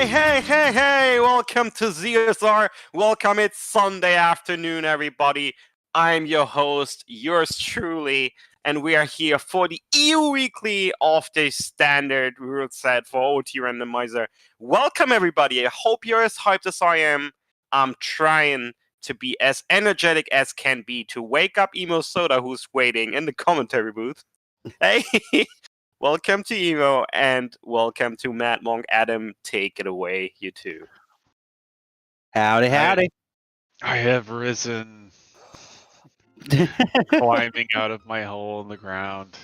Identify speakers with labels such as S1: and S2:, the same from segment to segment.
S1: Hey, welcome to ZSR. Welcome, it's Sunday afternoon, everybody. I'm your host, yours truly, and we are here for the EU Weekly of the standard rule set for OoT Randomizer. Welcome, everybody. I hope you're as hyped as I am. I'm trying to be as energetic as can be to wake up Emo Soda, who's waiting in the commentary booth. Hey! Welcome to Emo, and welcome to Mad Monk. Adam, take it away, you two.
S2: Howdy.
S3: I have risen, climbing out of my hole in the ground,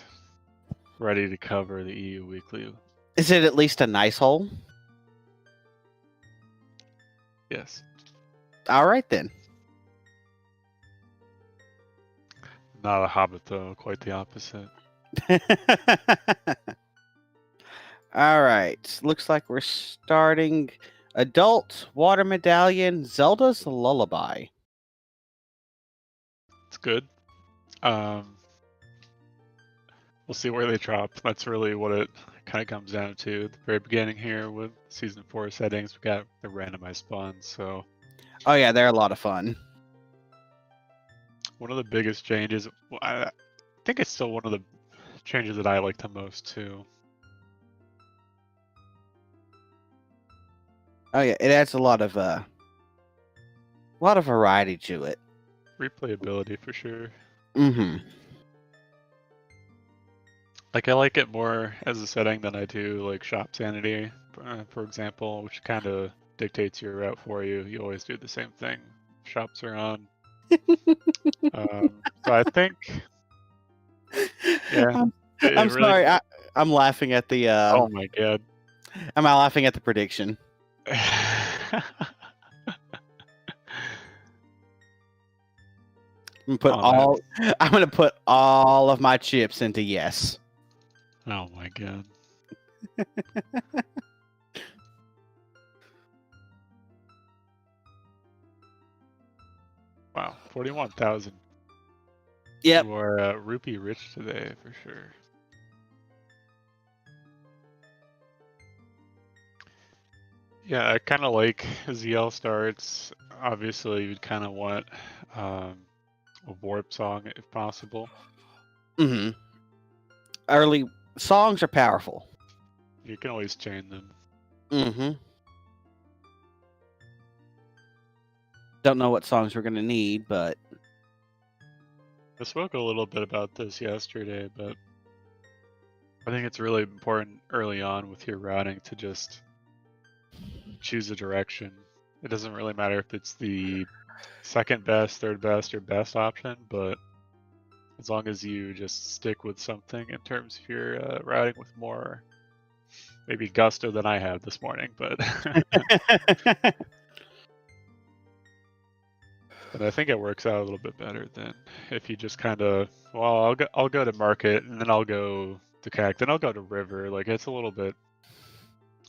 S3: ready to cover the EU Weekly.
S2: Is it at least a nice hole?
S3: Yes.
S2: All right, then.
S3: Not a hobbit, though. Quite the opposite.
S2: All right. Looks like we're starting Adult Water Medallion Zelda's Lullaby.
S3: It's good. We'll see where they drop. That's really what it kind of comes down to. At the very beginning here with Season 4 settings, we got the randomized spawns, so...
S2: Oh, yeah, they're a lot of fun.
S3: One of the biggest changes... I think it's still one of the changes that I like the most, too.
S2: Oh, yeah, it adds a lot of variety to it.
S3: Replayability, for sure.
S2: Mm-hmm.
S3: Like, I like it more as a setting than I do, like, Shop Sanity, for example, which kind of dictates your route for you. You always do the same thing. Shops are on. So I think... Yeah.
S2: I'm
S3: really...
S2: sorry. I'm laughing at the...
S3: Oh, my God.
S2: I'm laughing at the prediction. I'm gonna put all of my chips into yes.
S3: Oh my god. Wow, 41,000.
S2: Yep.
S3: You are rupee rich today for sure. Yeah, I kind of like ZL starts. Obviously, you'd kind of want a warp song if possible.
S2: Mm-hmm. Early songs are powerful.
S3: You can always chain them.
S2: Mm-hmm. Don't know what songs we're gonna need, but
S3: I spoke a little bit about this yesterday, but I think it's really important early on with your routing to just choose a direction. It doesn't really matter if it's the second best, third best, or best option, but as long as you just stick with something in terms of your routing with more, maybe gusto than I had this morning, but but I think it works out a little bit better than if you just kind of, well, I'll go to market and then I'll go to CAC, then I'll go to river. Like, it's a little bit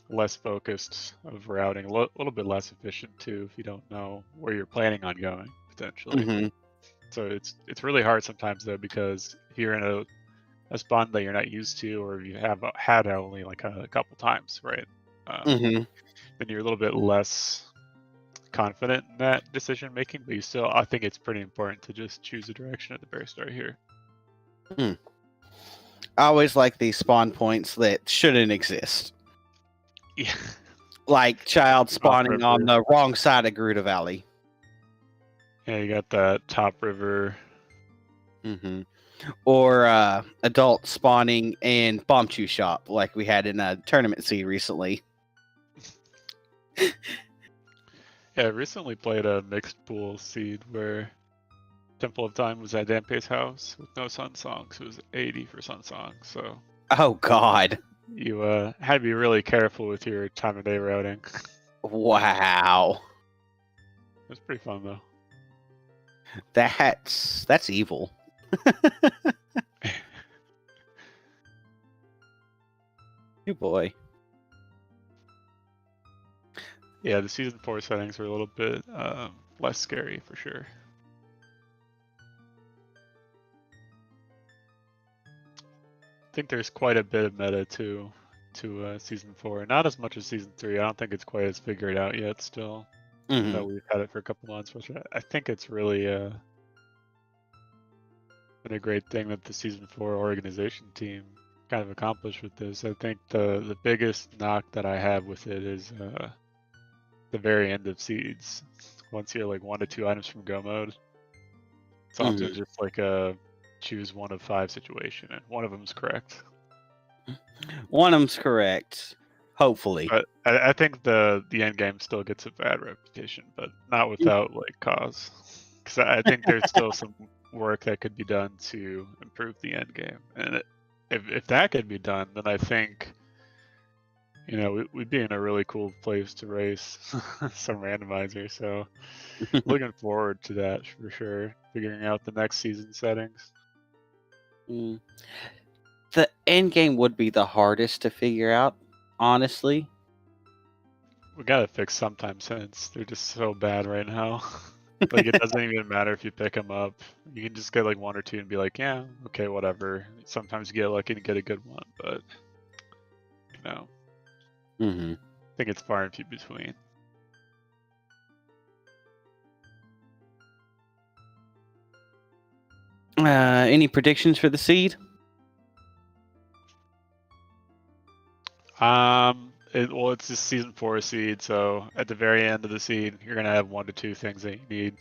S3: less focused of routing, a little bit less efficient too if you don't know where you're planning on going potentially.
S2: Mm-hmm.
S3: So it's really hard sometimes though, because if you're in a spawn that you're not used to, or you have had only like a couple times, right?
S2: Mm-hmm.
S3: Then you're a little bit less confident in that decision making, but I think it's pretty important to just choose a direction at the very start here.
S2: I always like these spawn points that shouldn't exist.
S3: Yeah.
S2: Like child spawning on the wrong side of Gerudo Valley.
S3: Yeah, you got that top river.
S2: Mm-hmm. Or adult spawning in Bomb Chew Shop, like we had in a tournament seed recently.
S3: Yeah, I recently played a mixed pool seed where Temple of Time was at Danpe's house with no Sun Songs. It was 80 for Sun Songs, so...
S2: Oh, God.
S3: You had to be really careful with your time of day routing.
S2: Wow.
S3: It was pretty fun, though.
S2: That's evil. Good boy.
S3: Yeah, the Season 4 settings are a little bit less scary, for sure. I think there's quite a bit of meta, too. to season 4. Not as much as season 3. I don't think it's quite as figured out yet. Still, even though we've had it for a couple months, which I think it's really been a great thing that the season 4 organization team kind of accomplished with this. I think the biggest knock that I have with it is the very end of seeds. Once you're like 1 to 2 items from go mode, it's often just like a choose 1 of 5 situation, and one of them's correct.
S2: One of them's correct, hopefully.
S3: But I think the end game still gets a bad reputation, but not without like cause. Because I think there's still some work that could be done to improve the end game, and if that could be done, then I think we'd be in a really cool place to race some randomizer. So looking forward to that for sure. Figuring out the next season settings.
S2: The end game would be the hardest to figure out, honestly.
S3: We gotta fix sometime since they're just so bad right now. Like, it doesn't even matter if you pick them up. You can just get like 1 or 2 and be like, yeah, okay, whatever. Sometimes you get lucky and get a good one, but I think it's far and few between.
S2: Any predictions for the seed?
S3: It's just season 4 seed, so at the very end of the seed, you're gonna have 1 to 2 things that you need.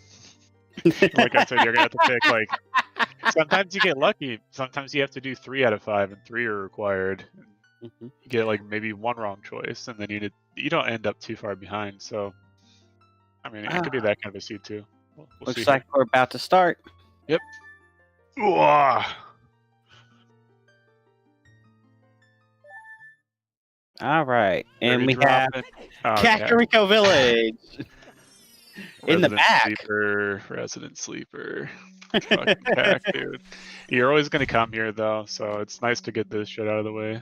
S3: Like I said, you're gonna have to pick like. Sometimes you get lucky. Sometimes you have to do 3 out of 5, and 3 are required. You get like maybe 1 wrong choice, and then you don't end up too far behind. So, I mean, it could be that kind of a seed too. We'll
S2: Looks like we're about to start.
S3: Yep. Ooh.
S2: All right, and we have
S3: Oh,
S2: Kakariko Village in the back.
S3: Resident sleeper. Fucking Kak, dude. You're always gonna come here though, so it's nice to get this shit out of the way.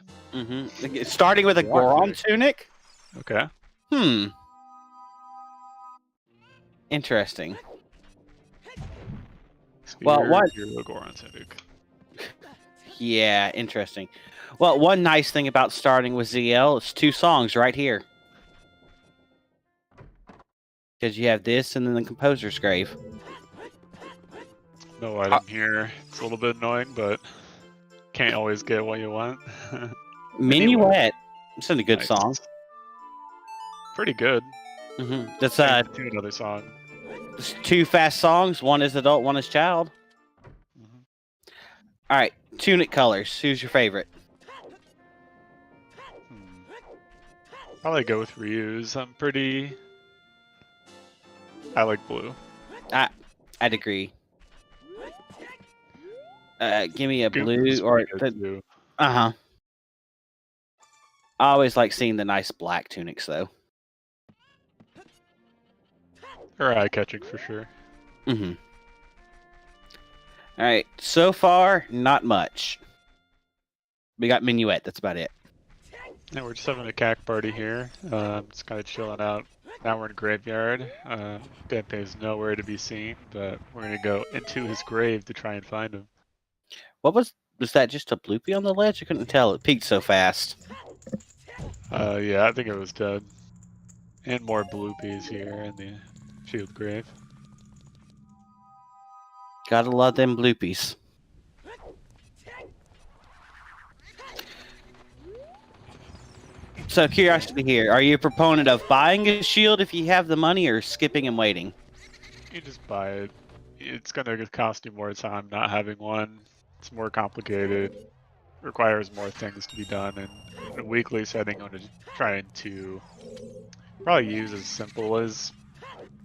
S2: Starting with a Goron tunic.
S3: Okay.
S2: Interesting. Well,
S3: Goron tunic.
S2: Yeah, interesting. Well, one nice thing about starting with ZL, it's 2 songs right here. Because you have this and then the Composer's Grave.
S3: No item here. It's a little bit annoying, but can't always get what you want.
S2: Minuet. It's a good song.
S3: Pretty good.
S2: That's
S3: do another song.
S2: There's 2 fast songs. One is adult, one is child. All right, tunic colors. Who's your favorite?
S3: Probably go with Ryu's. I like blue.
S2: I'd agree. Give me a blue or I always like seeing the nice black tunics though.
S3: They're eye-catching for sure.
S2: All right, so far not much. We got Minuet. That's about it.
S3: Yeah, we're just having a Kak party here. Just kind of chilling out. Now we're in Graveyard. Dante is nowhere to be seen, but we're gonna go into his grave to try and find him.
S2: What was that? Just a bloopy on the ledge? I couldn't tell. It peaked so fast.
S3: Yeah, I think it was dead. And more bloopies here in the shield grave.
S2: Gotta love them bloopies. So, curiosity here. Are you a proponent of buying a shield if you have the money or skipping and waiting?
S3: You just buy it. It's going to cost you more time not having one. It's more complicated. Requires more things to be done. And in a weekly setting, I'm trying to probably use as simple as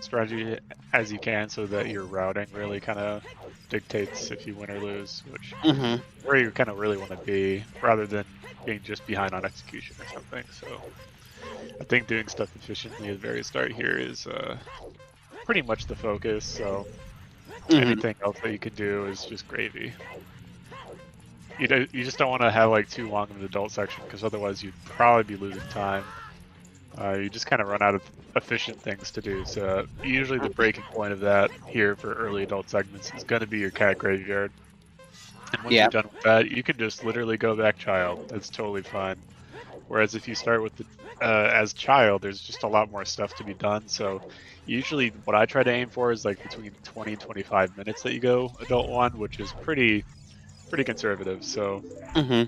S3: strategy as you can so that your routing really kind of dictates if you win or lose, which where you kind of really want to be, rather than being just behind on execution or something. So I think doing stuff efficiently at the very start here is pretty much the focus. So anything else that you can do is just gravy. You just don't want to have like too long of an adult section, because otherwise you'd probably be losing time. You just kind of run out of efficient things to do. So usually the breaking point of that here for early adult segments is going to be your Kak graveyard. And once you're done with that, you can just literally go back child. That's totally fine. Whereas if you start with the as child, there's just a lot more stuff to be done. So usually what I try to aim for is like between 20 and 25 minutes that you go adult one, which is pretty conservative. So
S2: Mm-hmm.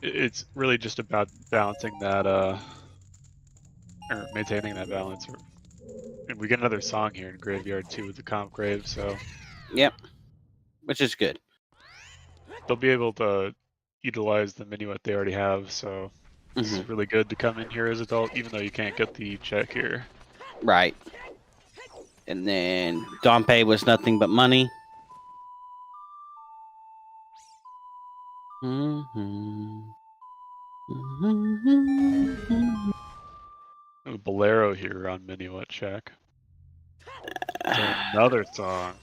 S3: it's really just about balancing that or maintaining that balance. And we get another song here in Graveyard too with the comp grave, so
S2: Yep. Which is good.
S3: they'll be able to utilize the minuet they already have. So this is really good to come in here as adult, even though you can't get the check here.
S2: Right. And then Dompe was nothing but money.
S3: Bolero here on minuet check. So another song.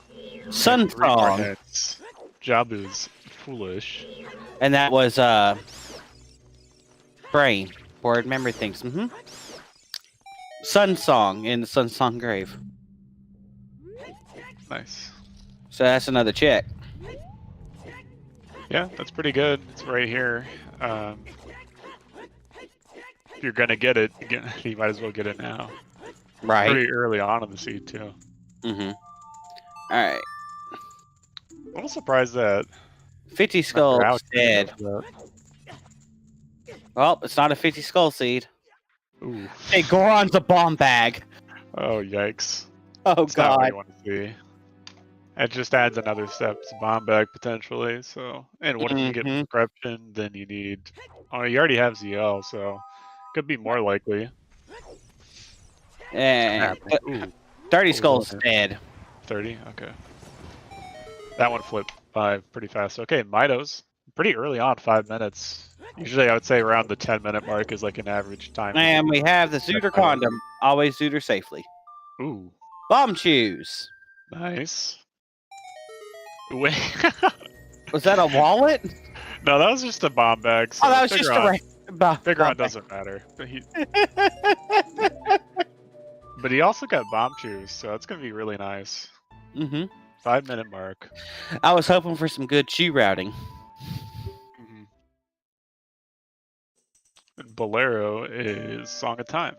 S2: Sun
S3: Three more
S2: Song.
S3: hits. Jabu's Foolish.
S2: And that was brain or remember things. Sun Song in the Sun Song grave.
S3: Nice.
S2: So that's another check.
S3: Yeah, that's pretty good. It's right here. If you're gonna get it, you might as well get it now.
S2: Right.
S3: Pretty early on in the seed too.
S2: All right.
S3: I'm a little surprised that
S2: 50 skulls
S3: Alex didn't
S2: dead.
S3: go for
S2: Well, it's not a 50 skull seed.
S3: that. Ooh.
S2: Hey, Goron's a bomb bag.
S3: Oh yikes.
S2: Oh
S3: That's not what
S2: god.
S3: you want to see. It just adds another step to bomb bag potentially. So, and what if you get corruption? Then you need. Oh, you already have ZL, so could be more likely.
S2: And
S3: Ooh,
S2: 30 skulls dead.
S3: 30. Okay. That one flipped by pretty fast. Okay, Mitos. Pretty early on, 5 minutes. Usually I would say around the 10-minute mark is like an average time.
S2: And we have the Zooter condom. Always Zooter safely.
S3: Ooh.
S2: Bomb choose.
S3: Nice. Wait.
S2: Was that a wallet?
S3: No, that was just a bomb bag. So
S2: Oh, that was just a
S3: Figure out doesn't matter. But he also got bomb choose, so that's gonna be really nice. 5-minute mark.
S2: I was hoping for some good chew routing.
S3: And Bolero is Song of Time.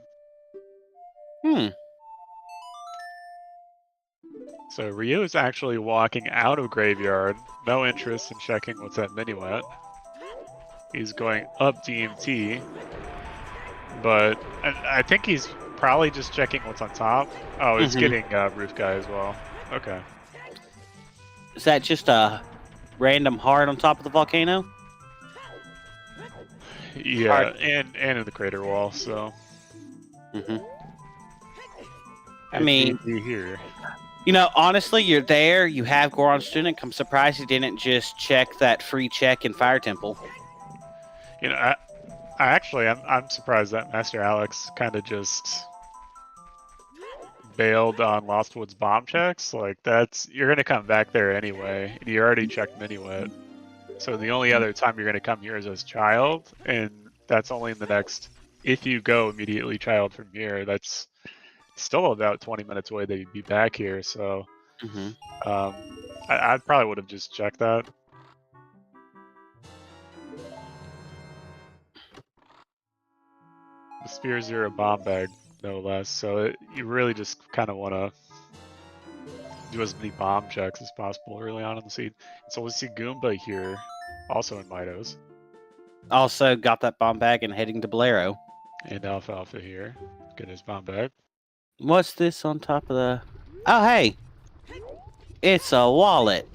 S3: So Ryu is actually walking out of Graveyard, no interest in checking what's at Minuet. He's going up DMT, but I think he's probably just checking what's on top. Oh, he's getting Roof Guy as well. Okay.
S2: Is that just a random heart on top of the volcano?
S3: Yeah, and in the crater wall, so.
S2: I mean,
S3: here.
S2: You know, honestly, you're there, you have Goron's Tunic. I'm surprised he didn't just check that free check in Fire Temple.
S3: You know, I'm surprised that Master Alex kind of just bailed on Lost Woods bomb checks. Like, you're going to come back there anyway. You already checked Minuet. So the only other time you're going to come here is as child, and that's only in the next, if you go immediately child from here, that's still about 20 minutes away that you'd be back here. So I probably would have just checked that. The Spears are a bomb bag, no less. So you really just kind of want to do as many bomb checks as possible early on in the seed. So we'll see Goomba here, also in Mitos.
S2: Also got that bomb bag and heading to Bolero.
S3: And Alfalfa here, get his bomb bag.
S2: What's this on top of the... Oh, hey! It's a wallet.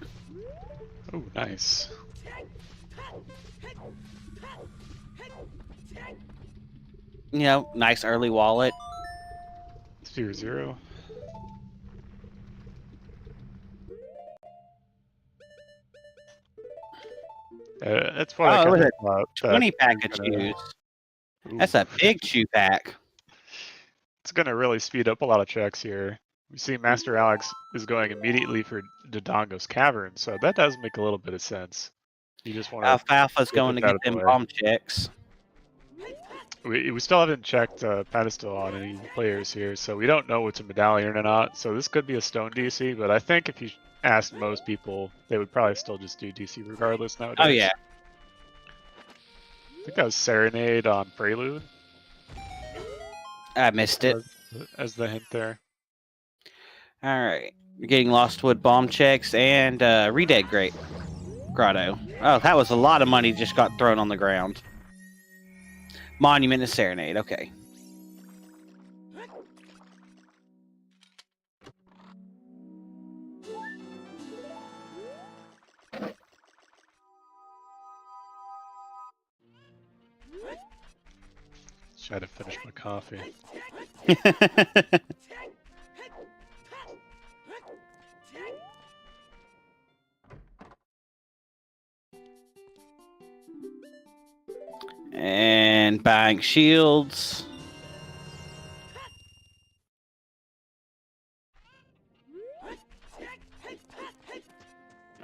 S3: Oh, nice.
S2: You know, nice early wallet.
S3: 0-0. That's what I
S2: look
S3: kind
S2: at
S3: of thought.
S2: 20 pack of chews. That's a big chew pack.
S3: It's going to really speed up a lot of checks here. We see Master Alex is going immediately for Dodongo's Cavern, so that does make a little bit of sense. You just want to...
S2: Alfalfa's going to get them bomb checks.
S3: We still haven't checked pedestal on any players here, so we don't know what's a medallion or not. So this could be a stone DC, but I think if you asked most people, they would probably still just do DC regardless nowadays.
S2: Oh yeah.
S3: think that was Serenade on Prelude.
S2: I missed it.
S3: As the hint there.
S2: All right. You're getting Lostwood bomb checks and Redead Grotto. Oh, that was a lot of money just got thrown on the ground. Monument and Serenade. Okay.
S3: Try to finish my coffee.
S2: And buying shields.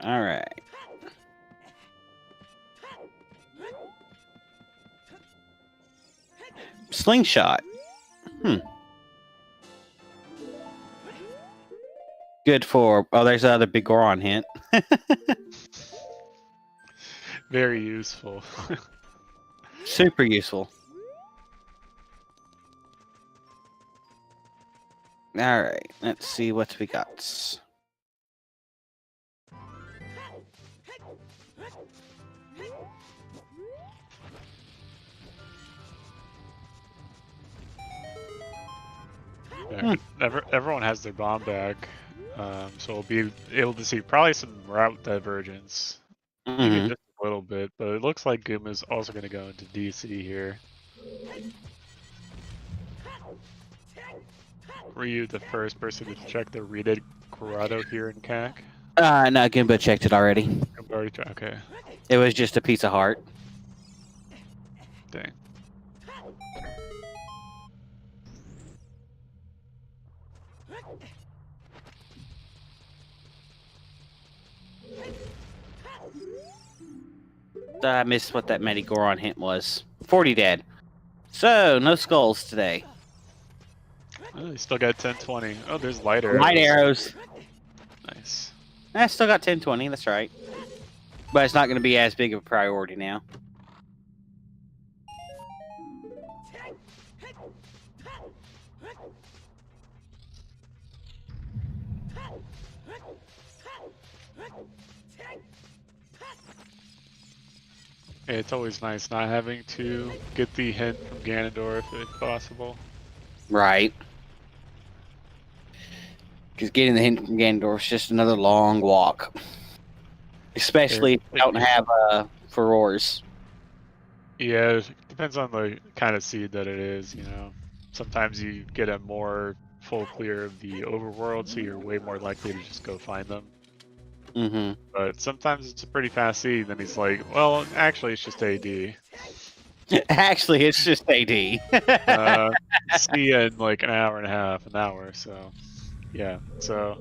S2: All right. Slingshot. Good for... Oh, there's another big Goron hint.
S3: Very useful.
S2: Super useful. All right. Let's see what we got.
S3: Yeah, everyone has their bomb bag, so we'll be able to see probably some route divergence, maybe just a little bit. But it looks like Guma's also going to go into DC here. Were you the first person to check the Reeded Grotto here in CAC?
S2: No, Goomba checked it already.
S3: Okay.
S2: It was just a piece of heart.
S3: Dang.
S2: I missed what that Goron hint was. 40 dead. So, no skulls today.
S3: Oh, you still got 10-20. Oh, there's light arrows.
S2: Light arrows.
S3: Nice.
S2: I still got 10-20, that's right. But it's not going to be as big of a priority now.
S3: Yeah, it's always nice not having to get the hint from Ganondorf if possible.
S2: Right. Because getting the hint from Ganondorf is just another long walk. Especially if you don't have Furores.
S3: Yeah, it depends on the kind of seed that it is, you know. Sometimes you get a more full clear of the overworld, so you're way more likely to just go find them.
S2: Mm-hmm.
S3: But sometimes it's a pretty fast seed, and he's like, well, actually, it's just AD.
S2: Actually, it's just AD.
S3: See you in like an hour and a half, an hour, so... Yeah, so...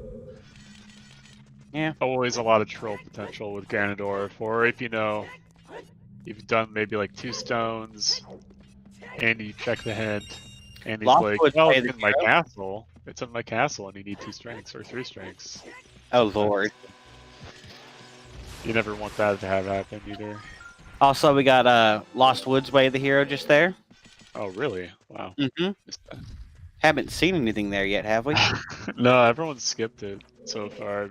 S2: Yeah.
S3: Always a lot of troll potential with Ganondorf, or if you know, you've done maybe like 2 stones, and you check the hint, and he's like, well, it's in my castle. It's in my castle, and you need 2 strengths or 3 strengths.
S2: Oh, Lord.
S3: You never want that to have happen either.
S2: Also, we got Lost Woods Way of the Hero just there.
S3: Oh, really? Wow.
S2: Mm-hmm. Haven't seen anything there yet, have we?
S3: No, everyone skipped it so far.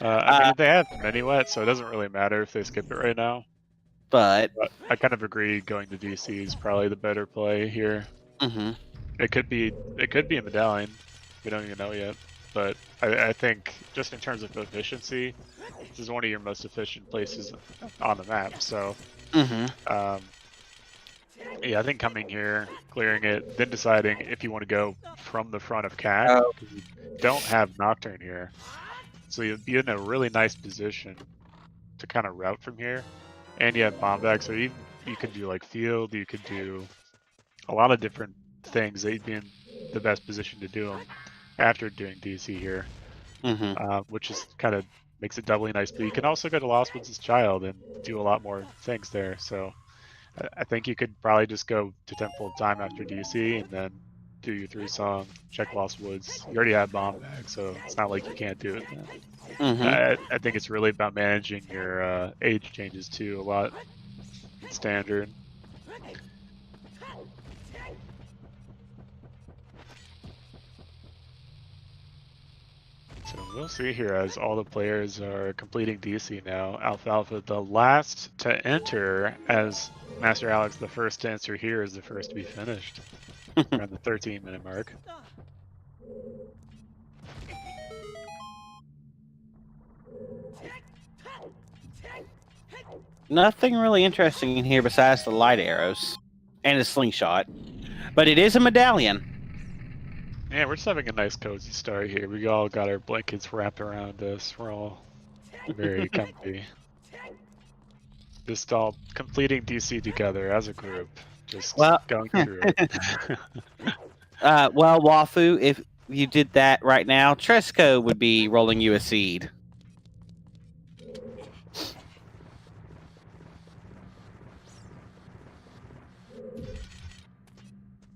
S3: I mean, they have many wet, so it doesn't really matter if they skip it right now.
S2: But
S3: I kind of agree going to DC is probably the better play here.
S2: Mm-hmm.
S3: It could be a medallion. We don't even know yet. But I think just in terms of efficiency, this is one of your most efficient places on the map. So, yeah, I think coming here, clearing it, then deciding if you want to go from the front of CAC, because you don't have Nocturne here. So you'd be in a really nice position to kind of route from here. And you have bomb bags, so you could do like field, you could do a lot of different things that you'd be in the best position to do them after doing DC here, which is kind of makes it doubly nice. But you can also go to Lost Woods' Child and do a lot more things there. So I think you could probably just go to Temple of Time after DC and then do your 3-song, check Lost Woods. You already have bomb bag, so it's not like you can't do it then. I think it's really about managing your age changes too a lot in standard. So we'll see here as all the players are completing DC now. Alfalfa, the last to enter, as Master Alex, the first to enter here, is the first to be finished. Around the 13-minute mark.
S2: Nothing really interesting in here besides the light arrows and the slingshot. But it is a medallion.
S3: Yeah, we're just having a nice cozy start here. We all got our blankets wrapped around us. We're all very comfy. Just all completing DC together as a group. Just going through it.
S2: Well, Wafu, if you did that right now, Tresco would be rolling you a seed.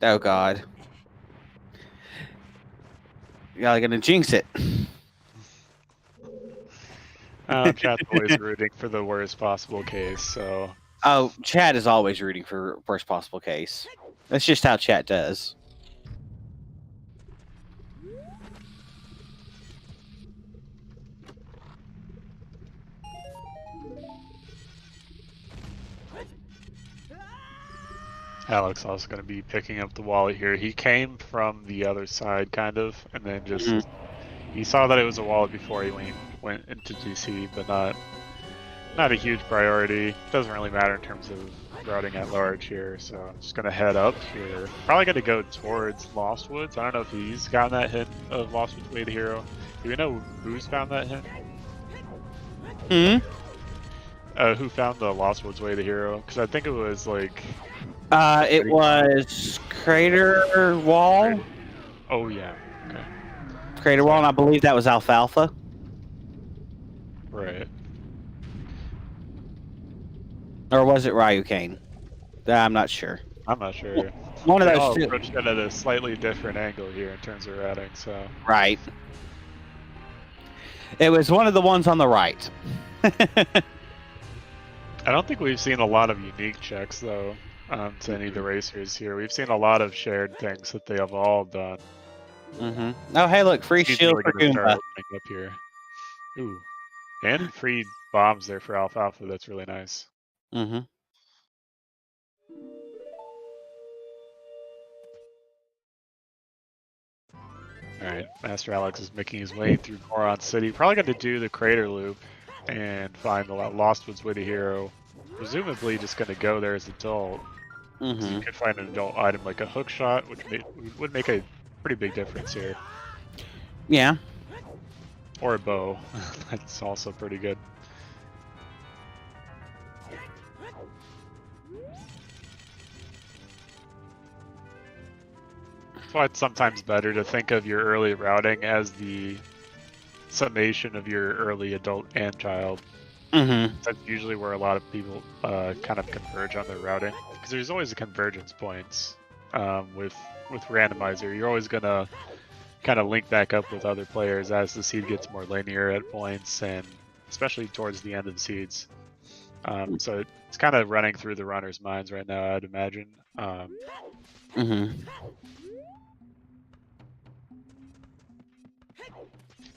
S2: Oh, God. Y'all gonna jinx it.
S3: Chat's always rooting for the worst possible case, so...
S2: Oh, chat is always rooting for worst possible case. That's just how chat does.
S3: Alex also going to be picking up the wallet here. He came from the other side, kind of, and then just... He saw that it was a wallet before he went into DC, but not a huge priority. Doesn't really matter in terms of routing at large here, so I'm just going to head up here. Probably going to go towards Lost Woods. I don't know if he's gotten that hint of Lost Woods Way to Hero. Do we know who's found that hint? Who found the Lost Woods Way to Hero? Because I think it was like...
S2: it was Crater Wall.
S3: Oh, yeah. Okay.
S2: Crater Wall, and I believe that was Alfalfa.
S3: Right.
S2: Or was it Ryukane? I'm not sure.
S3: I'm not sure.
S2: One of
S3: We
S2: those
S3: all
S2: two.
S3: approached it at a slightly different angle here in terms of routing, so...
S2: Right. It was one of the ones on the right.
S3: I don't think we've seen a lot of unique checks, though, to any of the racers here. We've seen a lot of shared things that they have all done.
S2: Oh, hey, look, free
S3: Seems
S2: shield
S3: we're
S2: for
S3: gonna start
S2: Goomba.
S3: opening up here. Ooh. And free bombs there for Alfalfa. That's really nice. Alright, Master Alex is making his way through Goron City. Probably got to do the crater loop and find the Lost Woods Way to Hero. Presumably just going to go there as an adult. So you could find an adult item like a hook shot, which would make a pretty big difference here.
S2: Yeah.
S3: Or a bow. That's also pretty good. That's why it's sometimes better to think of your early routing as the summation of your early adult and child. That's usually where a lot of people kind of converge on their routing, because there's always a convergence points with Randomizer. You're always gonna kind of link back up with other players as the seed gets more linear at points, and especially towards the end of the seeds. So it's kind of running through the runners' minds right now, I'd imagine.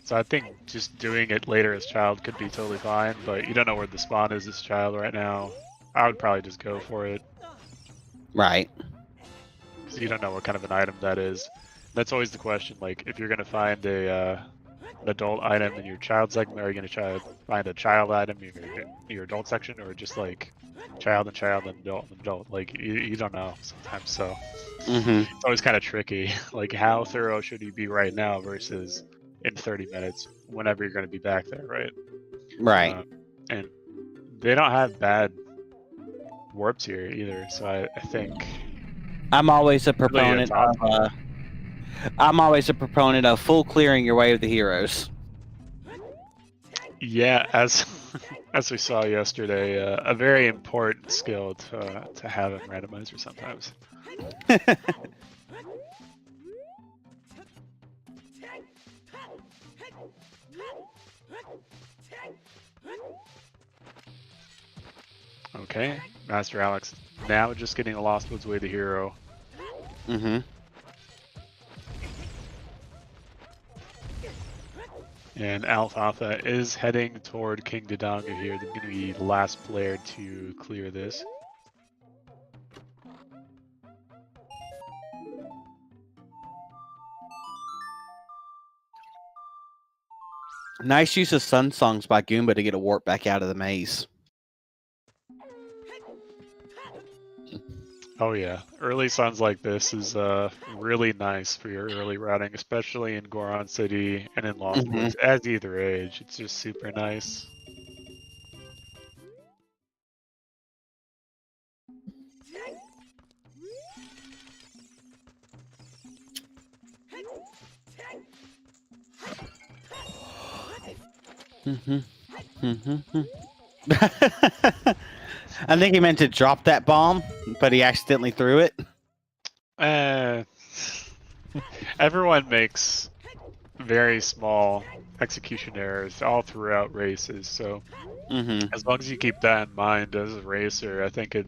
S3: So I think just doing it later as child could be totally fine, but you don't know where the spawn is as child right now. I would probably just go for it.
S2: Right.
S3: Because you don't know what kind of an item that is. That's always the question, like, if you're going to find an adult item in your child segment, are you going to try to find a child item in your adult section, or just like child and adult and adult? Like, you don't know sometimes, so it's always kind of tricky. Like, how thorough should you be right now versus in 30 minutes, whenever you're going to be back there, right?
S2: Right.
S3: And they don't have bad warps here either, so I think...
S2: I'm always a proponent of full clearing your way of the heroes.
S3: Yeah, as we saw yesterday, a very important skill to have in Randomizer sometimes. Okay, Master Alex now just getting a Lost Woods Way to Hero.
S2: Mm-hmm.
S3: And Alfalfa is heading toward King Dodonga here. They're going to be the last player to clear this.
S2: Nice use of Sun Songs by Goomba to get a warp back out of the maze.
S3: Oh yeah, early suns like this is really nice for your early routing, especially in Goron City and in Lost Woods. As either age, it's just super nice.
S2: I think he meant to drop that bomb, but he accidentally threw it.
S3: Everyone makes very small execution errors all throughout races, so as long as you keep that in mind as a racer, I think it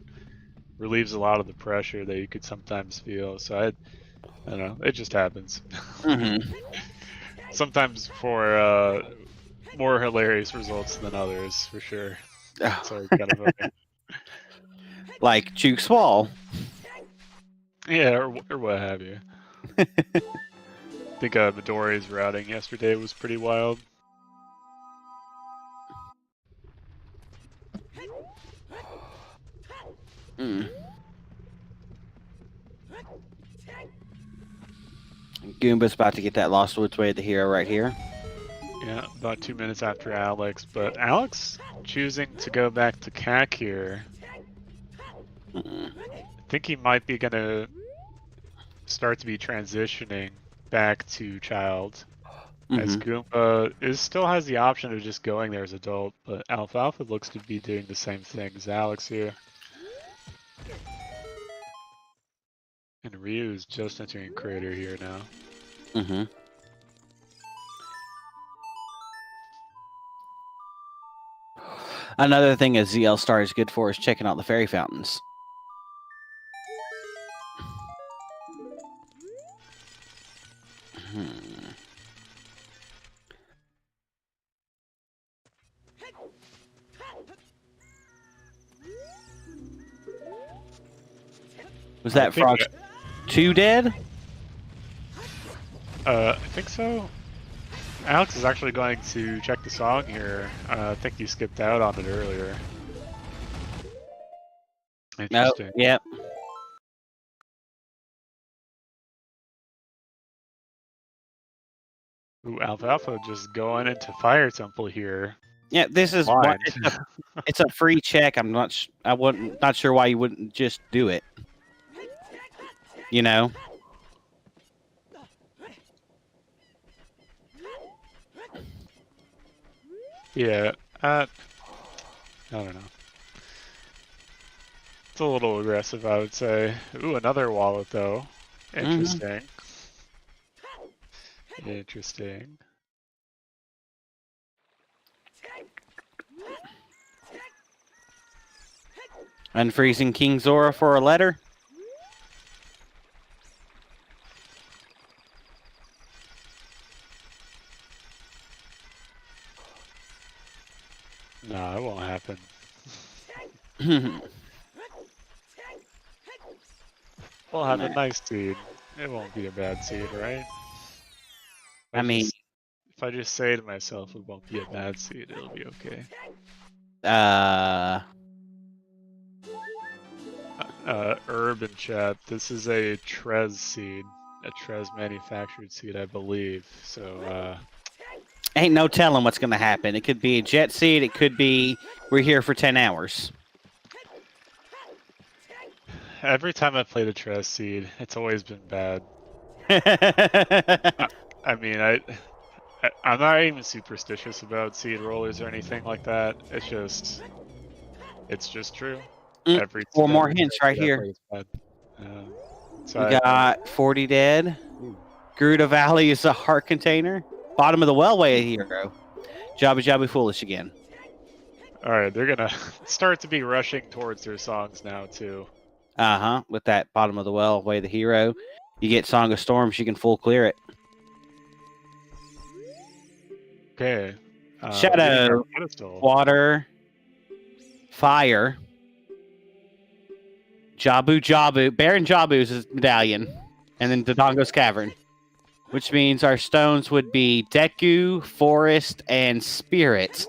S3: relieves a lot of the pressure that you could sometimes feel. So I don't know, it just happens. Sometimes for more hilarious results than others, for sure. So kind of okay.
S2: Like Juke's Wall.
S3: Yeah, or what have you. I think Midori's routing yesterday was pretty wild.
S2: Goomba's about to get that Lost Woods Way to Hero right here.
S3: Yeah, about 2 minutes after Alex, but Alex choosing to go back to CAC here. I think he might be gonna start to be transitioning back to Child. As Goomba still has the option of just going there as adult, but Alfalfa looks to be doing the same thing as Alex here. And Ryu is just entering Crater here now.
S2: Another thing a ZL Star is good for is checking out the fairy fountains. Was that Frog 2 dead?
S3: I think so. Alex is actually going to check the song here. I think he skipped out on it earlier. Interesting.
S2: Yep.
S3: Ooh, Alfalfa just going into Fire Temple here.
S2: Yeah, this is what, it's a free check. I'm not sure why you wouldn't just do it. You know.
S3: Yeah, I don't know. It's a little aggressive, I would say. Ooh, another wallet though. Interesting. Interesting.
S2: Unfreezing King Zora for a letter.
S3: No, it won't happen. We'll have a nice seed. It won't be a bad seed, right? If I just say to myself it won't be a bad seed, it'll be okay. Herb in chat, this is a Trez seed. A Trez manufactured seed, I believe. So,
S2: ain't no telling what's gonna happen. It could be a jet seed, it could be we're here for 10 hours.
S3: Every time I've played a Trez seed, it's always been bad. I mean, I'm not even superstitious about seed rollers or anything like that. It's just true.
S2: Four more hints right here.
S3: So
S2: we got 40 dead. Gerudo Valley is a heart container. Bottom of the Wellway hero. Jabby Foolish again.
S3: Alright, they're gonna start to be rushing towards their songs now too.
S2: With that bottom of the well, Way of the Hero. You get Song of Storms, you can full clear it.
S3: Okay.
S2: Shadow,
S3: pedestal.
S2: water, fire, Jabu, Baron Jabu's his medallion, and then Dodongo's Cavern, which means our stones would be Deku, Forest, and Spirit.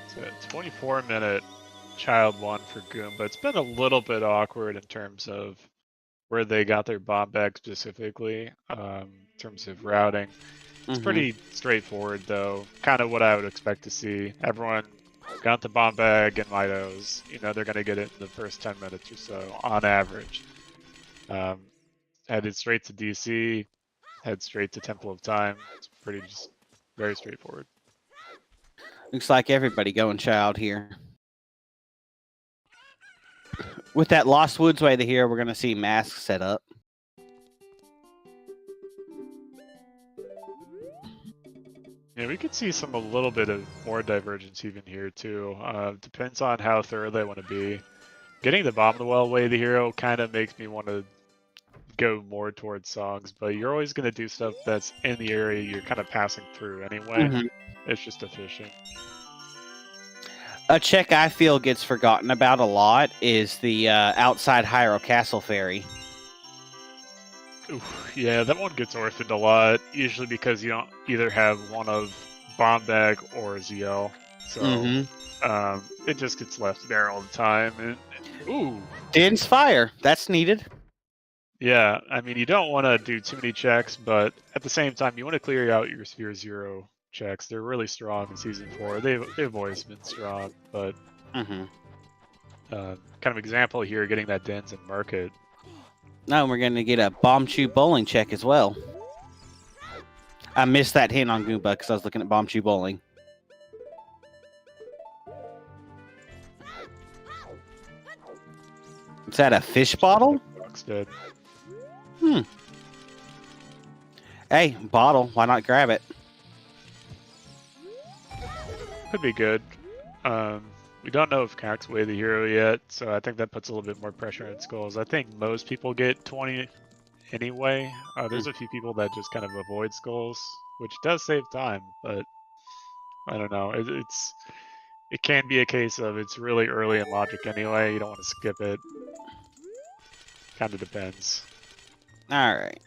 S3: It's a 24-minute child one for Goomba. It's been a little bit awkward in terms of where they got their bomb bag specifically, in terms of routing. It's pretty straightforward, though. Kind of what I would expect to see. Everyone got the bomb bag and Mitos. You know, they're going to get it in the first 10 minutes or so, on average. Headed straight to DC, head straight to Temple of Time. It's pretty just very straightforward.
S2: Looks like everybody going child here. With that Lost Woods Way of the Hero, we're going to see masks set up.
S3: Yeah, we could see a little bit of more divergence even here too. Depends on how thorough they want to be. Getting the Bomb of the Well Way of the Hero kind of makes me want to go more towards songs, but you're always going to do stuff that's in the area you're kind of passing through anyway. It's just efficient.
S2: A check I feel gets forgotten about a lot is the outside Hyrule Castle ferry.
S3: Ooh, yeah, that one gets orphaned a lot, usually because you don't either have one of Bomb Bag or ZL. So it just gets left there all the time. And ooh,
S2: Din's Fire. That's needed.
S3: Yeah, I mean, you don't want to do too many checks, but at the same time, you want to clear out your Sphere Zero checks. They're really strong in Season 4. They've always been strong, but kind of example here, getting that Dens and Market.
S2: No, we're going to get a Bomb Chew Bowling check as well. I missed that hint on Goomba because I was looking at Bomb Chew Bowling. Is that a fish bottle?
S3: Dead.
S2: Hey, bottle. Why not grab it?
S3: Could be good. We don't know if Cac's Way of the Hero yet, so I think that puts a little bit more pressure on Skulls. I think most people get 20 anyway. There's a few people that just kind of avoid Skulls, which does save time, but I don't know. It can be a case of it's really early in logic anyway. You don't want to skip it. Kind of depends.
S2: All right.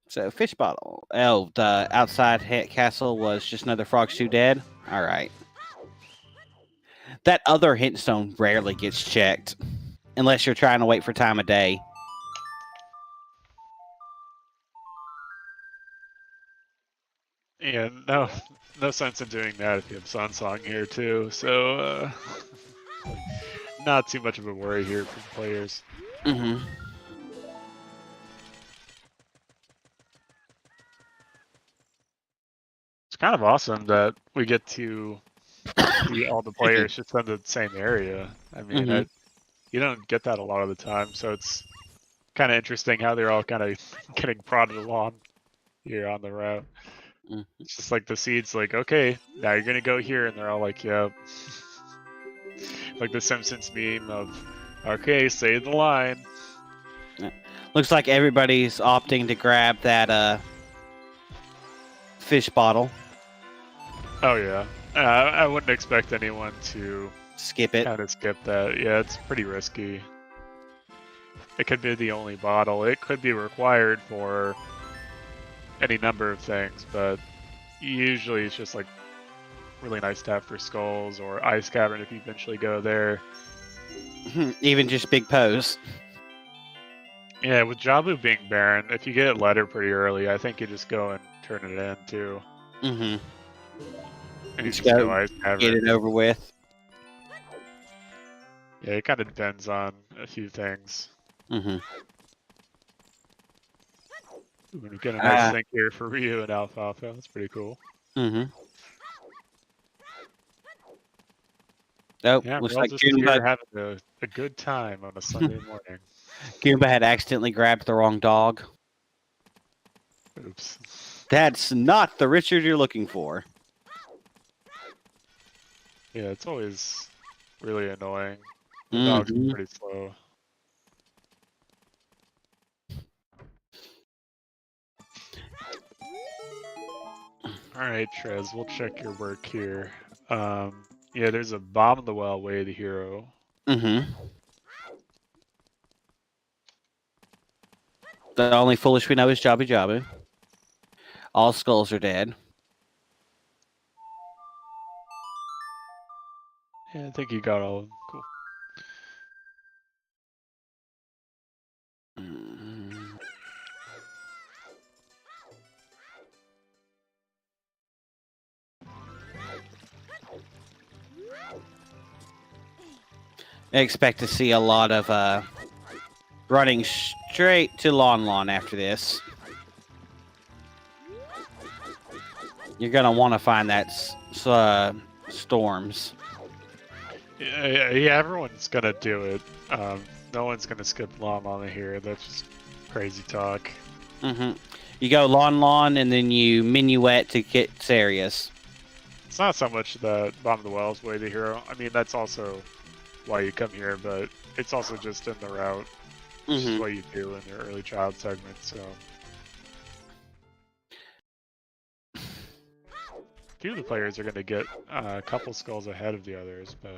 S2: So, fish bottle. Oh, the outside castle was just another Frog Stew dead? All right. That other hint stone rarely gets checked. Unless you're trying to wait for time of day.
S3: Yeah, no sense in doing that if you have Sun Song here too. So, not too much of a worry here for players. It's kind of awesome that we get to see all the players just in the same area. I mean, you don't get that a lot of the time, so it's kind of interesting how they're all kind of getting prodded along here on the route. It's just like the seeds, like, okay, now you're gonna go here, and they're all like, yep. Like the Simpsons meme of, okay, say the line.
S2: Looks like everybody's opting to grab that fish bottle.
S3: Oh yeah, I wouldn't expect anyone to
S2: skip it.
S3: Kind of skip that. Yeah, it's pretty risky. It could be the only bottle. It could be required for any number of things, but usually it's just like really nice to have for Skulls or Ice Cavern if you eventually go there.
S2: Even just Big Pose.
S3: Yeah, with Jabu being Baron, if you get Letter pretty early, I think you just go and turn it in too. And you just go Ice Cavern.
S2: Get it over with.
S3: Yeah, it kind of depends on a few things. We get a nice thing here for Ryu and Alfalfa. That's pretty cool.
S2: Oh,
S3: Yeah,
S2: looks
S3: we're all
S2: like
S3: just here
S2: Goomba
S3: having a good time on a Sunday morning.
S2: Goomba had accidentally grabbed the wrong dog.
S3: Oops.
S2: That's not the Richard you're looking for.
S3: Yeah, it's always really annoying. The dog's pretty slow. Alright, Trez, we'll check your work here. Yeah, there's a bomb in the well, way the hero.
S2: The only foolish we know is Jobby Jabu. All skulls are dead.
S3: Yeah, I think you got all of them. Cool.
S2: I expect to see a lot of running straight to Lon after this. You're gonna want to find that storms.
S3: Yeah, everyone's gonna do it. No one's gonna skip Lon here. That's just crazy talk.
S2: You go Lon, and then you minuet to get Sarius.
S3: It's not so much that Bomb of the Wells way the hero. I mean, that's also why you come here, but it's also just in the route. Which is what you do in your early child segment, so. Few of the players are going to get a couple skulls ahead of the others, but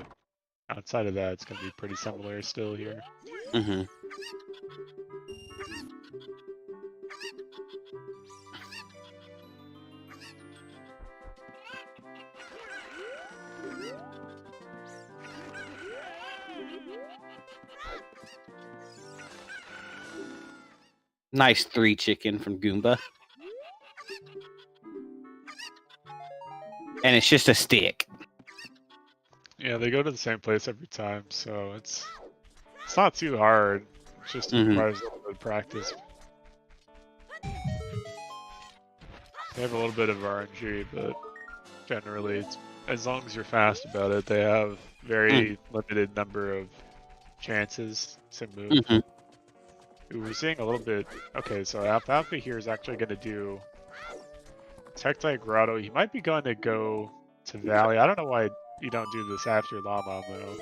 S3: outside of that, it's going to be pretty similar still here.
S2: Nice 3 chicken from Goomba. And it's just a stick.
S3: Yeah, they go to the same place every time, so it's not too hard. It just requires a little bit of practice. They have a little bit of RNG, but generally, it's, as long as you're fast about it, they have very limited number of chances to move. Ooh, we're seeing a little bit. Okay, so Alfalfa here is actually going to do Tektite Grotto. He might be going to go to Valley. I don't know why you don't do this after Lama, though.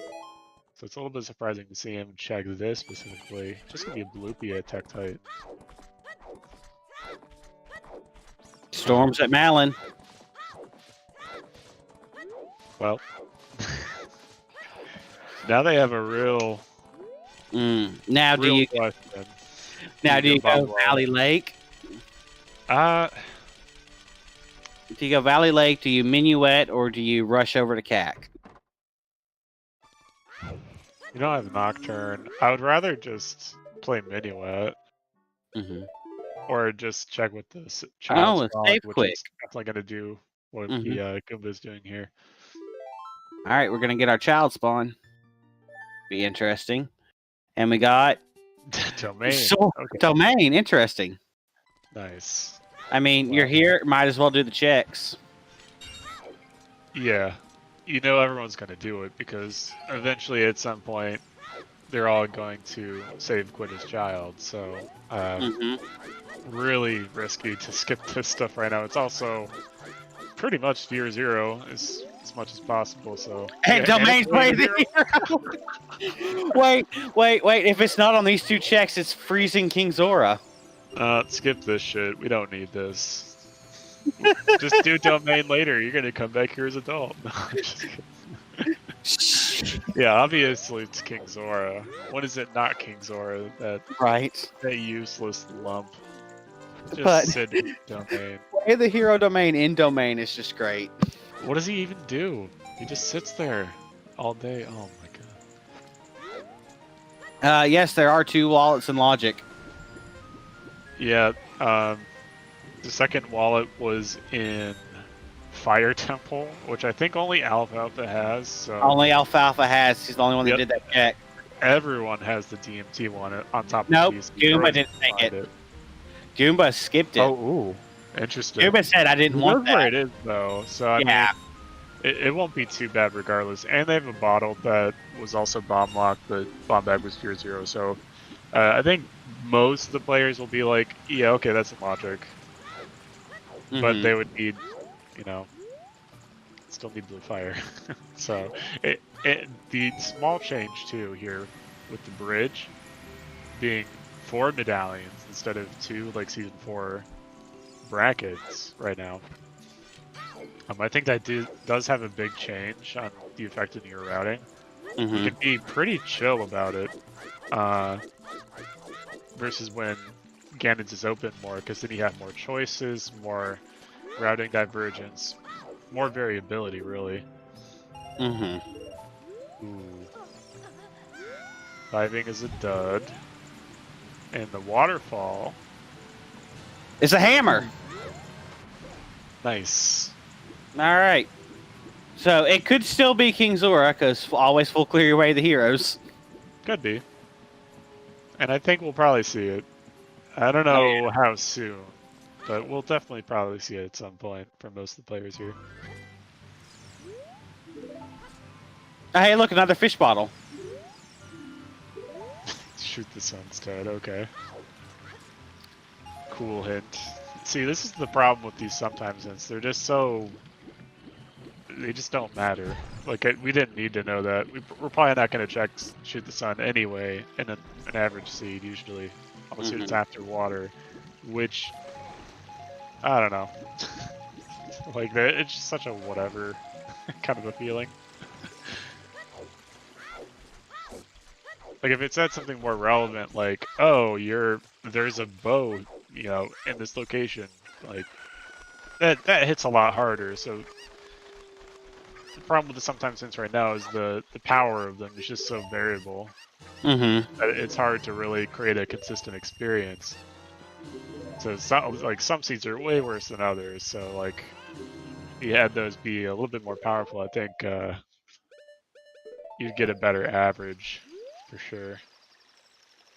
S3: So it's a little bit surprising to see him check this specifically. Just going to be a Bloopy at Tektite.
S2: Storms at Malin.
S3: Well, now they have a real.
S2: Now do you
S3: question.
S2: Now do you go Valley Lake?
S3: Do
S2: you go Valley Lake? Do you minuet or do you rush over to CAC?
S3: You don't have Nocturne. I would rather just play Minuet. Or just check with the child
S2: save
S3: which
S2: quick.
S3: is definitely going to do what the Goomba's doing here.
S2: All right, we're going to get our child spawn. Be interesting. And we got
S3: Domain.
S2: Domain, interesting.
S3: Nice.
S2: I mean, you're here, might as well do the checks.
S3: Yeah. You know everyone's going to do it because eventually at some point they're all going to save Quitta's child. So, really risky to skip this stuff right now. It's also pretty much tier 0 as much as possible. So
S2: and Domain's way the hero. Wait. If it's not on these 2 checks, it's freezing King Zora.
S3: Skip this shit. We don't need this. Just do Domain later. You're gonna come back here as adult. No, I'm just kidding. Yeah, obviously it's King Zora. When is it not King Zora? That useless lump. Just sit in Domain.
S2: Way the hero Domain in Domain is just great.
S3: What does he even do? He just sits there all day. Oh my god.
S2: Yes, there are 2 wallets in Logic.
S3: Yeah, the second wallet was in Fire Temple, which I think only Alfalfa has. So
S2: only Alfalfa has. He's the only one that did that check.
S3: Everyone has the DMT one on top of
S2: nope,
S3: these.
S2: Goomba didn't take it. Goomba skipped it.
S3: Oh, ooh. Interesting.
S2: Goomba said, I didn't want that.
S3: Where it is, though. So, I mean, it won't be too bad regardless. And they have a bottle that was also bomb locked, but bomb bag was tier 0. So, I think most of the players will be like, yeah, okay, that's in Logic. but they would need, you know, still need blue fire. So the small change too here with the bridge being 4 medallions instead of 2 like Season 4 brackets right now. I think that does have a big change on the effect of your routing. You can be pretty chill about it, versus when Ganon's is open more, because then you have more choices, more routing divergence, more variability, really. Ooh. Diving is a dud. And the waterfall...
S2: It's a hammer!
S3: Nice.
S2: Alright. So, it could still be King Zora, because always full clear your way the heroes.
S3: Could be. And I think we'll probably see it. I don't know how soon, but we'll definitely probably see it at some point for most of the players here.
S2: Hey, look, another fish bottle.
S3: Shoot the sun instead, okay. Cool hint. See, this is the problem with these sometimes hints. They're just so... They just don't matter. Like, we didn't need to know that. We're probably not going to check shoot the sun anyway in an average seed, usually. Unless it's after water, which... I don't know. Like, it's just such a whatever kind of a feeling. Like, if it said something more relevant, like, oh, there's a bow, you know, in this location, like, that hits a lot harder. So the problem with the sometimes hints right now is the power of them is just so variable that it's hard to really create a consistent experience. So it's not, like, some seeds are way worse than others. So, like, you had those be a little bit more powerful, I think you'd get a better average. For sure.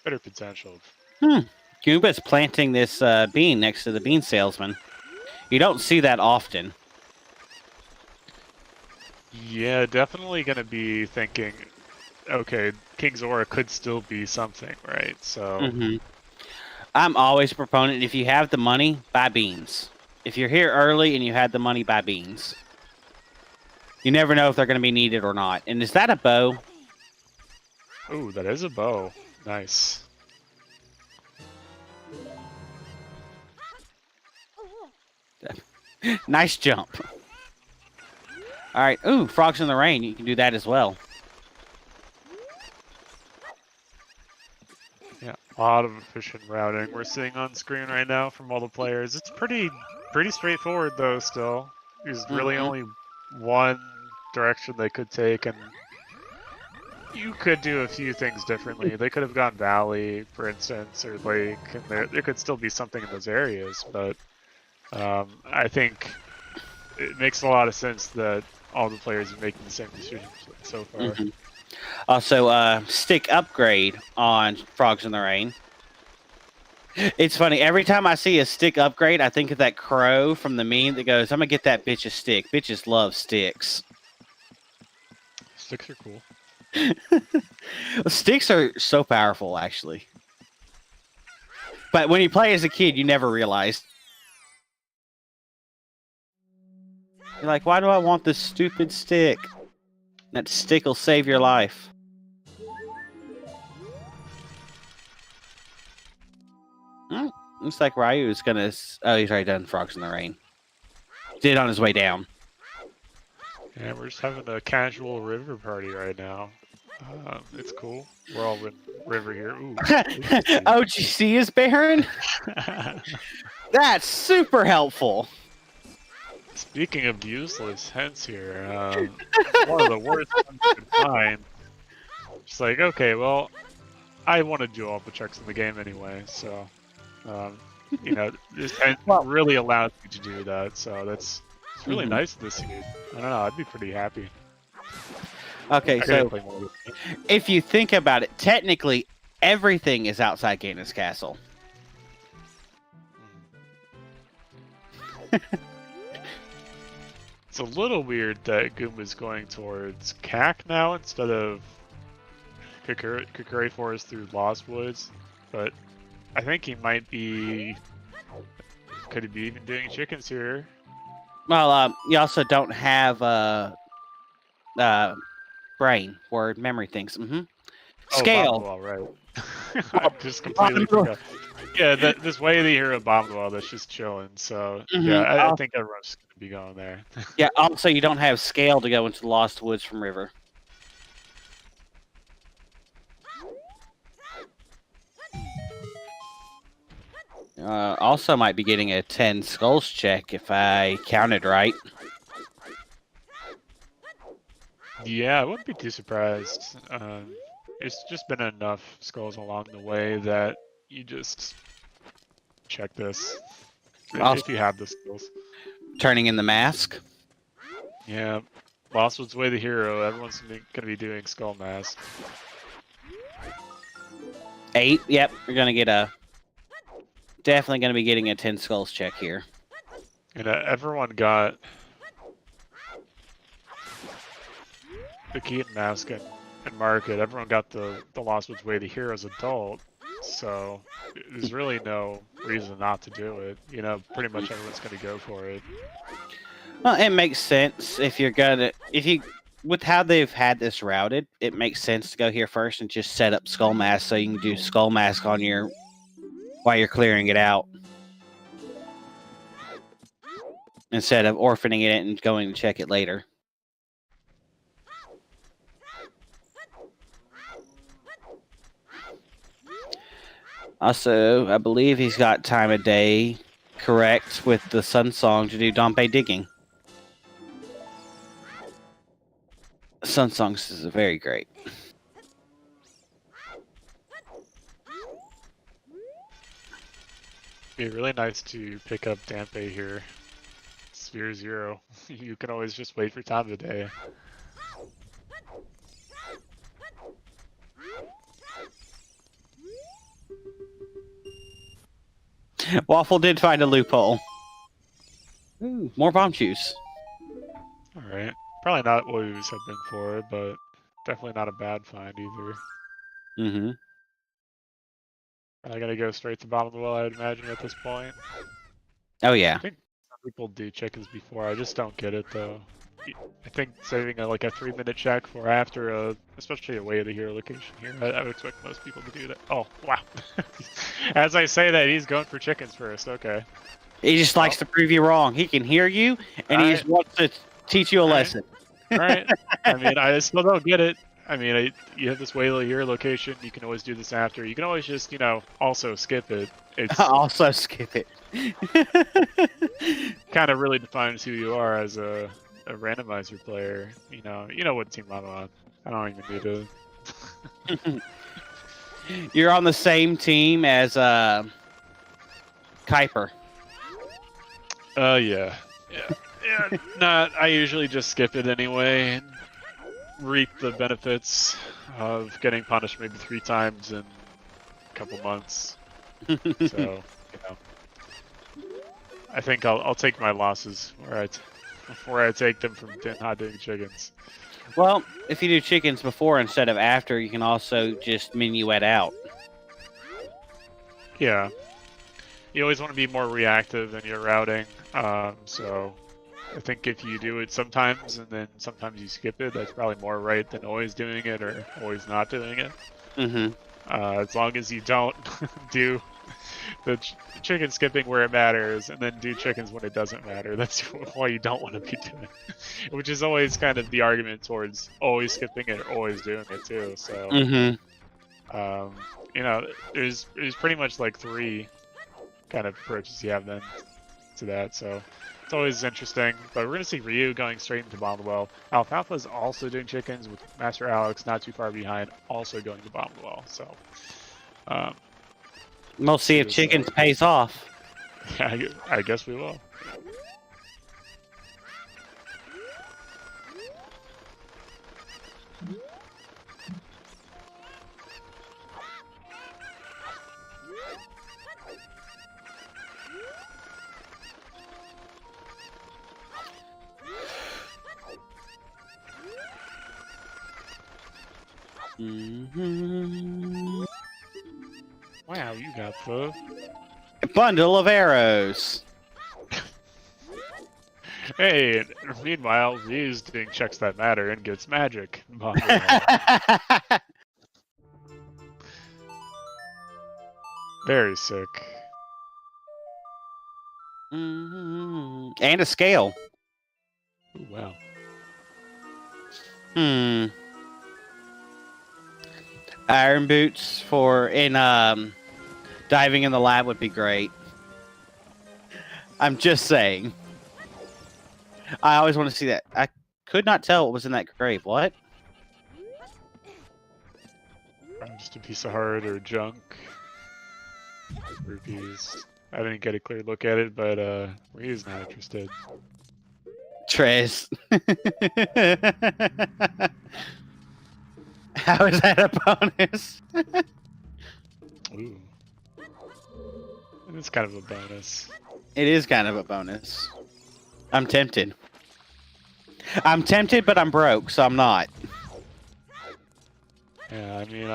S3: Better potential.
S2: Goomba's planting this bean next to the bean salesman. You don't see that often.
S3: Yeah, definitely going to be thinking, okay, King Zora could still be something, right? So...
S2: I'm always a proponent, if you have the money, buy beans. If you're here early and you had the money, buy beans. You never know if they're going to be needed or not. And is that a bow?
S3: Ooh, that is a bow. Nice.
S2: Nice jump. Alright, ooh, frogs in the rain. You can do that as well.
S3: Yeah, a lot of efficient routing we're seeing on screen right now from all the players. It's pretty straightforward, though, still. There's really only one direction they could take, and you could do a few things differently. They could have gone valley, for instance, or lake, and there could still be something in those areas, but I think it makes a lot of sense that all the players are making the same decisions so far.
S2: Also, stick upgrade on Frogs in the Rain. It's funny, every time I see a stick upgrade, I think of that crow from the meme that goes, I'm gonna get that bitch a stick. Bitches love sticks.
S3: Sticks are cool.
S2: Sticks are so powerful, actually. But when you play as a kid, you never realize. You're like, why do I want this stupid stick? That stick will save your life. Looks like Ryu's gonna... Oh, he's already done Frogs in the Rain. Did on his way down.
S3: Yeah, we're just having a casual river party right now. It's cool. We're all in river here. Ooh.
S2: Oh, did you see his Baron? That's super helpful.
S3: Speaking of useless hints here, one of the worst ones you could find. Just like, okay, well, I want to do all the checks in the game anyway, so, you know, this hint really allows you to do that, so it's really nice this year. I don't know, I'd be pretty happy.
S2: Okay, so if you think about it, technically everything is outside Ganon's castle.
S3: It's a little weird that Goomba's going towards CAC now instead of Kukuri Forest through Lost Woods, but I think he might be could he be even doing chickens here?
S2: Well, you also don't have brain or memory things. Scale.
S3: Oh, right. I just completely forgot. Yeah, this way of the hero bombed well. That's just chilling. So yeah, I think everyone's gonna be going there.
S2: Yeah. Also, you don't have scale to go into the Lost Woods from River. Also, might be getting a 10 skulls check if I counted right.
S3: Yeah, I wouldn't be too surprised. It's just been enough skulls along the way that you just check this if you have the skills.
S2: Turning in the mask.
S3: Yeah, Lost Woods way the hero. Everyone's gonna be doing skull mask.
S2: 8. Yep, you're gonna get a. Definitely gonna be getting a 10 skulls check here.
S3: And everyone got the Keaton mask and Market. Everyone got the Lost Woods way the hero's adult. So there's really no reason not to do it. You know, pretty much everyone's gonna go for it.
S2: Well, it makes sense if you're gonna with how they've had this routed, it makes sense to go here first and just set up Skull Mask so you can do Skull Mask on your while you're clearing it out. Instead of orphaning it and going to check it later. Also, I believe he's got time of day correct with the Sun Song to do Dompe digging. Sun Songs is very great.
S3: It'd be really nice to pick up Dampe here. Sphere 0. You can always just wait for time of day.
S2: Waffle did find a loophole. Ooh, more bomb juice.
S3: Alright. Probably not what we was hoping for, but definitely not a bad find either.
S2: Mm-hmm.
S3: I gotta go straight to bottom of the well, I would imagine, at this point.
S2: Oh, yeah.
S3: I think some people do chickens before, I just don't get it, though. I think saving like a 3-minute check for after, especially a way of the hero location here, I would expect most people to do that. Oh, wow. As I say that, he's going for chickens first, okay.
S2: He just likes to prove you wrong. He can hear you, and he just wants to teach you a lesson.
S3: Right. I mean, I still don't get it. I mean, you have this way of the hero location, you can always do this after. You can always just, also skip it. It's
S2: also skip it.
S3: kind of really defines who you are as a randomizer player. You know what team I'm on. I don't even need to.
S2: You're on the same team as Kuiper.
S3: Yeah. I usually just skip it anyway and reap the benefits of getting punished maybe 3 times in a couple months. So, I think I'll take my losses where I take them from not doing chickens.
S2: Well, if you do chickens before instead of after, you can also just minuet out.
S3: Yeah. You always want to be more reactive in your routing. So I think if you do it sometimes and then sometimes you skip it, that's probably more right than always doing it or always not doing it.
S2: Mm-hmm.
S3: As long as you don't do the chicken skipping where it matters and then do chickens when it doesn't matter. That's why you don't want to be doing it. Which is always kind of the argument towards always skipping it or always doing it too. So, there's pretty much like 3 kind of approaches you have then to that. So it's always interesting. But we're going to see Ryu going straight into bottom of the well. Alfalfa is also doing chickens with Master Alex not too far behind, also going to bottom of the well. So,
S2: we'll see if chickens pays off.
S3: Yeah, I guess we will. Wow, you got the
S2: bundle of arrows.
S3: Hey, meanwhile, Ryu's doing checks that matter and gets magic. Very sick.
S2: And a scale.
S3: Ooh, wow.
S2: Iron boots for diving in the lab would be great. I'm just saying. I always want to see that. I could not tell what was in that grave. What?
S3: Just a piece of heart or junk. Rupees. I didn't get a clear look at it, but Ryu's not interested.
S2: Trez. How is that a bonus?
S3: Ooh. It's kind of a bonus.
S2: It is kind of a bonus. I'm tempted. I'm tempted, but I'm broke, so I'm not.
S3: Yeah, I mean,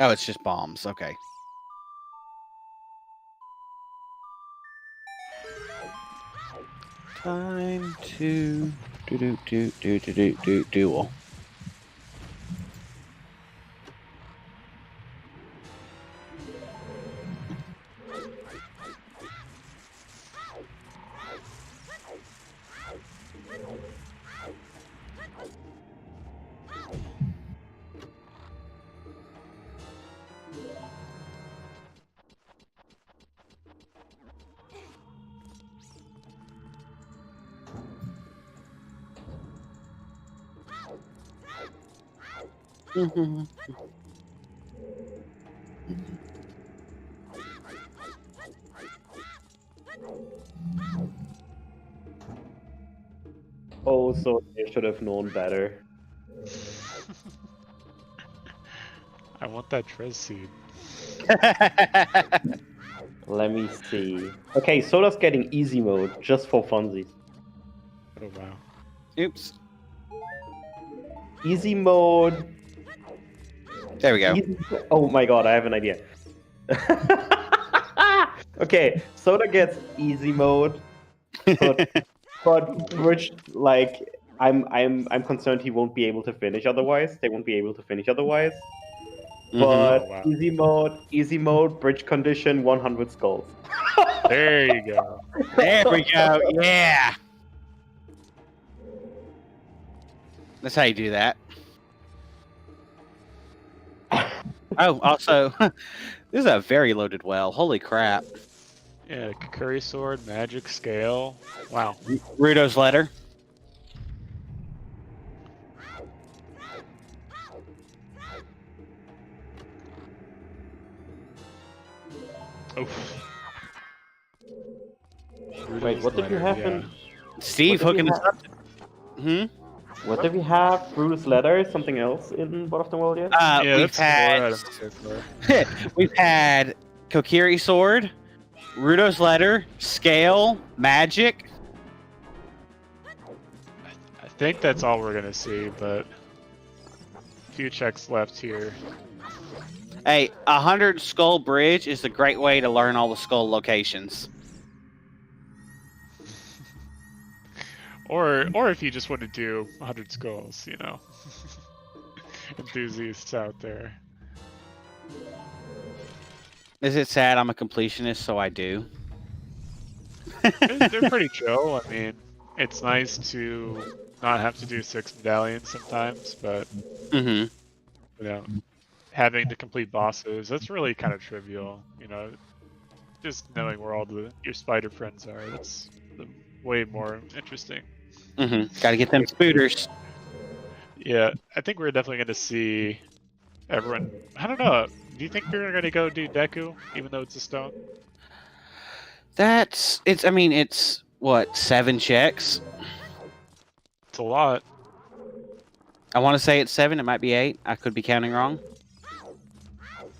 S2: Oh, it's just bombs. Okay. Time to duel.
S4: Oh, so they should have known better.
S3: I want that Trez seed.
S4: Let me see. Okay, Soda's getting easy mode just for funsies.
S3: Oh wow.
S2: Oops.
S4: Easy mode.
S2: There we go.
S4: Oh my god, I have an idea. Okay, Soda gets easy mode, but which like I'm concerned he won't be able to finish otherwise. They won't be able to finish otherwise. But
S3: Oh, wow.
S4: easy mode, bridge condition, 100 skulls.
S3: There you go.
S2: There we go. Yeah. That's how you do that. Oh, also, this is a very loaded well. Holy crap.
S3: Yeah, Kakuri sword, magic scale. Wow.
S2: Rudo's letter.
S3: Oof.
S4: Wait, what did you have in?
S2: Steve
S4: What did
S2: hooking
S4: you
S2: us up.
S4: What did we have? Brutus letter, something else in Breath of the Wild yet?
S3: Yeah,
S2: We've
S3: that's
S2: had
S3: more items.
S2: we've had Kokiri sword, Rudo's letter, scale, magic.
S3: I think that's all we're gonna see, but a few checks left here.
S2: Hey, 100 skull bridge is a great way to learn all the skull locations.
S3: Or if you just want to do 100 skulls, you know. Enthusiasts out there.
S2: Is it sad I'm a completionist, so I do?
S3: They're pretty chill. I mean, it's nice to not have to do 6 medallions sometimes, but
S2: Mm-hmm.
S3: you know, having to complete bosses, that's really kind of trivial, you know. Just knowing where all your spider friends are, that's way more interesting.
S2: Mm-hmm. Gotta get them spooters.
S3: Yeah, I think we're definitely going to see everyone. I don't know. Do you think you're going to go do Deku, even though it's a stone?
S2: I mean, it's what, 7 checks?
S3: It's a lot.
S2: I want to say it's 7. It might be 8. I could be counting wrong.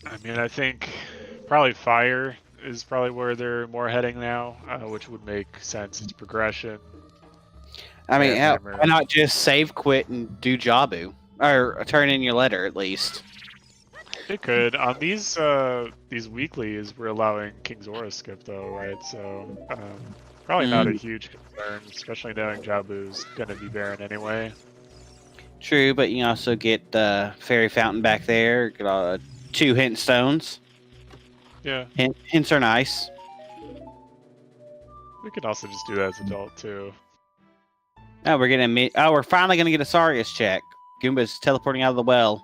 S3: I mean, I think probably fire is probably where they're more heading now, which would make sense. It's progression.
S2: I mean,
S3: Hammer.
S2: why not just save, quit, and do Jabu, or turn in your letter at least?
S3: It could. On these weeklies, we're allowing King's Aura skip though, right? So probably not a huge concern, especially knowing Jabu's gonna be Baron anyway.
S2: True, but you can also get the Fairy Fountain back there. Get 2 hint stones.
S3: Yeah.
S2: Hints are nice.
S3: We could also just do that as adult too.
S2: Oh, we're finally gonna get a Sarius check. Goomba's teleporting out of the well.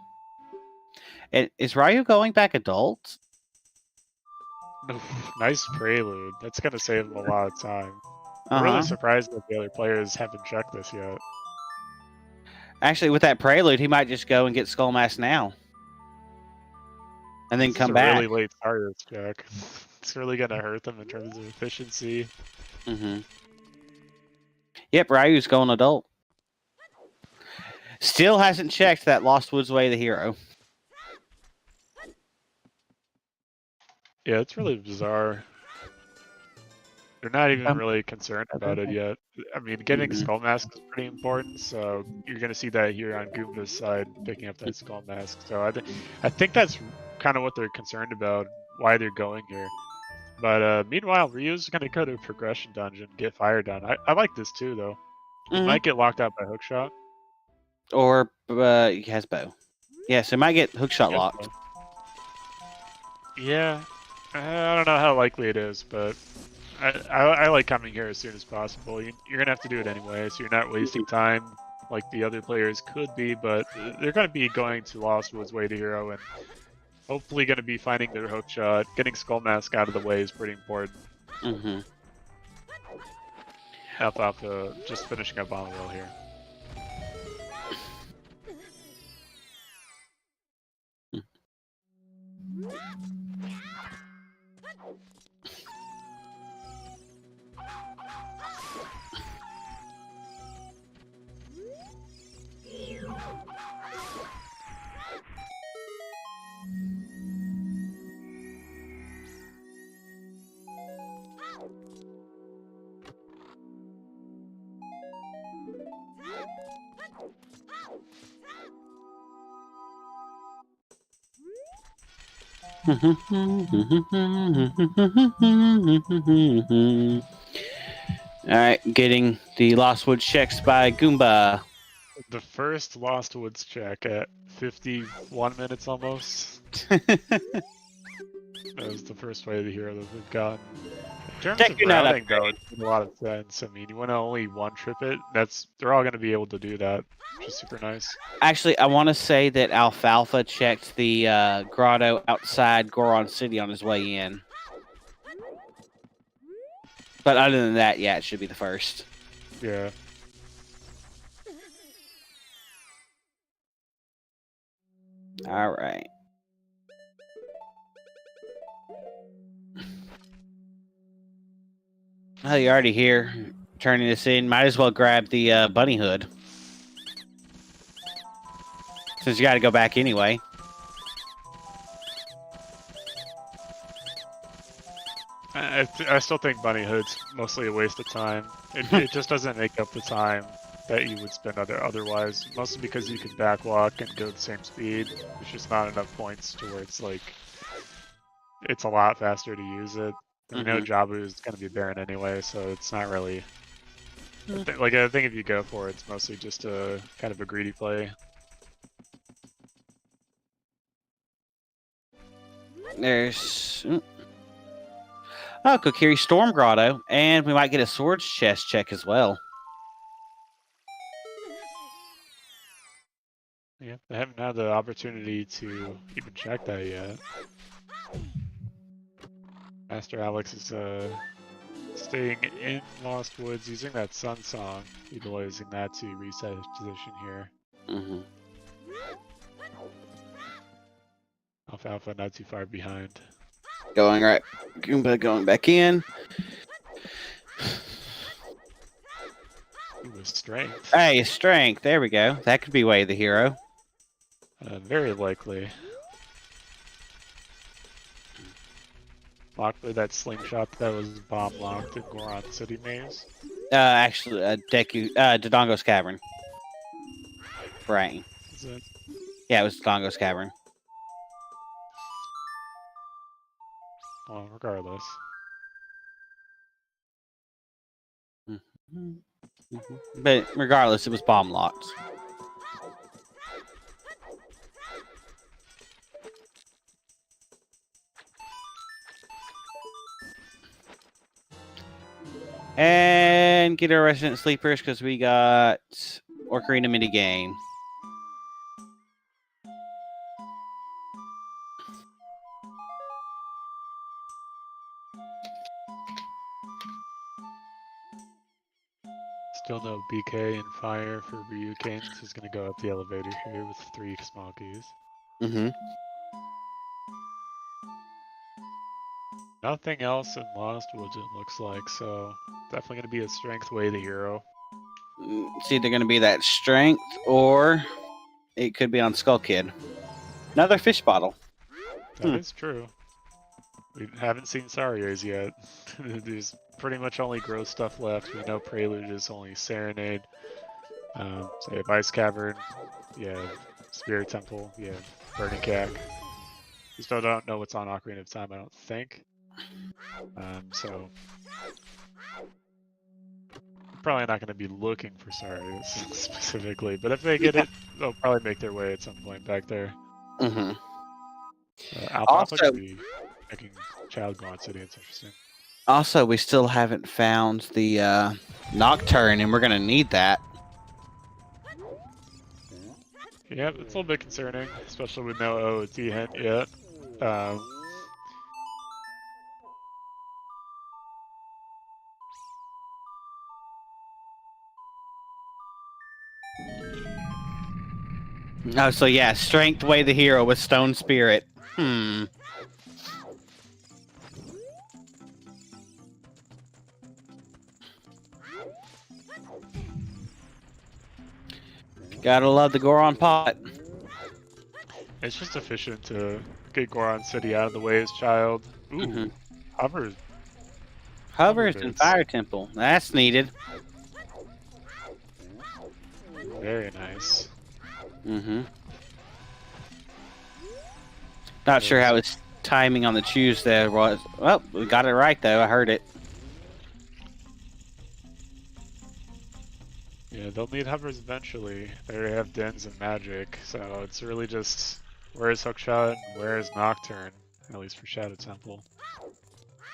S2: Is Ryu going back adult?
S3: Nice prelude. That's gonna save him a lot of time. I'm really surprised that the other players haven't checked this yet.
S2: Actually, with that prelude, he might just go and get Skull Mask now. And then
S3: This
S2: come
S3: is a
S2: back.
S3: really late Sarius check. It's really gonna hurt them in terms of efficiency.
S2: Yep, Ryu's going adult. Still hasn't checked that Lost Woods Way of the Hero.
S3: Yeah, it's really bizarre. They're not even really concerned about it yet. I mean, getting Skull Mask is pretty important, so you're going to see that here on Goomba's side, picking up that Skull Mask. So I think that's kind of what they're concerned about, why they're going here. But meanwhile, Ryu's going to go to a progression dungeon, get fire done. I like this too, though. He might get locked out by hookshot.
S2: Or he has bow. Yeah, so he might get hookshot locked.
S3: Yeah, I don't know how likely it is, but I like coming here as soon as possible. You're going to have to do it anyway, so you're not wasting time like the other players could be, but they're going to be going to Lost Woods Way to Hero and hopefully going to be finding their hookshot. Getting Skull Mask out of the way is pretty important. Alfalfa just finishing up on the roll here.
S2: Alright, getting the Lost Woods checks by Goomba.
S3: The first Lost Woods check at 51 minutes almost. That was the first way of the hero that we've gotten. In terms of routing, though, it makes a lot of sense. I mean, you want to only one-trip it. They're all going to be able to do that, which is super nice.
S2: Actually, I want to say that Alfalfa checked the grotto outside Goron City on his way in. But other than that, yeah, it should be the first.
S3: Yeah.
S2: All right. Well, you're already here, turning this in. Might as well grab the bunny hood. Since you got to go back anyway.
S3: I still think Bunny Hood's mostly a waste of time. It just doesn't make up the time that you would spend otherwise. Mostly because you can backwalk and go the same speed. There's just not enough points to where it's like... It's a lot faster to use it. I know Jabu is going to be Baron anyway, so it's not really... I think if you go for it, it's mostly just a kind of a greedy play.
S2: There's... Oh, Kokiri Storm Grotto, and we might get a Swords Chest check as well.
S3: Yeah, I haven't had the opportunity to even check that yet. Master Alex is staying in Lost Woods using that Sun Song, utilizing that to reset his position here. Alfalfa not too far behind.
S2: Going right. Goomba going back in.
S3: Ooh, strength.
S2: Hey, strength. There we go. That could be Way of the Hero.
S3: Very likely. Locked with that slingshot that was bomb locked in Goron City Maze.
S2: Actually, Dodongo's Cavern. Right.
S3: Is it?
S2: Yeah, it was Dodongo's Cavern.
S3: Well, regardless.
S2: But regardless, it was bomb locked. And get our resident sleepers because we got Ocarina mini game.
S3: Still no BK and fire for Ryukin. He's gonna go up the elevator here with 3 small keys.
S2: Mm-hmm.
S3: Nothing else in Lost Woods, it looks like, so definitely gonna be a strength way the hero.
S2: It's either going to be that strength or it could be on Skull Kid. Another fish bottle.
S3: That is true. We haven't seen Saria's yet. There's pretty much only gross stuff left. We know Prelude is only Serenade. So you have Ice Cavern, you have Spirit Temple, you have Burning Cack. We still don't know what's on Ocarina of Time, I don't think. So probably not going to be looking for Saria's specifically, but if they get it, they'll probably make their way at some point back there.
S2: Mm-hmm.
S3: Alpha
S2: Also-
S3: could be making Child Gaunt City. It's interesting.
S2: Also, we still haven't found the Nocturne, and we're going to need that.
S3: Yeah, it's a little bit concerning, especially with no OoT hint yet.
S2: Oh, so yeah, strength way the hero with Stone Spirit. Gotta love the Goron pot.
S3: It's just efficient to get Goron City out of the way as child. Ooh,
S2: Mhm.
S3: Hovers.
S2: Hovers and
S3: bits.
S2: Fire Temple. That's needed.
S3: Very nice.
S2: Mm-hmm. Not sure how his timing on the choose there was. Well, we got it right though. I heard it.
S3: Yeah, they'll need Hovers eventually. They already have Dens and Magic, so it's really just where is Hookshot and where is Nocturne, at least for Shadow Temple.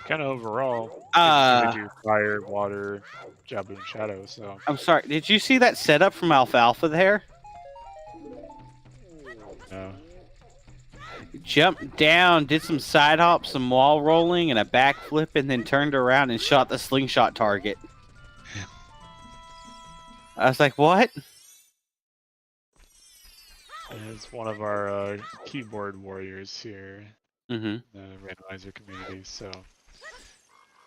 S3: Kind of overall, they do Fire, Water, Jabu, and Shadow, so...
S2: I'm sorry. Did you see that setup from Alfalfa there?
S3: No.
S2: Jumped down, did some side hops, some wall rolling, and a backflip, and then turned around and shot the slingshot target. I was like, what?
S3: It's one of our keyboard warriors here
S2: Mm-hmm.
S3: in the Randomizer community, so...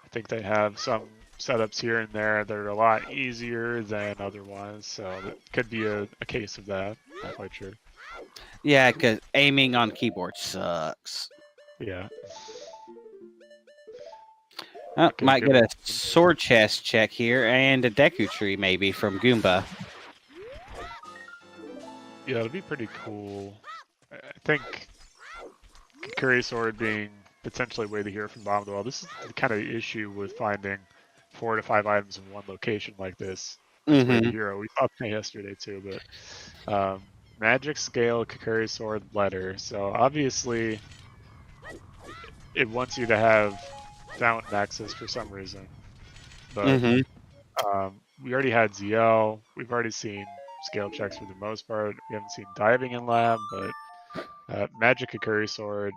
S3: I think they have some setups here and there that are a lot easier than other ones, so that could be a case of that. Not quite sure.
S2: Yeah, because aiming on keyboard sucks.
S3: Yeah.
S2: Oh,
S3: Okay,
S2: might
S3: good.
S2: get a sword chest check here and a Deku tree maybe from Goomba.
S3: Yeah, it'll be pretty cool. I think Curry Sword being potentially way to hear from Bomb Dwell. This is the kind of issue with finding 4 to 5 items in one location like this. Way to hero. We thought that yesterday too, but Magic Scale, Kakuri Sword, Letter. So obviously it wants you to have fountain access for some reason. But we already had ZL. We've already seen scale checks for the most part. We haven't seen diving in lab, but Magic Kakuri Sword,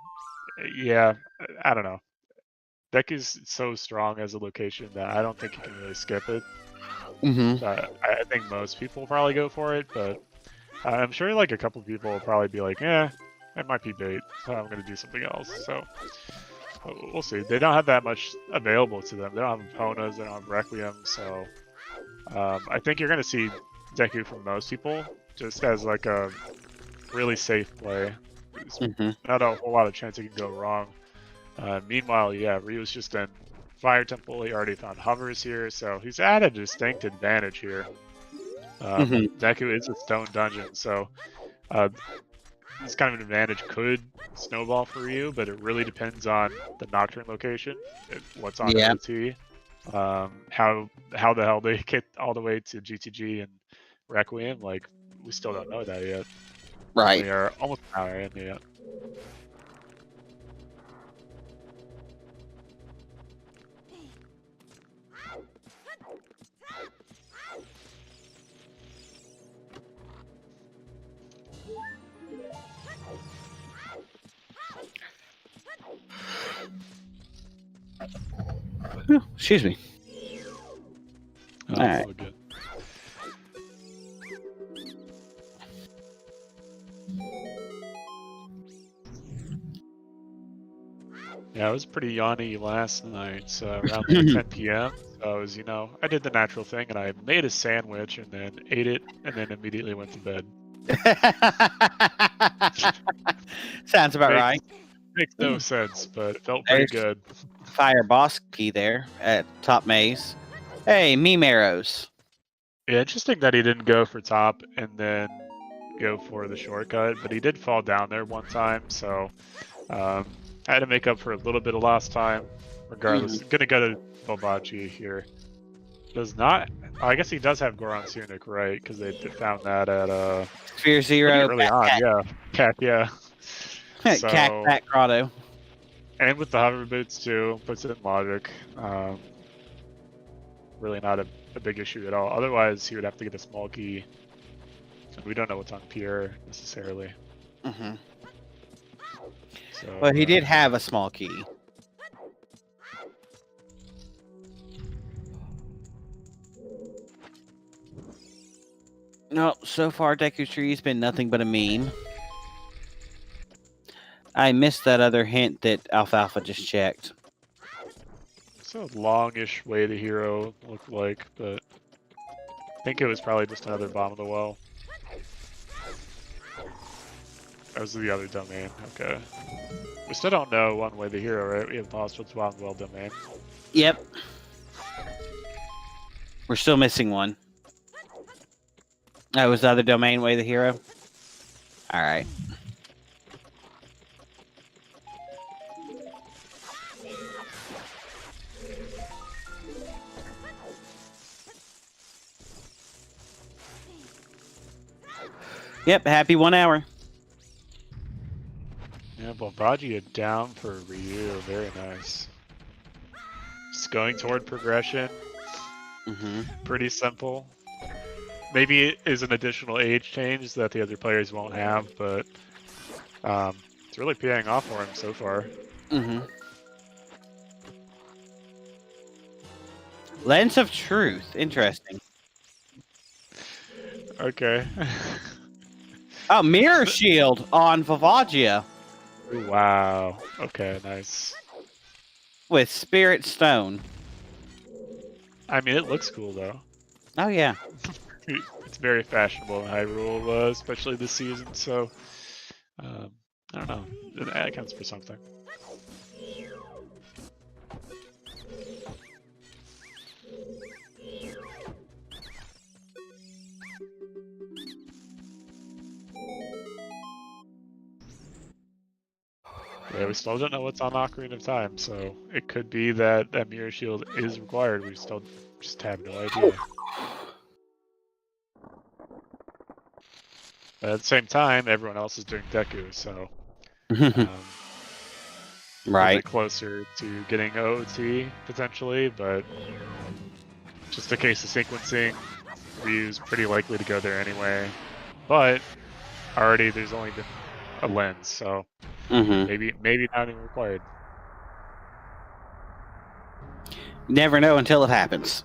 S3: yeah, I don't know. Deck is so strong as a location that I don't think you can really skip it. I think most people will probably go for it, but I'm sure like a couple people will probably be like, it might be bait, so I'm going to do something else. So we'll see. They don't have that much available to them. They don't have Eponas, they don't have Requiem, so I think you're going to see Deku from most people just as like a really safe play. Not a whole lot of chance it can go wrong. Meanwhile, yeah, Ryu's just in Fire Temple. He already found hovers here, so he's at a distinct advantage here. Deku is a stone dungeon, so this kind of an advantage could snowball for you, but it really depends on the Nocturne location, what's on OT, how the hell they get all the way to GTG and Requiem. Like, we still don't know that yet.
S2: Right.
S3: We are almost an hour in yet.
S2: Excuse me.
S3: Oh,
S2: All right.
S3: so good. Yeah, it was pretty yawny last night, so around like 10 p.m. So I was, you know, I did the natural thing and I made a sandwich and then ate it and then immediately went to bed.
S2: Sounds about right.
S3: Makes no sense, but it felt pretty good.
S2: Fire boss key there at top maze. Hey, meme arrows.
S3: Yeah, interesting that he didn't go for top and then go for the shortcut, but he did fall down there one time, so I had to make up for a little bit of lost time. Regardless, gonna go to Bobachi here. Does not. I guess he does have Goron's Tunic, right? Because they found that at
S2: Sphere Zero.
S3: early on. Yeah, Cat. Yeah. So,
S2: Cat Grotto.
S3: And with the hover boots too, puts it in logic. Really not a big issue at all. Otherwise, he would have to get a small key. And we don't know what's on Pierre necessarily. So,
S2: But he did have a small key. No, so far Deku's tree's been nothing but a meme. I missed that other hint that Alfalfa just checked.
S3: It's a longish way the hero looked like, but I think it was probably just another bomb of the well. That was the other domain. Okay. We still don't know one way the hero, right? We have lost what's bomb well domain.
S2: Yep. We're still missing one. That was the other domain way the hero. All right. Yep, happy 1 hour.
S3: Yeah, Bobaji down for Ryu. Very nice. Just going toward progression. Pretty simple. Maybe it is an additional age change that the other players won't have, but it's really paying off for him so far.
S2: Lens of Truth. Interesting.
S3: Okay.
S2: Oh, Mirror Shield on Vivagia
S3: Wow. Okay, nice.
S2: with Spirit Stone.
S3: I mean, it looks cool though.
S2: Oh, yeah.
S3: It's very fashionable in Hyrule, especially this season. So, I don't know. That counts for something. Yeah, we still don't know what's on Ocarina of Time, so it could be that that Mirror Shield is required. We still just have no idea. But at the same time, everyone else is doing Deku, so
S2: Right.
S3: a bit closer to getting OoT potentially, but just in case of sequencing, Ryu's pretty likely to go there anyway. But already there's only been a lens, so maybe not even required.
S2: Never know until it happens.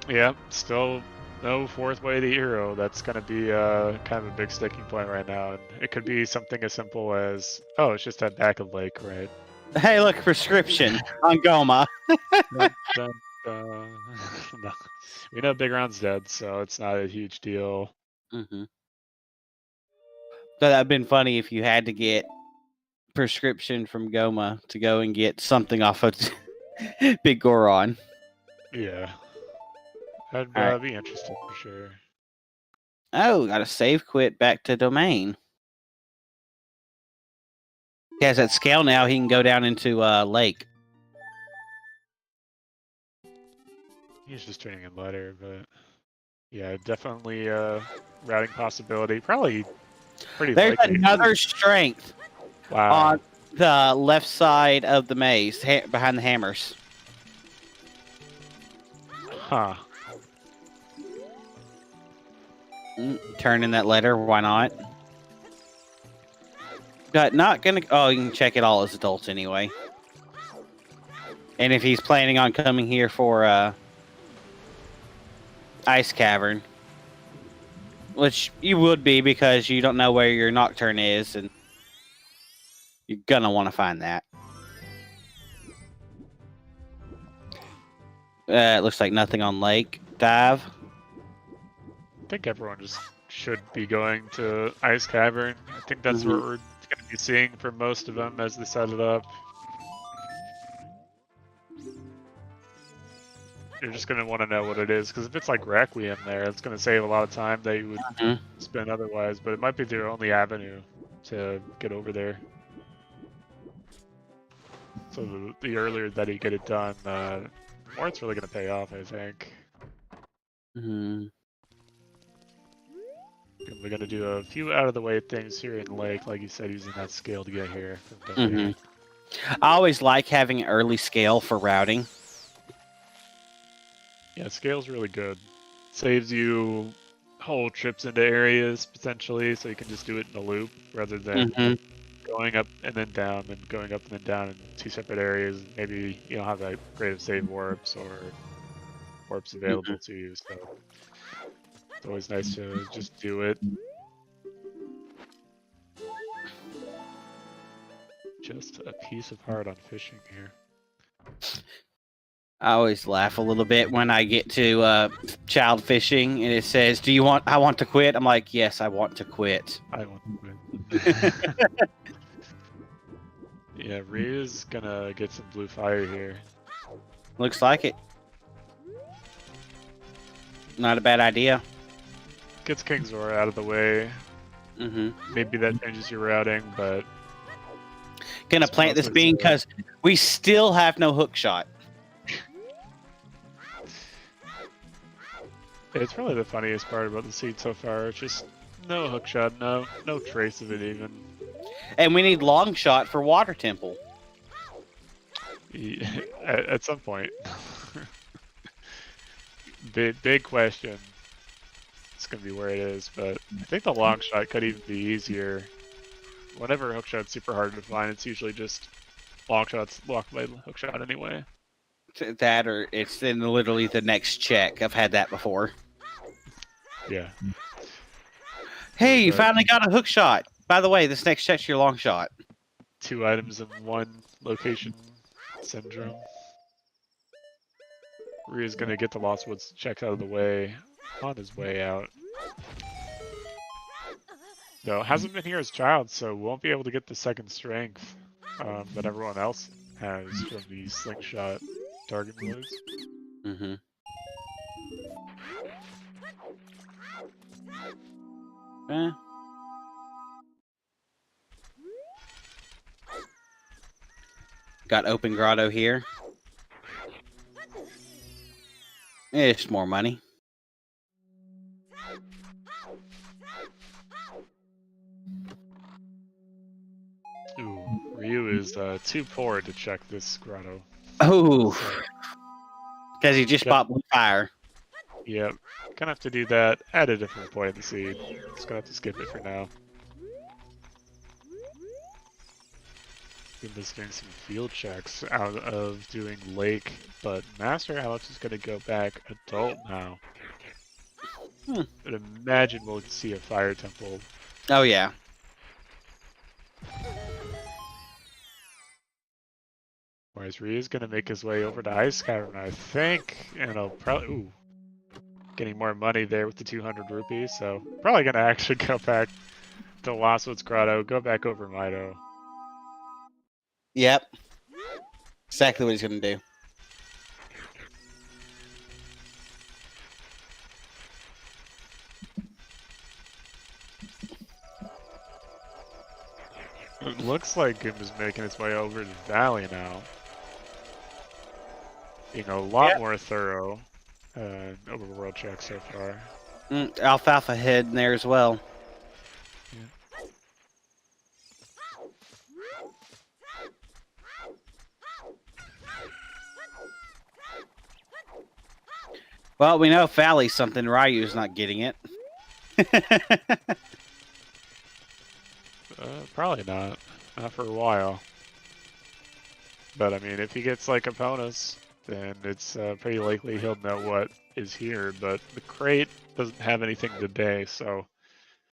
S3: Yeah, still no fourth way to hero. That's gonna be kind of a big sticking point right now. And it could be something as simple as, oh, it's just at back of lake, right?
S2: Hey, look, prescription on Goma.
S3: Dun, dun, dun. No. We know Big Ron's dead, so it's not a huge deal.
S2: So that'd been funny if you had to get prescription from Goma to go and get something off of Big Goron.
S3: Yeah. That'd
S2: Alright.
S3: be interesting for sure.
S2: Oh, got a save quit back to domain. He has that scale now. He can go down into lake.
S3: He's just turning in letter, but yeah, definitely routing possibility. Probably pretty
S2: There's
S3: likely.
S2: another strength
S3: Wow.
S2: on the left side of the maze, behind the hammers.
S3: Huh.
S2: Turn in that letter. Why not? Got not gonna. Oh, you can check it all as adults anyway. And if he's planning on coming here for Ice Cavern, which you would be because you don't know where your Nocturne is, and you're gonna want to find that. It looks like nothing on lake. Dive.
S3: I think everyone just should be going to Ice Cavern. I think that's what we're going to be seeing for most of them as they set it up. You're just going to want to know what it is, because if it's like Requiem there, it's going to save a lot of time that you would spend otherwise, but it might be their only avenue to get over there. So the earlier that you get it done, the more it's really going to pay off, I think. We're going to do a few out-of-the-way things here in Lake, like you said, using that scale to get here.
S2: I always like having early scale for routing.
S3: Yeah, scale's really good. Saves you whole trips into areas, potentially, so you can just do it in a loop, rather than going up and then down, and going up and then down in two separate areas. Maybe you don't have that great of save warps or warps available to you, so it's always nice to just do it. Just a piece of heart on fishing here.
S2: I always laugh a little bit when I get to child fishing and it says, "Do you want? I want to quit." I'm like, "Yes, I want to quit."
S3: I want to quit. Yeah, Ryu's gonna get some blue fire here.
S2: Looks like it. Not a bad idea.
S3: Gets Kingzor out of the way. Maybe that changes your routing, but
S2: Gonna plant this bean because we still have no hook shot.
S3: It's probably the funniest part about the seed so far. It's just no hookshot, no trace of it even.
S2: And we need long shot for Water Temple.
S3: Yeah, at some point. Big question. It's gonna be where it is, but I think the long shot could even be easier. Whenever hookshot's super hard to find, it's usually just long shots locked by hookshot anyway.
S2: That or it's in literally the next check. I've had that before.
S3: Yeah.
S2: Hey, you finally got a hook shot. By the way, this next check's your long shot.
S3: 2 items in one location syndrome. Ryu's gonna get the Lost Woods checks out of the way on his way out. Though hasn't been here as child, so won't be able to get the second strength that everyone else has from the slingshot target moves.
S2: Got open grotto here. It's more money.
S3: Ooh, Ryu is too poor to check this grotto.
S2: Oh, because he just bought blue fire.
S3: Yep, gonna have to do that at a different point in the seed. Just gonna have to skip it for now. Been visiting some field checks out of doing Lake, but Master Alex is gonna go back adult now. I'd imagine we'll see a fire temple.
S2: Oh yeah.
S3: Whereas Ryu's gonna make his way over to Ice Cavern, I think, and he'll probably getting more money there with the 200 rupees. So probably gonna actually go back to Lost Woods Grotto, go back over Mido.
S2: Yep. Exactly what he's gonna do.
S3: looks like Goomba's making its way over to the valley now. Being a lot more thorough over world check so far.
S2: Alfalfa head in there as well.
S3: Yeah.
S2: Well, we know Valley's something. Ryu's not getting it.
S3: Probably not. Not for a while. But I mean, if he gets like Epona's, then it's pretty likely he'll know what is here. But the crate doesn't have anything today, so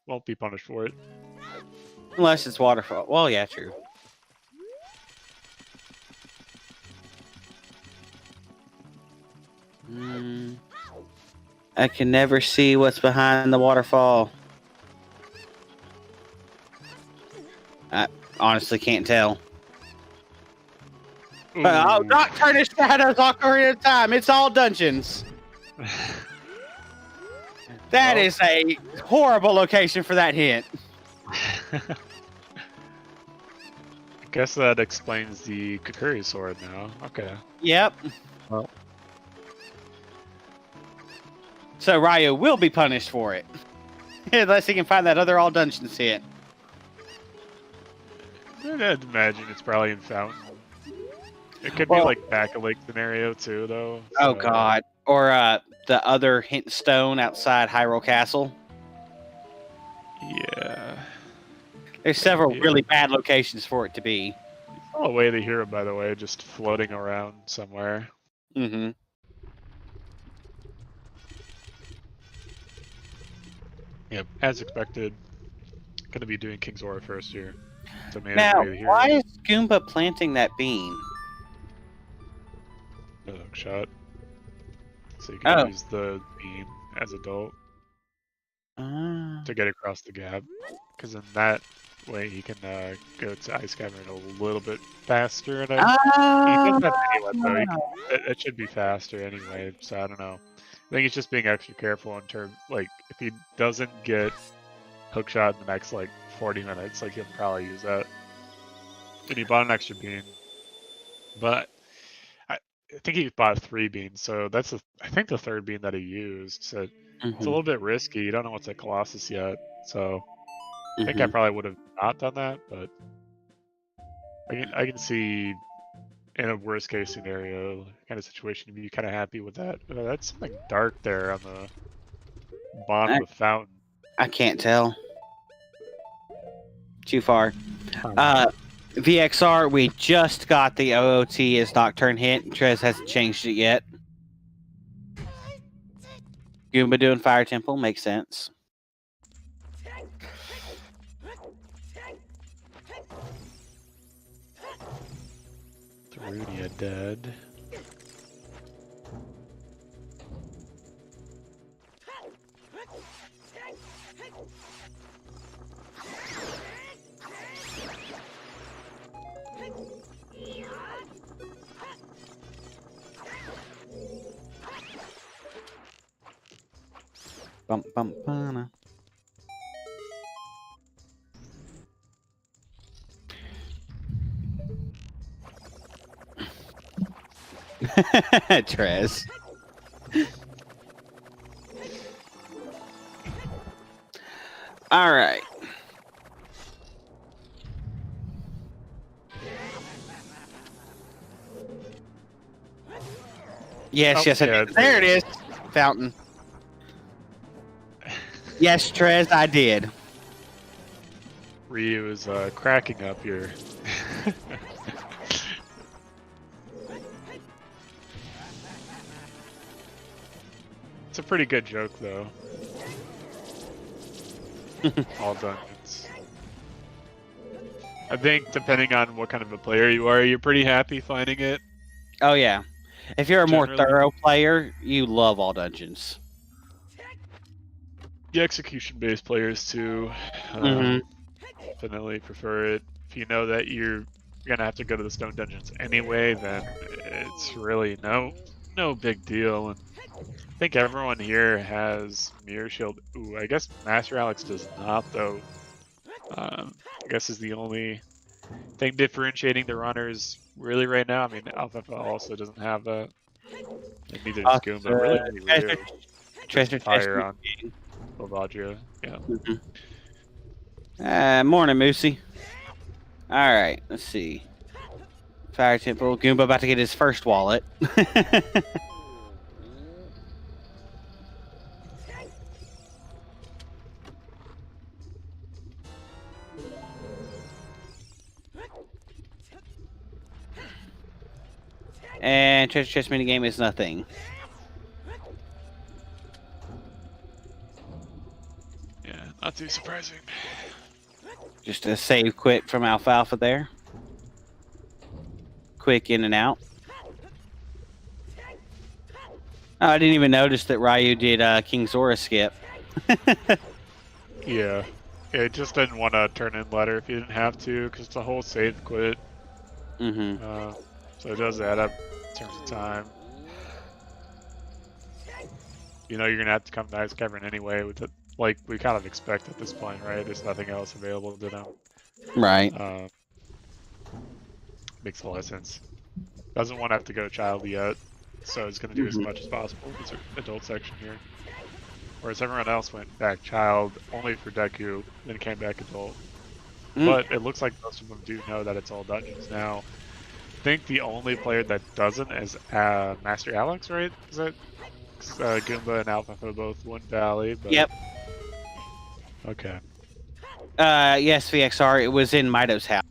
S3: won't be punished for it.
S2: Unless it's waterfall. Well, yeah, true. I can never see what's behind the waterfall. I honestly can't tell. Oh, Nocturnal Shadows Ocarina of Time. It's all dungeons. That is a horrible location for that hint.
S3: I guess that explains the Kukuri sword now. Okay.
S2: Yep.
S3: Well.
S2: So Ryu will be punished for it. Unless he can find that other all dungeons hit.
S3: I'd imagine it's probably in Fountain. It could be like back a lake scenario too, though.
S2: Oh god. Or the other hint stone outside Hyrule Castle.
S3: Yeah.
S2: There's several really bad locations for it to be.
S3: Oh, a way to hear it, by the way, just floating around somewhere.
S2: Mm-hmm.
S3: Yep, as expected. Gonna be doing King's Aura first here. So
S2: Now, why is Goomba planting that bean?
S3: No hook shot. So you can use the beam as adult to get across the gap. Because in that way he can go to Ice Cavern a little bit faster. And he doesn't have anyway, though. It should be faster anyway, so I don't know. I think he's just being extra careful in terms, like, if he doesn't get hookshot in the next, like, 40 minutes, like, he'll probably use that. And he bought an extra bean. But I think he bought 3 beans, so that's, I think, the 3rd bean that he used. So it's a little bit risky. You don't know what's at Colossus yet. So I think I probably would have not done that, but I can see in a worst case scenario kind of situation, to be kind of happy with that. That's something dark there on the bottom of the fountain.
S2: I can't tell. Too far. VXR, we just got the OOT as Nocturne hint. Trez hasn't changed it yet. Goomba doing Fire Temple makes sense.
S3: Rudia dead.
S2: Bum bum bana. Trez. All right. Yes, yes,
S3: yeah,
S2: there it is. Fountain. Yes, Trez, I did.
S3: Ryu is cracking up here. It's a pretty good joke, though. All dungeons. I think, depending on what kind of a player you are, you're pretty happy finding it.
S2: Oh, yeah. If you're a more
S3: Generally.
S2: thorough player, you love all dungeons.
S3: The execution-based players, too, definitely prefer it. If you know that you're gonna have to go to the stone dungeons anyway, then it's really no big deal. And I think everyone here has Mirror Shield. Ooh, I guess Master Alex does not, though. I guess is the only thing differentiating the runners really right now. I mean, Alfalfa also doesn't have that. And neither does Goomba. Really only Ryu.
S2: Treasure
S3: Fire
S2: chest.
S3: on Lavadria. Yeah.
S2: Morning, Moosey. All right, let's see. Fire Temple. Goomba about to get his first wallet. And treasure chest minigame is nothing.
S3: Yeah, not too surprising.
S2: Just a save quick from Alfalfa there. Quick in and out. Oh, I didn't even notice that Ryu did King Zora skip.
S3: Yeah. It just didn't want to turn in letter if you didn't have to, because it's a whole save quit.
S2: Mm-hmm.
S3: So it does add up in terms of time. You know you're gonna have to come to Ice Cavern anyway, with it, like we kind of expect at this point, right? There's nothing else available to them.
S2: Right.
S3: Makes a lot of sense. Doesn't want to have to go child yet, so it's gonna do as much as possible with this adult section here. Whereas everyone else went back child only for Deku, then came back adult. But it looks like most of them do know that it's all dungeons now. I think the only player that doesn't is Master Alex, right? Is that Goomba and Alpha both Wind Valley? But...
S2: Yep.
S3: Okay.
S2: Yes, VXR. It was in Mido's house.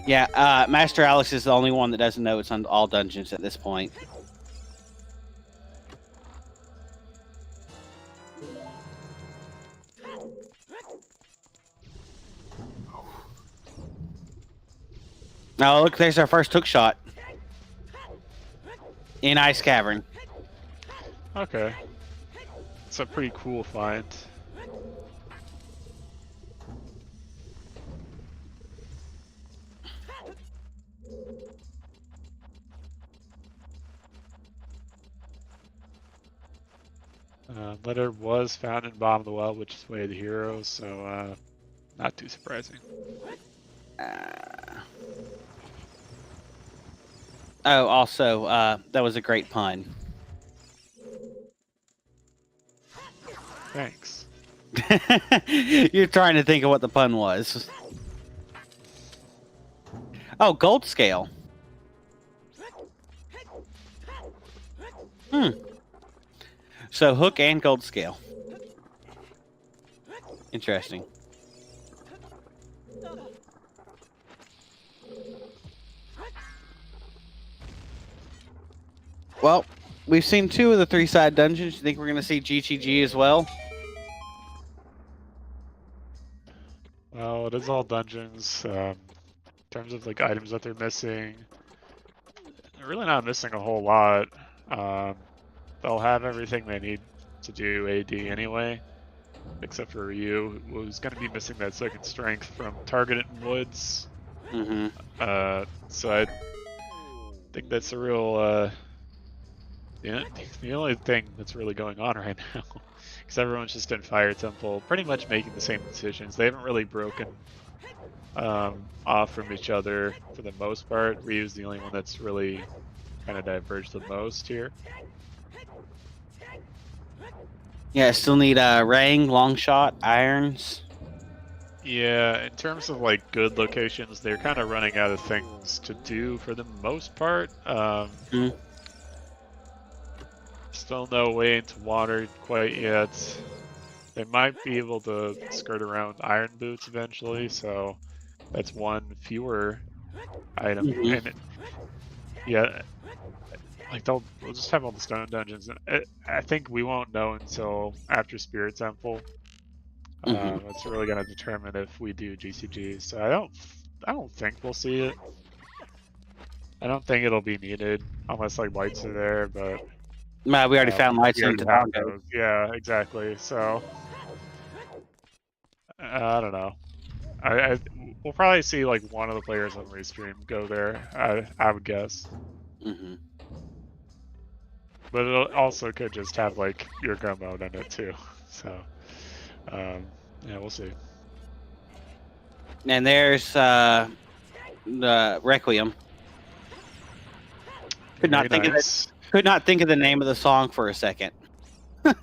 S2: Yeah, Master Alex is the only one that doesn't know it's on all dungeons at this point. Oh, look, there's our first hook shot. In Ice Cavern.
S3: Okay. It's a pretty cool find. Letter was found in bottom of the well, which is way of the hero, so not too surprising.
S2: Oh, also, that was a great pun.
S3: Thanks.
S2: You're trying to think of what the pun was. Oh, gold scale. So hook and gold scale. Interesting. Well, we've seen 2 of the 3 side dungeons. You think we're going to see GTG as well?
S3: Well, it is all dungeons. In terms of like items that they're missing, they're really not missing a whole lot. They'll have everything they need to do AD anyway, except for Ryu, who's going to be missing that second strength from targeted woods. So I think that's a real the only thing that's really going on right now, because everyone's just in Fire Temple, pretty much making the same decisions. They haven't really broken off from each other for the most part. Ryu's the only one that's really kind of diverged the most here.
S2: Yeah, still need Rang, long shot, irons.
S3: Yeah, in terms of like good locations, they're kind of running out of things to do for the most part. Still no way into water quite yet. They might be able to skirt around iron boots eventually, so that's one fewer item. And yeah, like they'll just have all the stone dungeons. I think we won't know until after Spirit Temple. It's really gonna determine if we do GCG. So I don't think we'll see it. I don't think it'll be needed unless like lights are there, but.
S2: We already found lights in
S3: Tobacco. Yeah, exactly. So I don't know. We'll probably see like one of the players on Restream go there. I would guess. But it also could just have like your gun mode in it too. So yeah, we'll see.
S2: And there's the Requiem. Could not
S3: Very
S2: think of
S3: nice.
S2: Could not think of the name of the song for a second.
S3: It's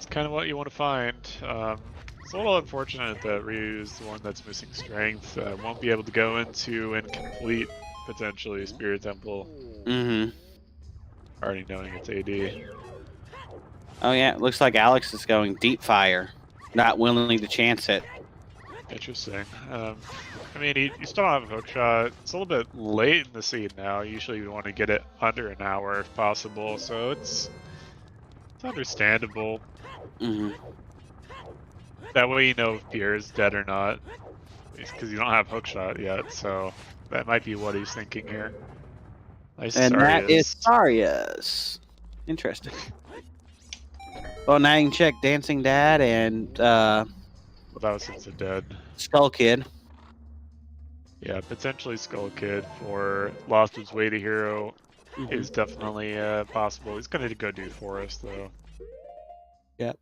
S3: kind of what you want to find. It's a little unfortunate that Ryu is the one that's missing strength. Won't be able to go into and complete potentially Spirit Temple.
S2: Mm-hmm.
S3: Already knowing it's AD.
S2: Oh yeah, it looks like Alex is going deep fire, not willing to chance it.
S3: Interesting. I mean, you still don't have a hook shot. It's a little bit late in the seed now. Usually you want to get it under an hour if possible, so it's understandable.
S2: Mm-hmm.
S3: That way you know if Pierre is dead or not, because you don't have hook shot yet. So that might be what he's thinking here. Nice
S2: And that is
S3: Sarias.
S2: Sarias. Interesting. Well, now you can check Dancing Dad and
S3: Well, that was since they're dead.
S2: Skull Kid.
S3: Yeah, potentially Skull Kid for Lost Woods Way to Hero
S2: Mhm.
S3: is definitely possible. He's gonna go do Forest though.
S2: Yep.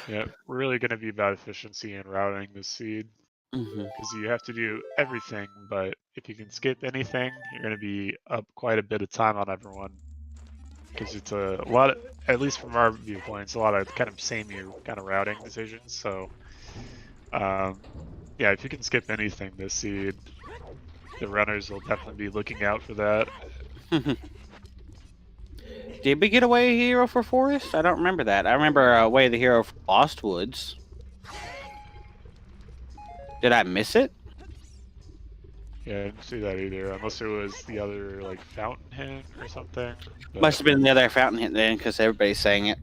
S3: Yeah, really gonna be about efficiency and routing this seed
S2: Mm-hmm.
S3: because you have to do everything, but if you can skip anything, you're gonna be up quite a bit of time on everyone. Because it's a lot of, at least from our viewpoints, a lot of kind of samey kind of routing decisions. So, yeah, if you can skip anything this seed, the runners will definitely be looking out for that.
S2: Did we get Away the Hero for Forest? I don't remember that. I remember Away the Hero for Lost Woods. Did I miss it?
S3: Yeah, I didn't see that either, unless it was the other like Fountainhead or something. But,
S2: Must have been the other Fountainhead then, because everybody's saying it.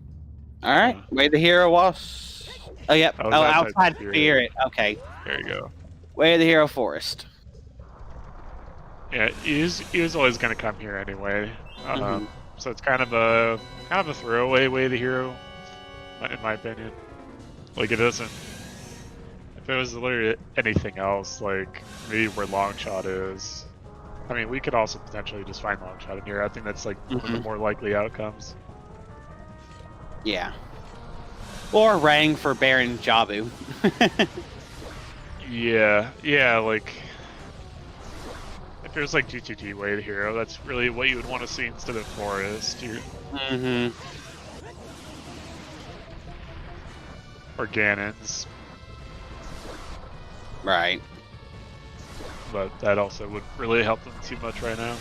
S2: All right,
S3: Yeah.
S2: Way the Hero was. Oh yep.
S3: That was
S2: Oh,
S3: Outside
S2: Outside
S3: Spirit.
S2: Spirit. Okay.
S3: There you go.
S2: Way the Hero Forest.
S3: Yeah, he was always gonna come here anyway.
S2: Mhm.
S3: So it's kind of a throwaway Way the Hero, in my opinion. Like it doesn't. If it was literally anything else, like maybe where Longshot is. I mean, we could also potentially just find Longshot in here. I think that's like one of the more likely outcomes.
S2: Yeah. Or Rang for Baron Jabu.
S3: Yeah, like if it was like GTG Way the Hero, that's really what you would want to see instead of Forest.
S2: Mm-hmm.
S3: Or Ganon's.
S2: Right.
S3: But that also would really help them too much right now.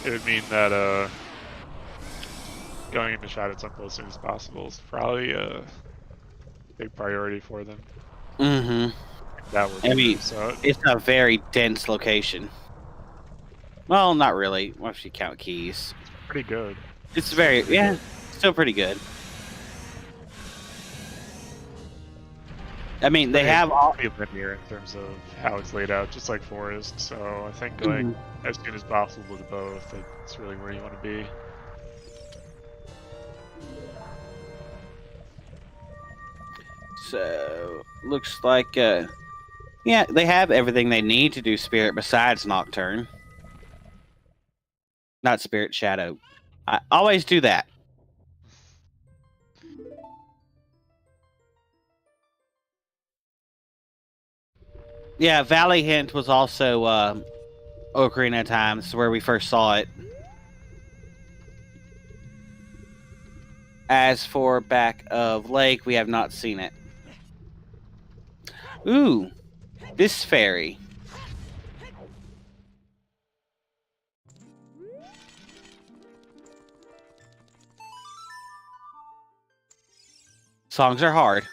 S3: It would mean that going into Shadow Temple as soon as possible is probably a big priority for them.
S2: Mm-hmm.
S3: That would.
S2: I mean,
S3: so
S2: it's a very dense location. Well, not really. Once you count keys,
S3: pretty good.
S2: it's very still pretty good. I mean, they have all.
S3: Pretty linear in terms of how it's laid out, just like Forest. So I think going as soon as possible to both, that's really where you want to be.
S2: So looks like yeah, they have everything they need to do Spirit besides Nocturne. Not Spirit, Shadow. I always do that. Yeah, Valley Hint was also Ocarina of Time. This is where we first saw it. As for Back of Lake, we have not seen it. Ooh, this fairy. Songs are hard.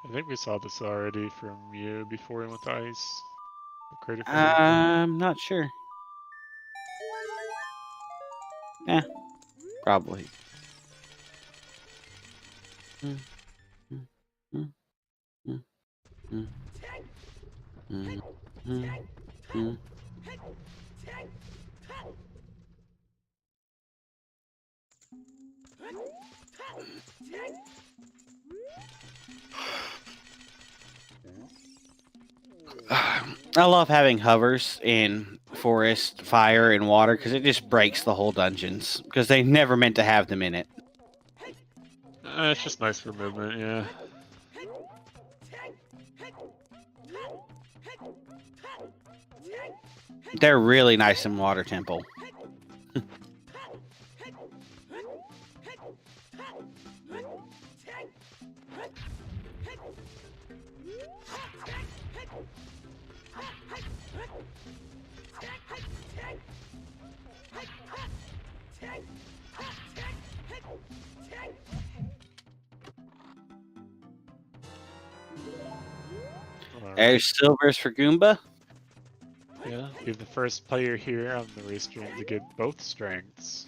S3: I think we saw this already from you before we went to Ice. Crater Fairy.
S2: I'm not sure. Yeah, probably. I love having hovers in forest, fire, and water because it just breaks the whole dungeons because they never meant to have them in it.
S3: It's just nice for movement, yeah.
S2: They're really nice in Water Temple. There's silvers for Goomba.
S3: Yeah, be the first player here on the race stream to get both strengths.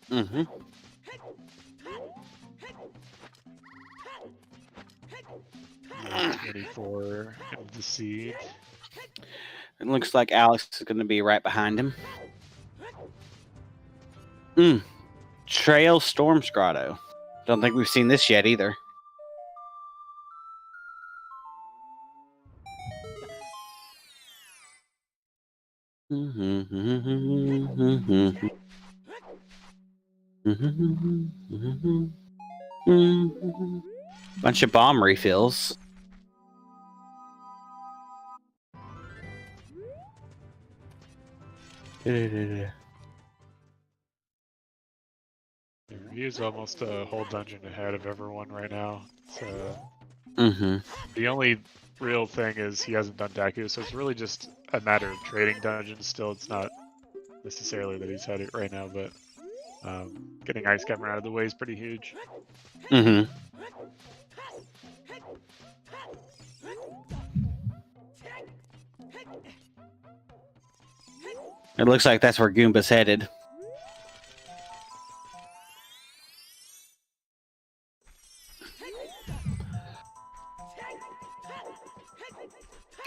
S2: Mm-hmm.
S3: Yeah, 24 of the seed.
S2: It looks like Alex is going to be right behind him. Trail Storm Grotto. Don't think we've seen this yet either. Bunch of bomb refills.
S3: He's almost a whole dungeon ahead of everyone right now. So
S2: Mm-hmm.
S3: the only real thing is he hasn't done Daku, so it's really just a matter of trading dungeons still. It's not necessarily that he's had it right now, but getting Ice Cavern out of the way is pretty huge.
S2: Mm-hmm. It looks like that's where Goomba's headed.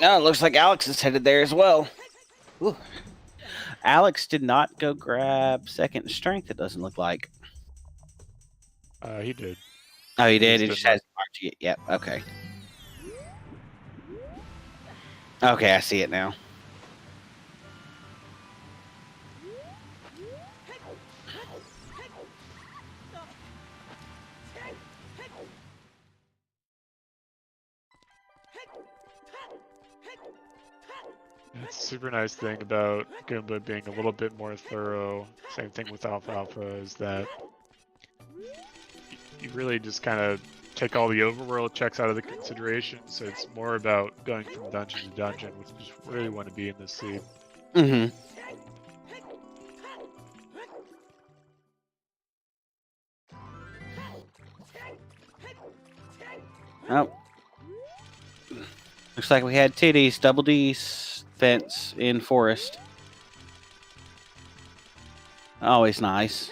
S2: Oh, it looks like Alex is headed there as well. Ooh. Alex did not go grab second strength, it doesn't look like.
S3: He did.
S2: Oh, he did? He
S3: just
S2: just has marked it. Yep, okay. Okay, I see it now.
S3: It's a super nice thing about Goomba being a little bit more thorough. Same thing with Alfalfa is that you really just kind of take all the overworld checks out of the consideration. So it's more about going from dungeon to dungeon, which you just really want to be in this seed.
S2: Mm-hmm. Oh. Looks like we had titties, double D's, fence in forest. Always nice.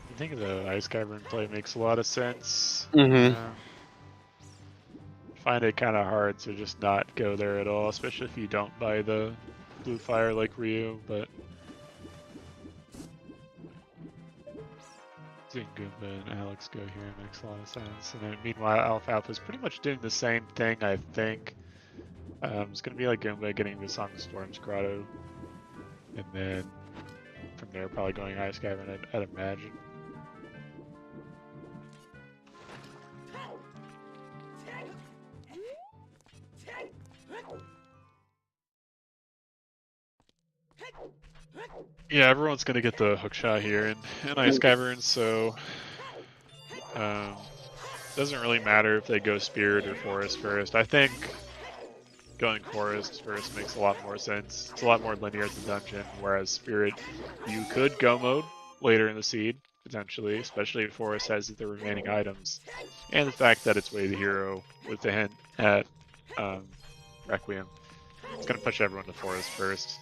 S3: I think the Ice Cavern play makes a lot of sense.
S2: Mm-hmm.
S3: Find it kind of hard to just not go there at all, especially if you don't buy the blue fire like Ryu, but seeing Goomba and Alex go here makes a lot of sense. And then meanwhile, Alfalfa is pretty much doing the same thing, I think. It's going to be like Goomba getting the Song of Storms Grotto, and then from there probably going Ice Cavern, I'd imagine. Yeah, everyone's gonna get the hook shot here in Ice Cavern, so doesn't really matter if they go Spirit or Forest first. I think going Forest first makes a lot more sense. It's a lot more linear at the dungeon, whereas Spirit, you could go mode later in the seed, potentially, especially if Forest has the remaining items. And the fact that it's Way the Hero with the hint at Requiem. It's gonna push everyone to forest first.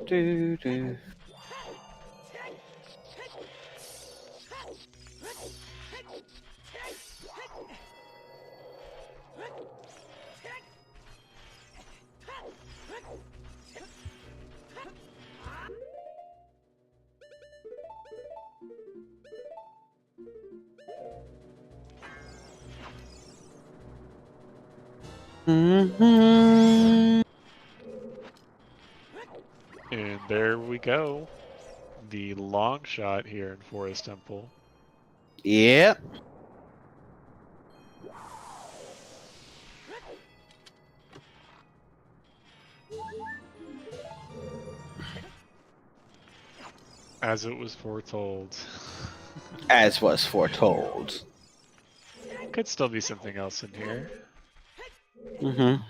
S2: Do, do. Mhm.
S3: And there we go. The long shot here in Forest Temple.
S2: Yep.
S3: As it was foretold.
S2: As was foretold.
S3: Could still be something else in here.
S2: Mm-hmm.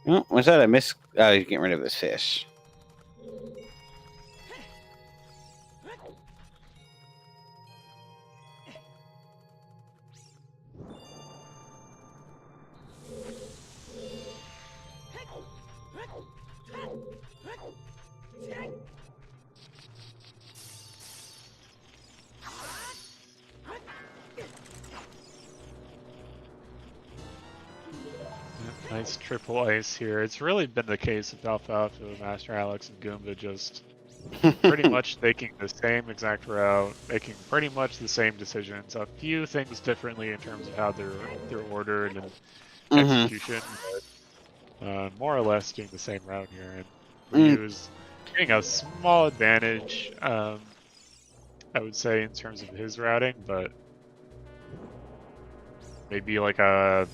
S2: Oh, was that a miss? Oh, you're getting rid of this fish.
S3: Nice triple ice here. It's really been the case with Alfalfa, Master Alex, and Goomba just pretty much taking the same exact route, making pretty much the same decisions. A few things differently in terms of how they're ordered and execution, but more or less doing the same route here. And Ryu is getting a small advantage, I would say, in terms of his routing, but maybe like a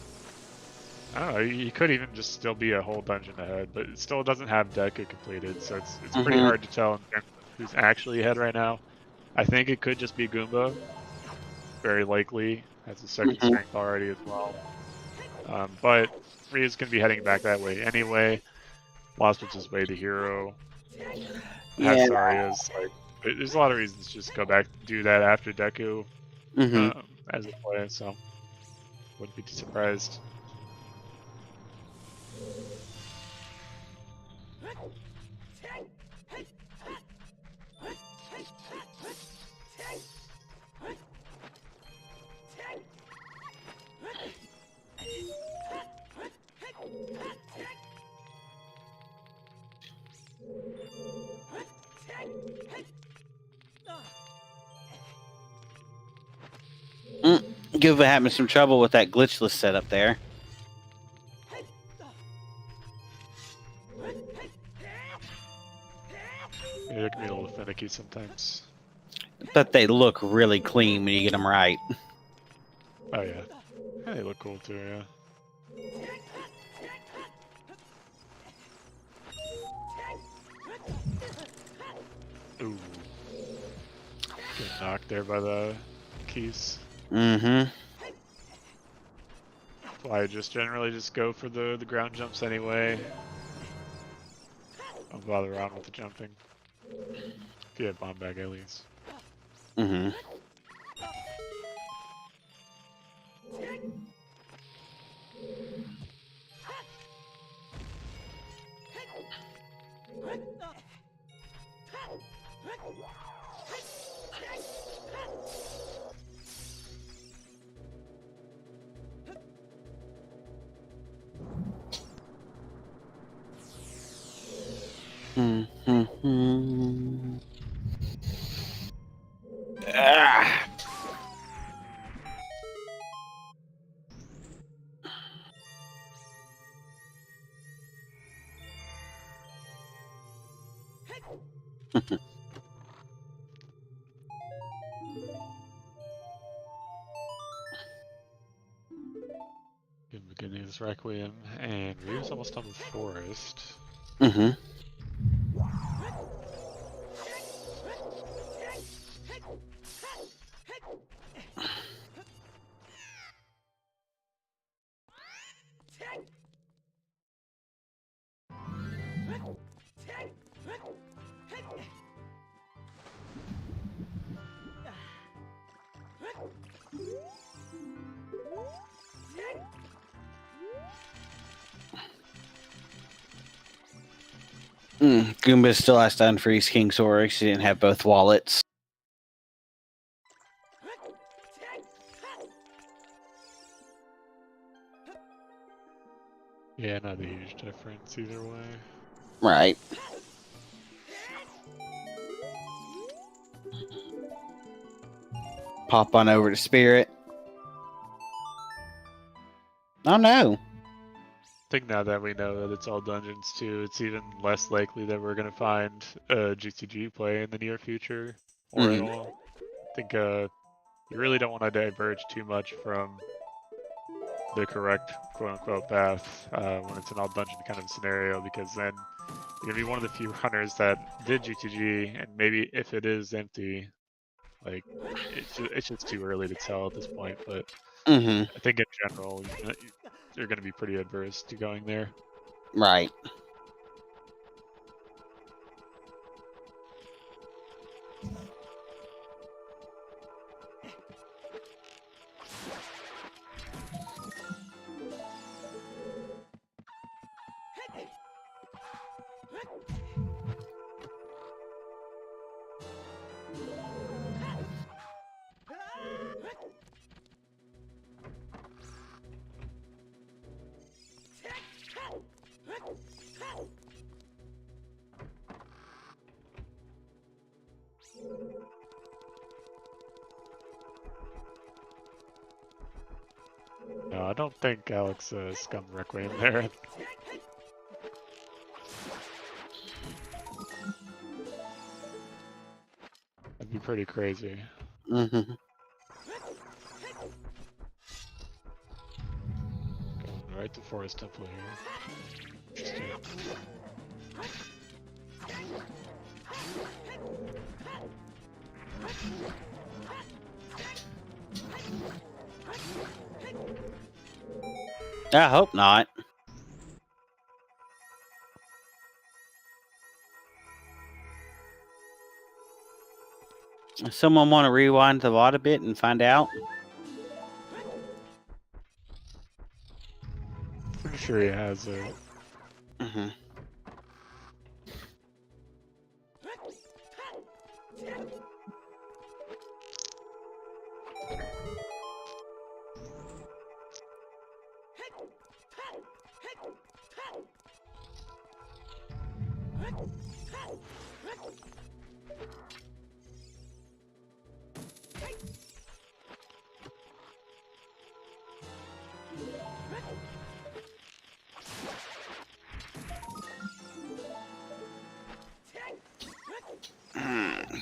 S3: I don't know, you could even just still be a whole dungeon ahead, but it still doesn't have Deku completed, so it's pretty hard to tell in terms of who's actually ahead right now. I think it could just be Goomba, very likely, has a second strength already as well. But Ryu's going to be heading back that way anyway. Lost was his way to hero.
S2: Yeah.
S3: Hasaria's, like, there's a lot of reasons to just go back and do that after Deku as a play, so wouldn't be too surprised.
S2: Goomba having some trouble with that glitchless setup there.
S3: Yeah, it can be a little finicky sometimes.
S2: But they look really clean when you get them right.
S3: Oh yeah. Yeah, they look cool too, yeah. Ooh. Getting knocked there by the keys.
S2: Mm-hmm.
S3: I just generally just go for the ground jumps anyway. Don't bother around with the jumping. If you have bomb bag at least.
S2: Mm-hmm. Mm-hmm. Ah.
S3: Alex Requiem, and Ryu's almost done with Forest.
S2: Mm-hmm. Goomba still has to unfreeze King Sora because he didn't have both wallets.
S3: Yeah, not a huge difference either way.
S2: Right. Pop on over to Spirit. Oh no.
S3: I think now that we know that it's all dungeons too, it's even less likely that we're gonna find GCG play in the near future or at all. I think you really don't want to diverge too much from the correct quote-unquote path when it's an all dungeon kind of scenario, because then you're gonna be one of the few runners that did GTG, and maybe if it is empty, like it's just too early to tell at this point. But
S2: Mm-hmm.
S3: I think in general, you're gonna be pretty adverse to going there.
S2: Right.
S3: No, I don't think Alex scum Requiem there. That'd be pretty crazy.
S2: Mm-hmm.
S3: Going right to Forest Temple here. Interesting.
S2: I hope not. Someone want to rewind the VOD a bit and find out?
S3: Pretty sure he has it.
S2: Mm-hmm.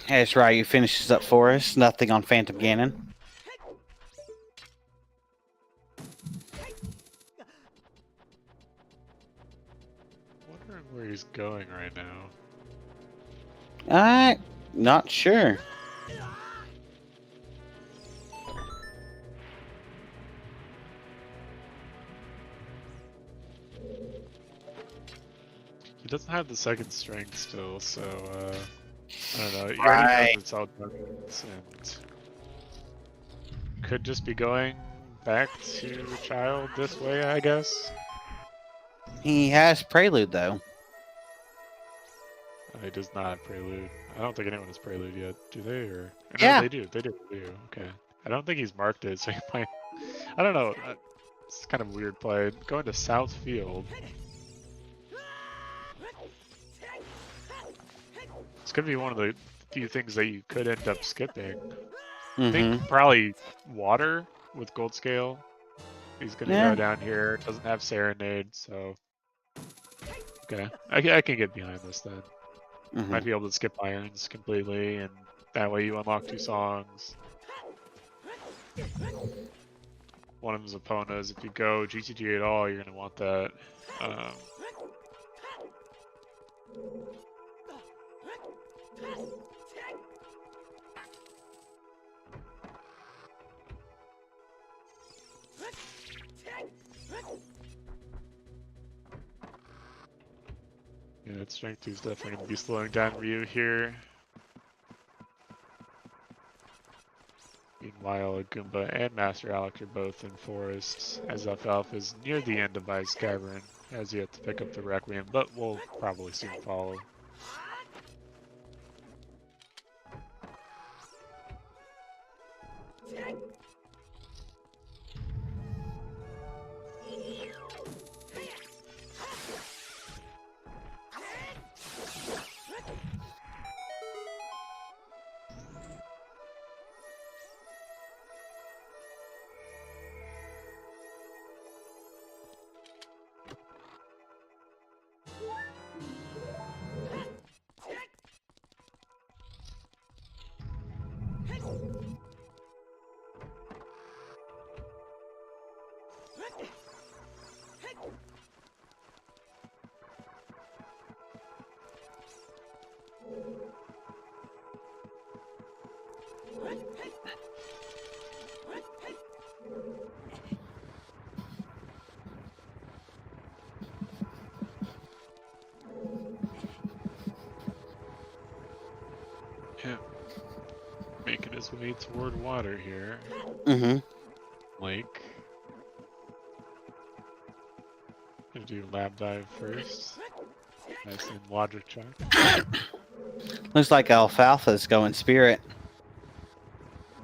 S2: That's right. You finishes up for us. Nothing on Phantom Ganon.
S3: Wondering where he's going right now.
S2: Not sure.
S3: He doesn't have the second strength still, so I don't know. He already
S2: Right.
S3: knows it's all dungeons and could just be going back to Child this way, I guess.
S2: He has Prelude, though.
S3: He does not have Prelude. I don't think anyone has Prelude yet, do they? Or no,
S2: Yeah.
S3: they do. They do. Okay. I don't think he's marked it, so he might. I don't know. It's kind of weird play. Going to South Field. It's gonna be one of the few things that you could end up skipping. I
S2: Mm-hmm.
S3: think probably Water with Gold Scale. He's gonna
S2: Yeah.
S3: go down here. Doesn't have Serenade, so okay. I can get behind this then.
S2: Mm-hmm.
S3: Might be able to skip Irons completely, and that way you unlock 2 songs. one of them's Epona's. If you go GTG at all, you're gonna want that. Yeah, strength 2 is definitely going to be slowing down Ryu here. Meanwhile, Goomba and Master Alec are both in forests, as Alfalfa is near the end of Ice Cavern, has yet to pick up the Requiem, but will probably soon follow. Yeah. Making his way toward water here. Lake. Gonna do lab dive first. Nice and logic check.
S2: Looks like Alfalfa's going spirit.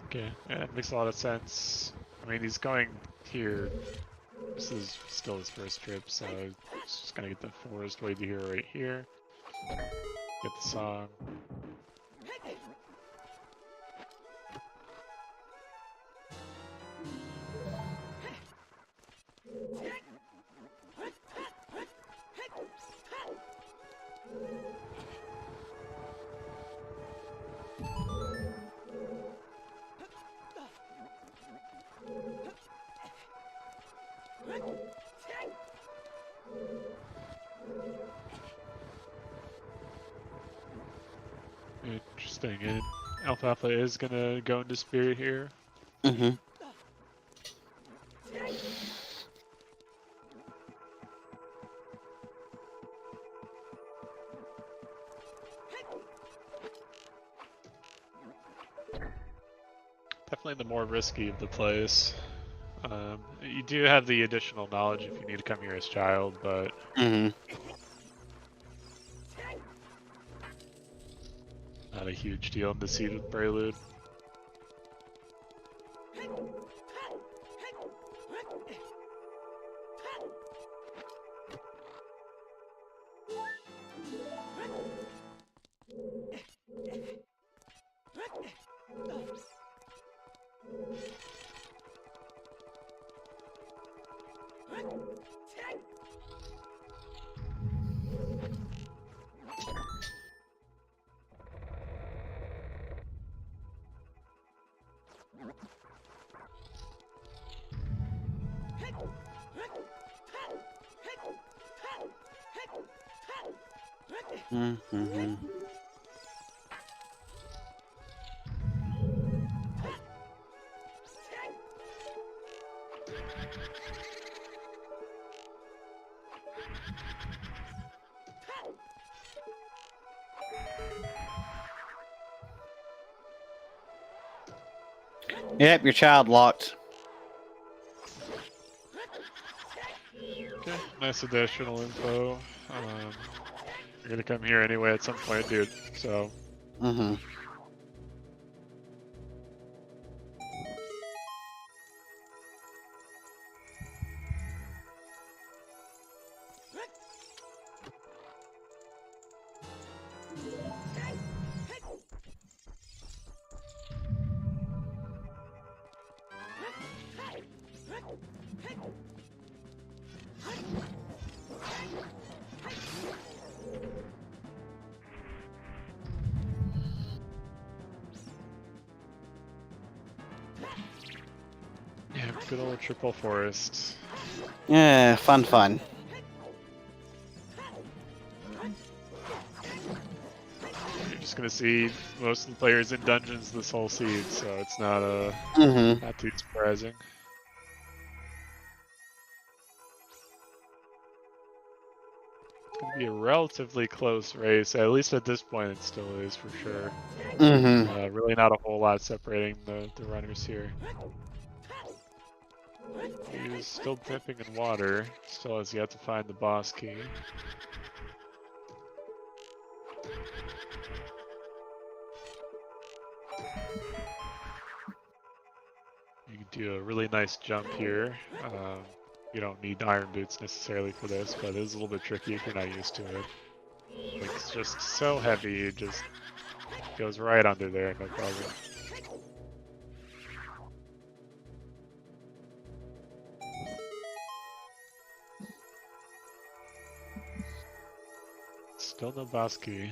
S3: Okay, yeah, it makes a lot of sense. I mean, he's going here. This is still his first trip, so he's just gonna get the forest way to here right here. Get the song. Interesting. And Alfalfa is gonna go into spirit here. Definitely the more risky of the plays. You do have the additional knowledge if you need to come here as child, but not a huge deal in the seed with Prelude.
S2: Yep, your child locked.
S3: Okay, nice additional info. You're gonna come here anyway at some point, dude, so... Yeah, good old triple forest.
S2: Yeah, fun.
S3: You're just gonna see most of the players in dungeons this whole seed, so it's not not too surprising. It's gonna be a relatively close race, at least at this point it still is for sure. Really not a whole lot separating the runners here. He's still dipping in water, still has yet to find the boss key. You can do a really nice jump here. You don't need iron boots necessarily for this, but it is a little bit tricky if you're not used to it. It's just so heavy, it just goes right under there, no problem. Still no boss key.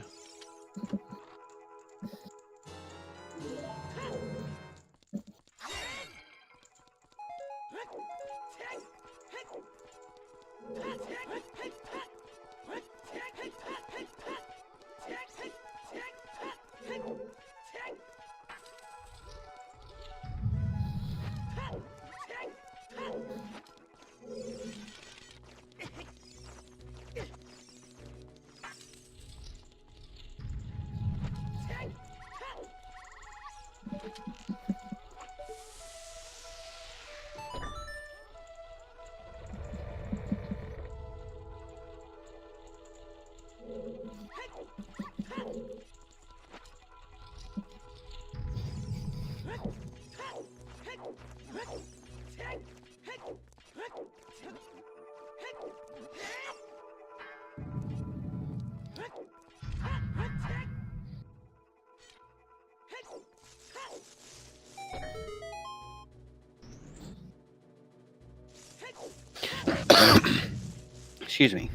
S2: Excuse me.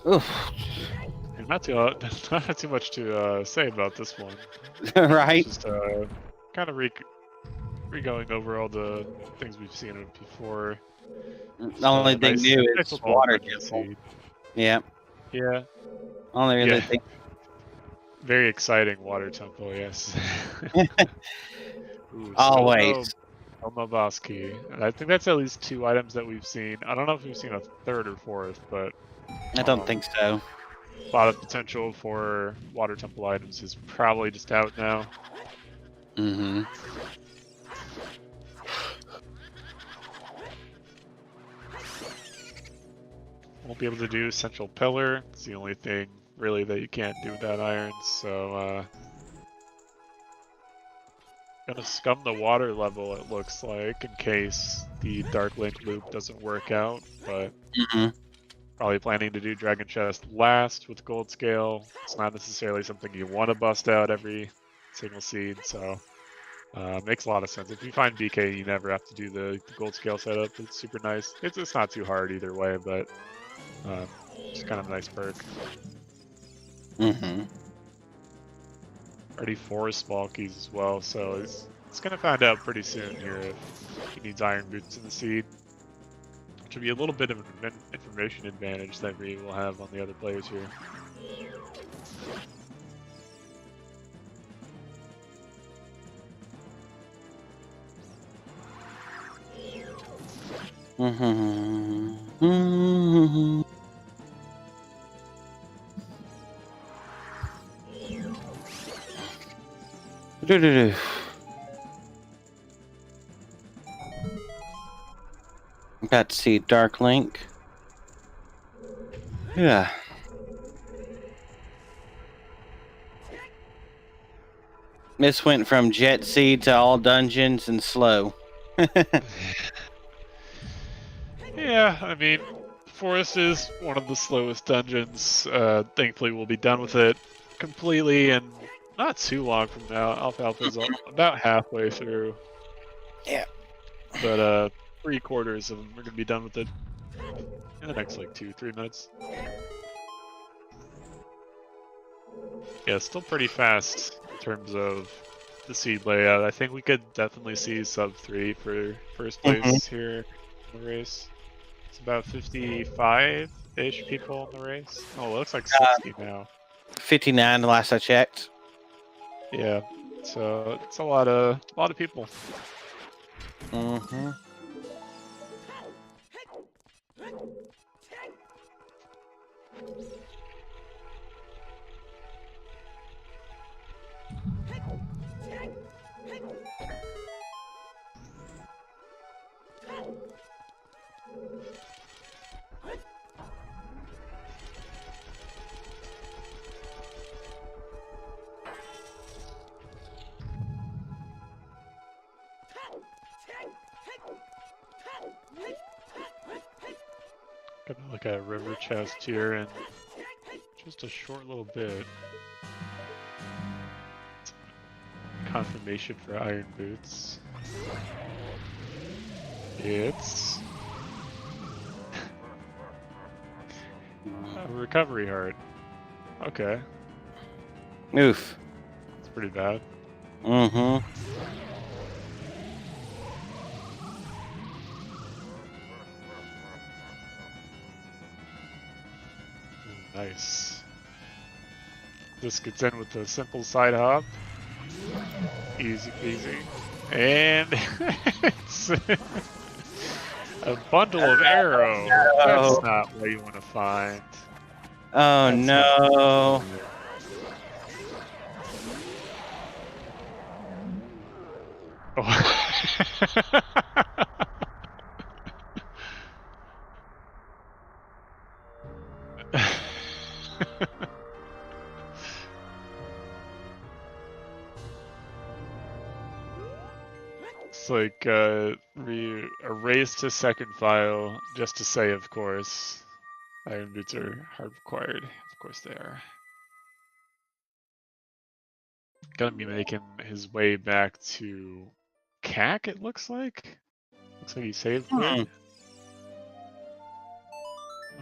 S2: Oof.
S3: Not too much to say about this one.
S2: Right?
S3: Just kind of re-going over all the things we've seen it before.
S2: The only thing new is water temple. Yeah.
S3: Yeah.
S2: Only really thing.
S3: Very exciting water temple, yes. Ooh,
S2: Always.
S3: Elma boss key. And I think that's at least 2 items that we've seen. I don't know if we've seen a 3rd or 4th, but
S2: I don't think so.
S3: a lot of potential for water temple items is probably just out now. Won't be able to do Central Pillar. It's the only thing really that you can't do without irons, so gonna scum the water level, it looks like, in case the Dark Link loop doesn't work out, but probably planning to do Dragon Chest last with Gold Scale. It's not necessarily something you want to bust out every single seed, so makes a lot of sense. If you find BK, you never have to do the Gold Scale setup. It's super nice. It's not too hard either way, but it's kind of a nice perk. Already 4 small keys as well, so it's gonna find out pretty soon here if he needs iron boots in the seed. Which will be a little bit of an information advantage that we will have on the other players here.
S2: Got to see Dark Link. Yeah. This went from jet seed to all dungeons and slow.
S3: Yeah, I mean, Forest is one of the slowest dungeons. Thankfully, we'll be done with it completely and not too long from now. Alfalfa's about halfway through.
S2: Yeah.
S3: But 3/4 of them are going to be done with it in the next, like, 2-3 minutes. Yeah, still pretty fast terms of the seed layout. I think we could definitely see sub 3 for first place here in the race. It's about 55-ish people in the race. Oh, it looks like 60 now.
S2: 59 the last I checked.
S3: Yeah, so it's a lot of people.
S2: Mm-hmm.
S3: Gonna look at river chest here in just a short little bit. Confirmation for iron boots. It's a recovery heart. Okay,
S2: Oof.
S3: it's pretty bad.
S2: Mm-hmm.
S3: Nice. This gets in with the simple side hop. Easy peasy. And it's a bundle of arrow. That's not what you want to find.
S2: Oh
S3: That's
S2: no.
S3: It's like a race to second file, just to say, of course, iron boots are hard required. Of course they are. Gonna be making his way back to CAC, it looks like. Looks like he saved quick.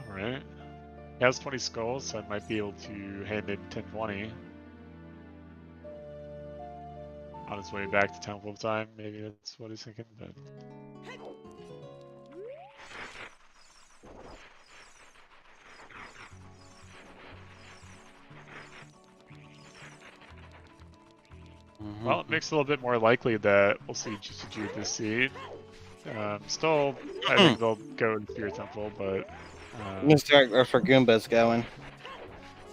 S3: Alright. He has 20 skulls, so I might be able to hand in 1020. On his way back to Temple of Time, maybe that's what he's thinking, but... Well, it makes it a little bit more likely that we'll see GCG this seed. Still, I think they'll go to Fear Temple, but...
S2: Looks like that's where Goomba's going.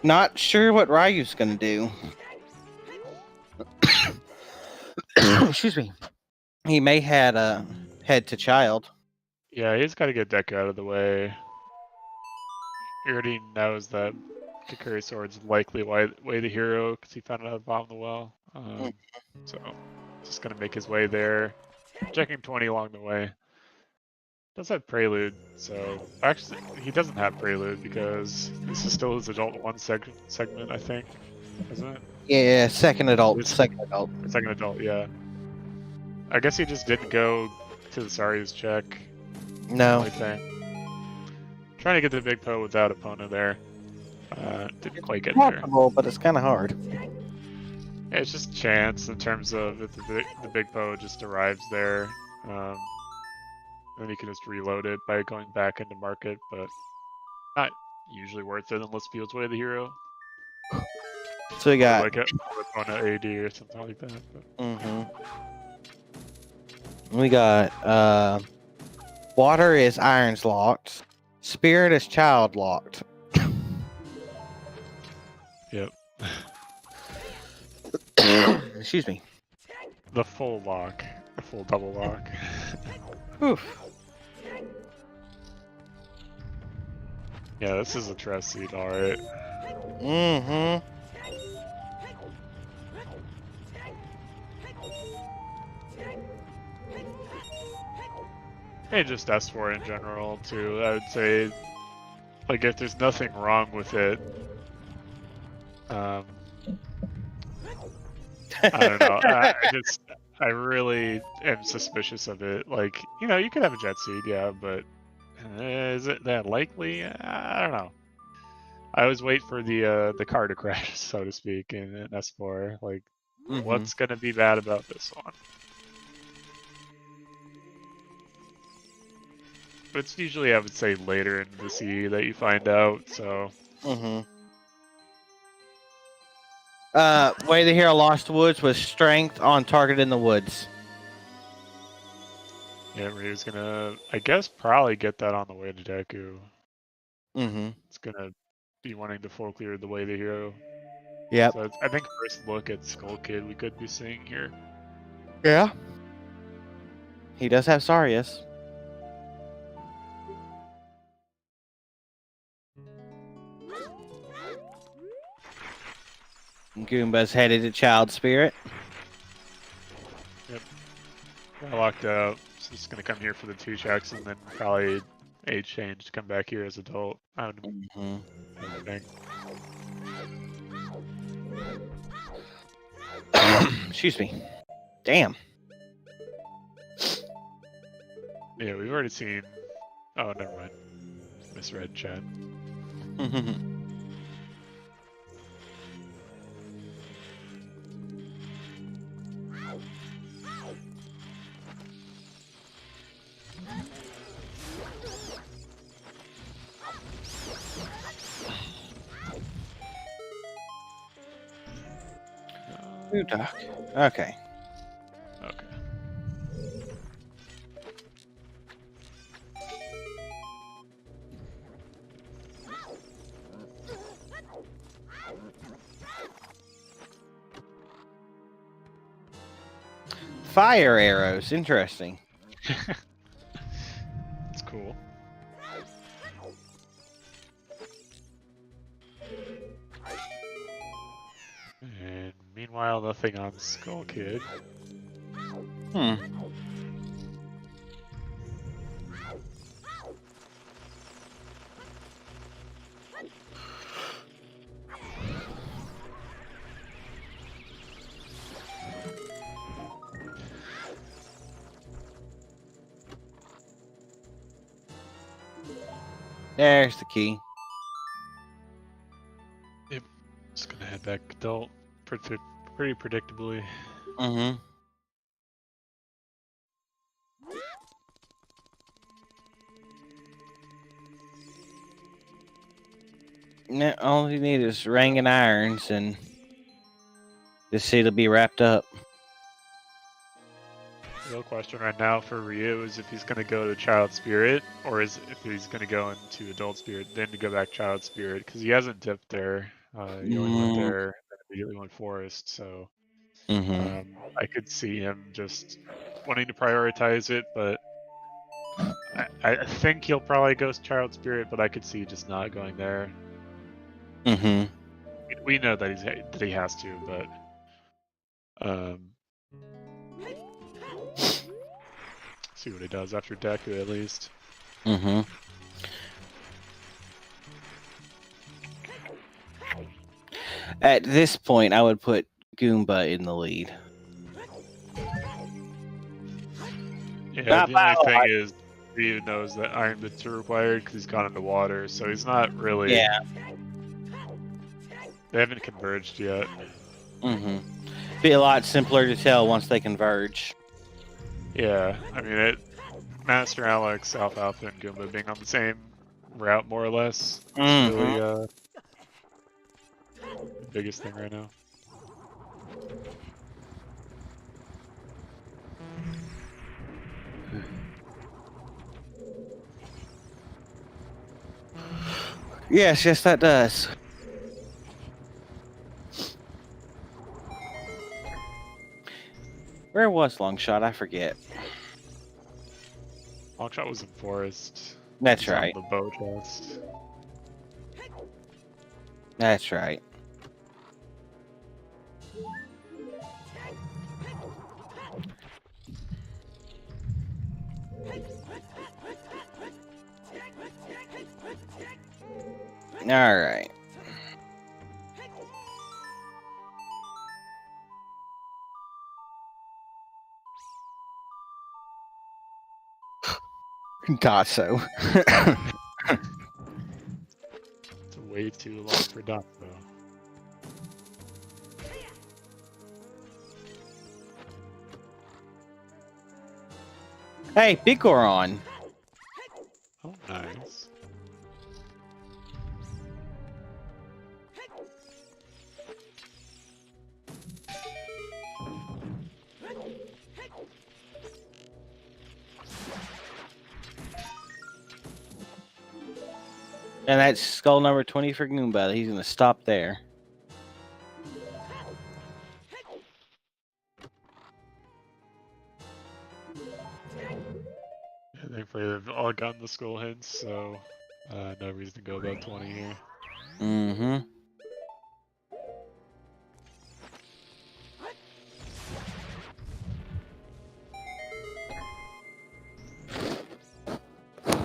S2: Not sure what Ryu's gonna do. Excuse me. He may head to child.
S3: Yeah, he's got to get Deku out of the way. He already knows that Kakuri Sword's likely way the hero because he found out how to bomb the well. So, just gonna make his way there. Checking 20 along the way. Does have Prelude, so actually he doesn't have Prelude because this is still his Adult 1 segment, I think, isn't it?
S2: Yeah, second adult.
S3: Second adult, yeah. I guess he just didn't go to the Saryu's check.
S2: No.
S3: Only thing. Trying to get the big Poe without opponent there. Didn't quite get there.
S2: Possible, but it's kind of hard.
S3: Yeah, it's just chance in terms of if the big Poe just arrives there. Then you can just reload it by going back into market, but not usually worth it unless Field's Way of the hero.
S2: So we got
S3: Or like a opponent AD or something like that. But.
S2: We got water is irons locked. Spirit is child locked.
S3: Yep.
S2: Excuse me.
S3: The full lock. The full double lock.
S2: Oof.
S3: Yeah, this is a trust seed, alright. And just S4 in general, too. I would say, like, if there's nothing wrong with it, I don't know. I really am suspicious of it. Like, you know, you could have a jet seed, yeah, but is it that likely? I don't know. I always wait for the car to crash, so to speak, in an S4. Like,
S2: Mhm.
S3: What's going to be bad about this one? But it's usually, I would say, later in the CE that you find out, so...
S2: Way to Hero Lost Woods was strength on target in the woods.
S3: Yeah, Ryu's gonna, I guess, probably get that on the way to Deku. It's gonna be wanting to full clear the way to hero.
S2: Yep.
S3: So I think first look at Skull Kid we could be seeing here.
S2: Yeah. He does have Sarius. Goomba's headed to Child Spirit.
S3: I locked out. So it's gonna come here for the 2 checks and then probably age change to come back here as adult. I would think.
S2: Excuse me. Damn.
S3: Yeah, we've already seen. Oh, never mind. Misread chat.
S2: Ooh, Doc. Okay.
S3: Okay.
S2: Fire arrows. Interesting.
S3: It's cool. And meanwhile, nothing on Skull Kid.
S2: There's the key.
S3: Just gonna head back adult pretty predictably.
S2: No, all you need is ring and irons, and the seed will be wrapped up.
S3: The real question right now for Ryu is if he's going to go to Child Spirit, or is if he's going to go into Adult Spirit, then to go back Child Spirit, because he hasn't dipped there. He only went there, and immediately went Forest, so I could see him just wanting to prioritize it, but I think he'll probably go Child Spirit, but I could see just not going there. We know that he has to, but see what he does after Deku at least.
S2: At this point, I would put Goomba in the lead.
S3: Yeah, the only thing is Ryu knows that Iron Bits are required because he's gone into water, so he's not really.
S2: Yeah.
S3: They haven't converged yet.
S2: Be a lot simpler to tell once they converge.
S3: Yeah, I mean, Master Alex, Alfalfa, and Goomba being on the same route, more or less, is really the biggest thing right now.
S2: Yes, that does. Where was Longshot? I forget.
S3: Longshot was in Forest.
S2: That's
S3: He's on
S2: right.
S3: the bow chest.
S2: That's right. All right. Dasso.
S3: It's way too long for Dasso.
S2: Hey, Big Goron.
S3: Oh, nice.
S2: And that's skull number 20 for Goomba. He's gonna stop there.
S3: Thankfully, they've all gotten the skull hints, so no reason to go above 20 here.
S2: Mm-hmm.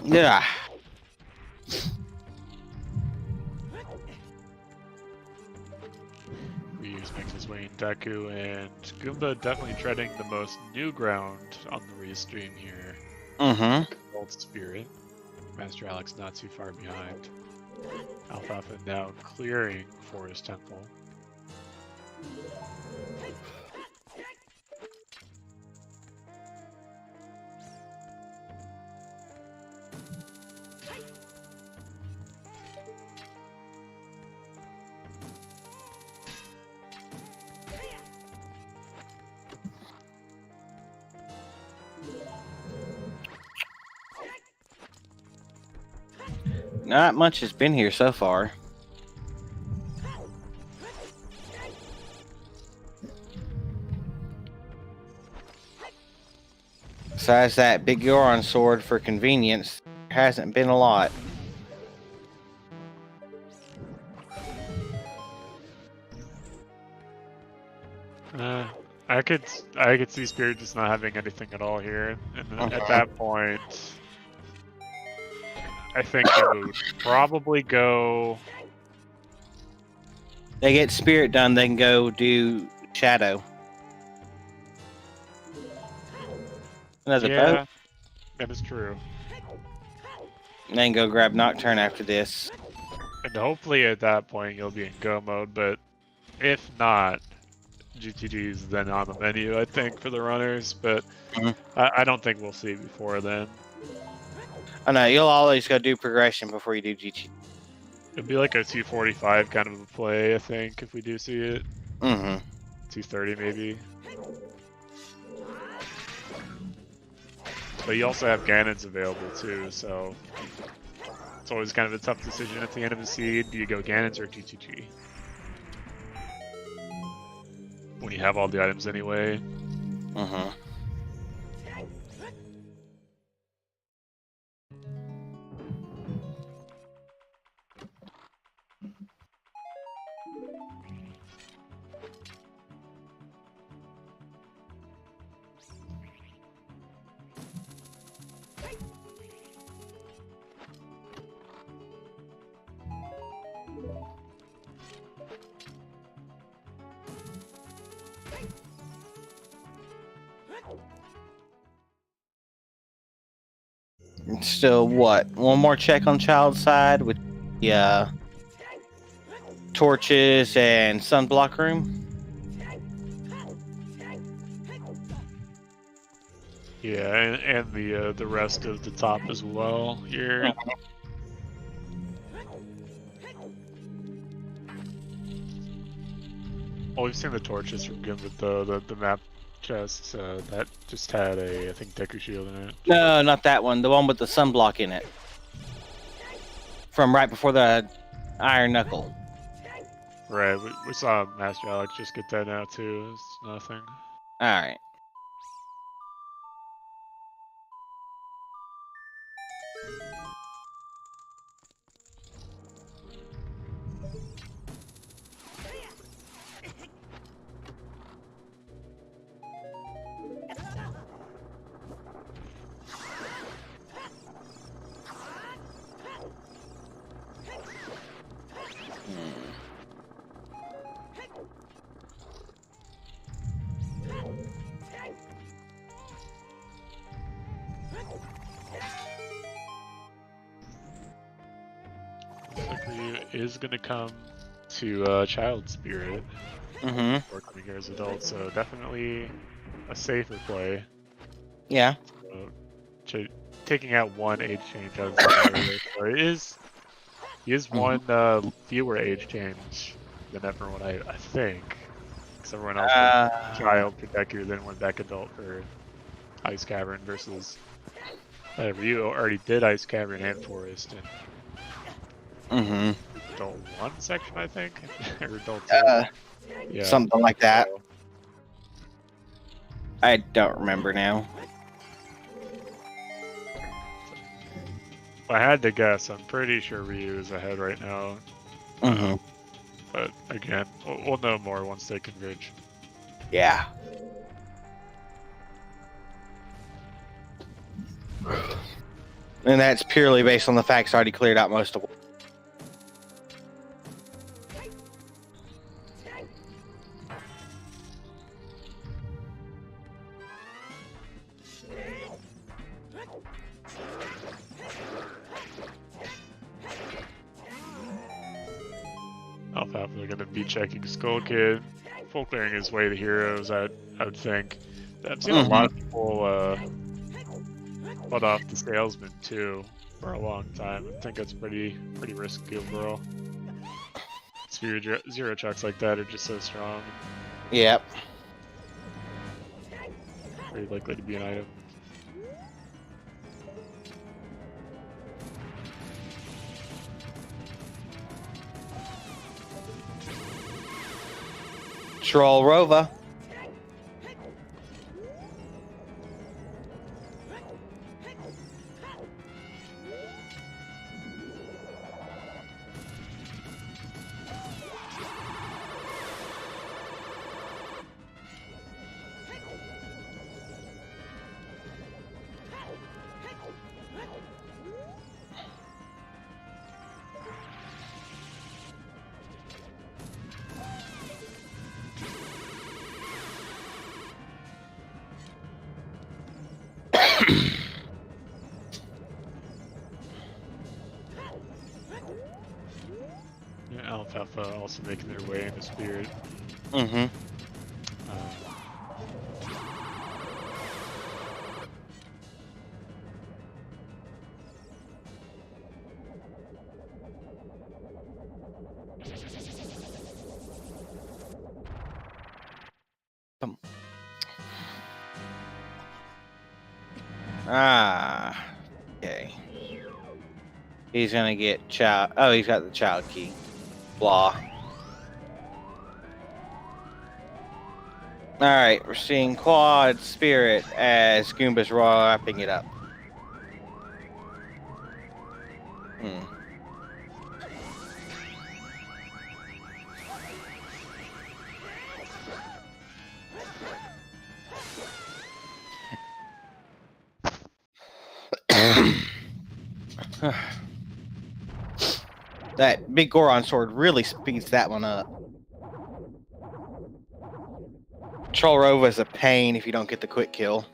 S2: Yeah.
S3: Ryu's makes his way in Deku, and Goomba definitely treading the most new ground on the restream here.
S2: Mm-hmm.
S3: Old Spirit. Master Alex not too far behind. Alfalfa now clearing Forest Temple.
S2: Not much has been here so far. Besides that Big Goron sword for convenience, there hasn't been a lot.
S3: I could see Spirit just not having anything at all here, and at that point, I think it would probably go.
S2: They get Spirit done, they can go do Shadow. Another boat.
S3: That is true.
S2: And then go grab Nocturne after this.
S3: And hopefully at that point you'll be in go mode, but if not, GTG is then on the menu, I think, for the runners, but I don't think we'll see before then.
S2: I know, you'll always go do progression before you do GT.
S3: It'd be like a 245 kind of a play, I think, if we do see it.
S2: Mm-hmm.
S3: 230 maybe. But you also have Ganons available too, so it's always kind of a tough decision at the end of the seed. Do you go Ganons or GTG? When you have all the items anyway.
S2: Mm-hmm. Still, what? One more check on Child's side with the torches and sunblock room?
S3: Yeah, and the rest of the top as well here. Well, we've seen the torches from Gim with the map chest that just had a, I think, Deku shield in it.
S2: No, not that one. The one with the sunblock in it. From right before the Iron Knuckle.
S3: Right, we saw Master Alex just get that now too. It's nothing.
S2: Alright.
S3: Is going to come to Child Spirit before coming here as adult, so definitely a safer play.
S2: Yeah.
S3: So taking out one age change out of the scenario. So he is one fewer age change than everyone, I think. Because everyone else went child for Deku, then went back adult for Ice Cavern versus Ryu already did Ice Cavern and Forest in adult 1 section, I think, or adult 2. Yeah,
S2: something like that.
S3: so,
S2: I don't remember now.
S3: if I had to guess, I'm pretty sure Ryu is ahead right now. But again, we'll know more once they converge.
S2: Yeah. And that's purely based on the facts I already cleared out most of.
S3: Alfalfa are going to be checking Skull Kid, full clearing his way to heroes, I would think. I've seen a lot of people put off the salesman too for a long time. I think that's pretty risky overall. Zero checks like that are just so strong.
S2: Yep.
S3: Very likely to be an item.
S2: Troll Rova.
S3: Alfalfa also making their way into Spirit.
S2: Okay. He's gonna get child. Oh, he's got the child key. Blah. Alright, we're seeing Quad Spirit as Goomba's wrapping it up. That big Goron sword really speeds that one up. Troll Rova is a pain if you don't get the quick kill.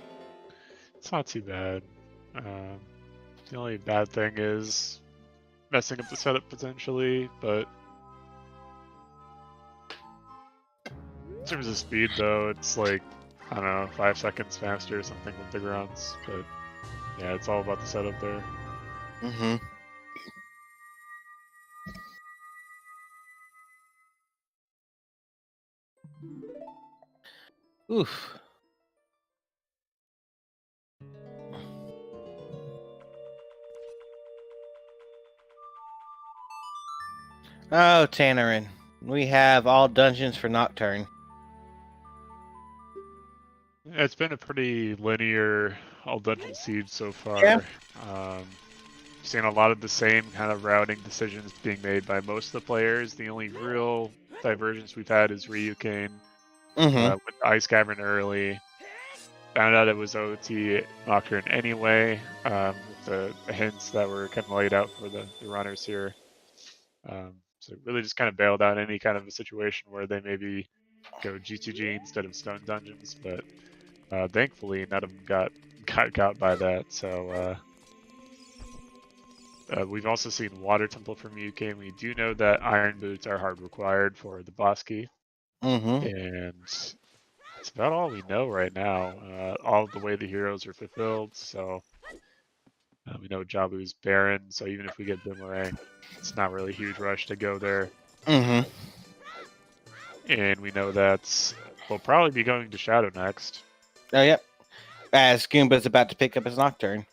S3: It's not too bad. The only bad thing is messing up the setup potentially, but in terms of speed though, it's like, I don't know, 5 seconds faster or something with the grounds, but yeah, it's all about the setup there.
S2: Oof. Oh, Tannerin. We have all dungeons for Nocturne.
S3: It's been a pretty linear all dungeon siege so far.
S2: Yeah.
S3: Seen a lot of the same kind of routing decisions being made by most of the players. The only real divergence we've had is Ryukane with Ice Cavern early. Found out it was OT Nocturne anyway, with the hints that were kind of laid out for the runners here. So really just kind of bailed out any kind of a situation where they maybe go G2G instead of Stone Dungeons, but thankfully none of them got by that. So we've also seen Water Temple from UK. We do know that Iron Boots are hard required for the boss key. And that's about all we know right now. All the way the heroes are fulfilled, so We know Jabu's barren, so even if we get Boomerang, it's not really a huge rush to go there.
S2: Mm-hmm.
S3: And we know that we'll probably be going to Shadow next.
S2: Oh, yep. As Goomba's about to pick up his Nocturne.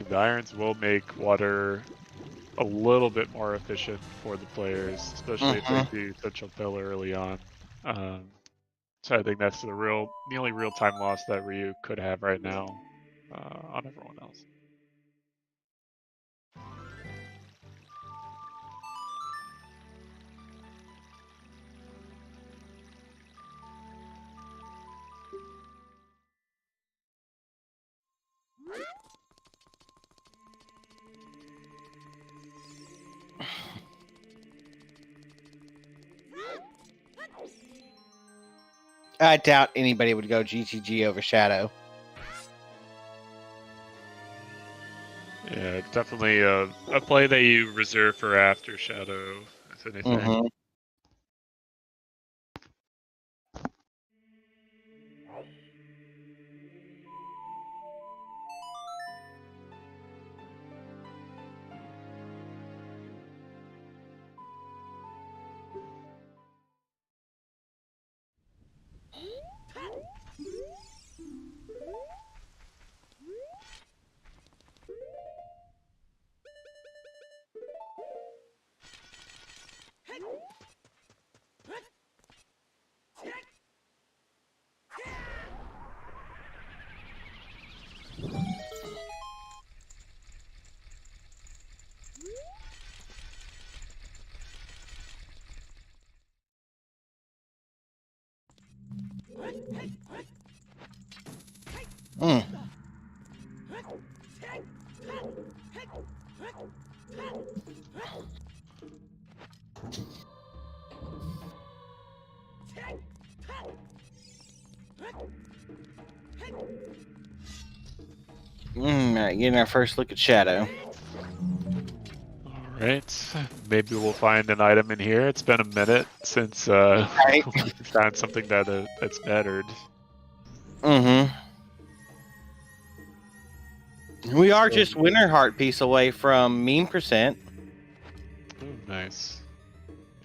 S3: The irons will make water a little bit more efficient for the players, especially if they do touch a pill early on. So I think that's the only real time loss that Ryu could have right now on everyone else.
S2: I doubt anybody would go GTG over Shadow.
S3: Yeah, it's definitely a play that you reserve for after Shadow, if anything.
S2: Mm-hmm. Mm. All right, getting our first look at Shadow.
S3: Alright, maybe we'll find an item in here. It's been a minute since
S2: Right.
S3: we found something that's mattered.
S2: Mm-hmm. We are just Winter Heart piece away from meme percent.
S3: Oh, nice.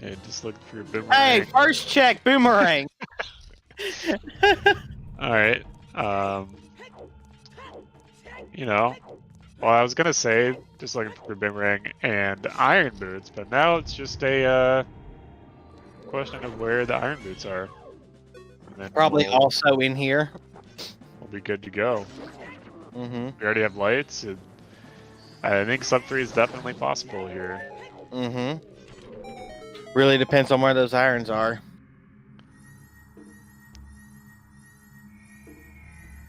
S3: Yeah, just looking for a
S2: Hey,
S3: boomerang.
S2: first check, Boomerang.
S3: Alright, you know, well, I was gonna say just looking for boomerang and iron boots, but now it's just a question of where the iron boots are. And then
S2: Probably
S3: we'll
S2: also in here.
S3: be good to go.
S2: Mm-hmm.
S3: We already have lights. And I think sub 3 is definitely possible here.
S2: Mm-hmm. Really depends on where those irons are.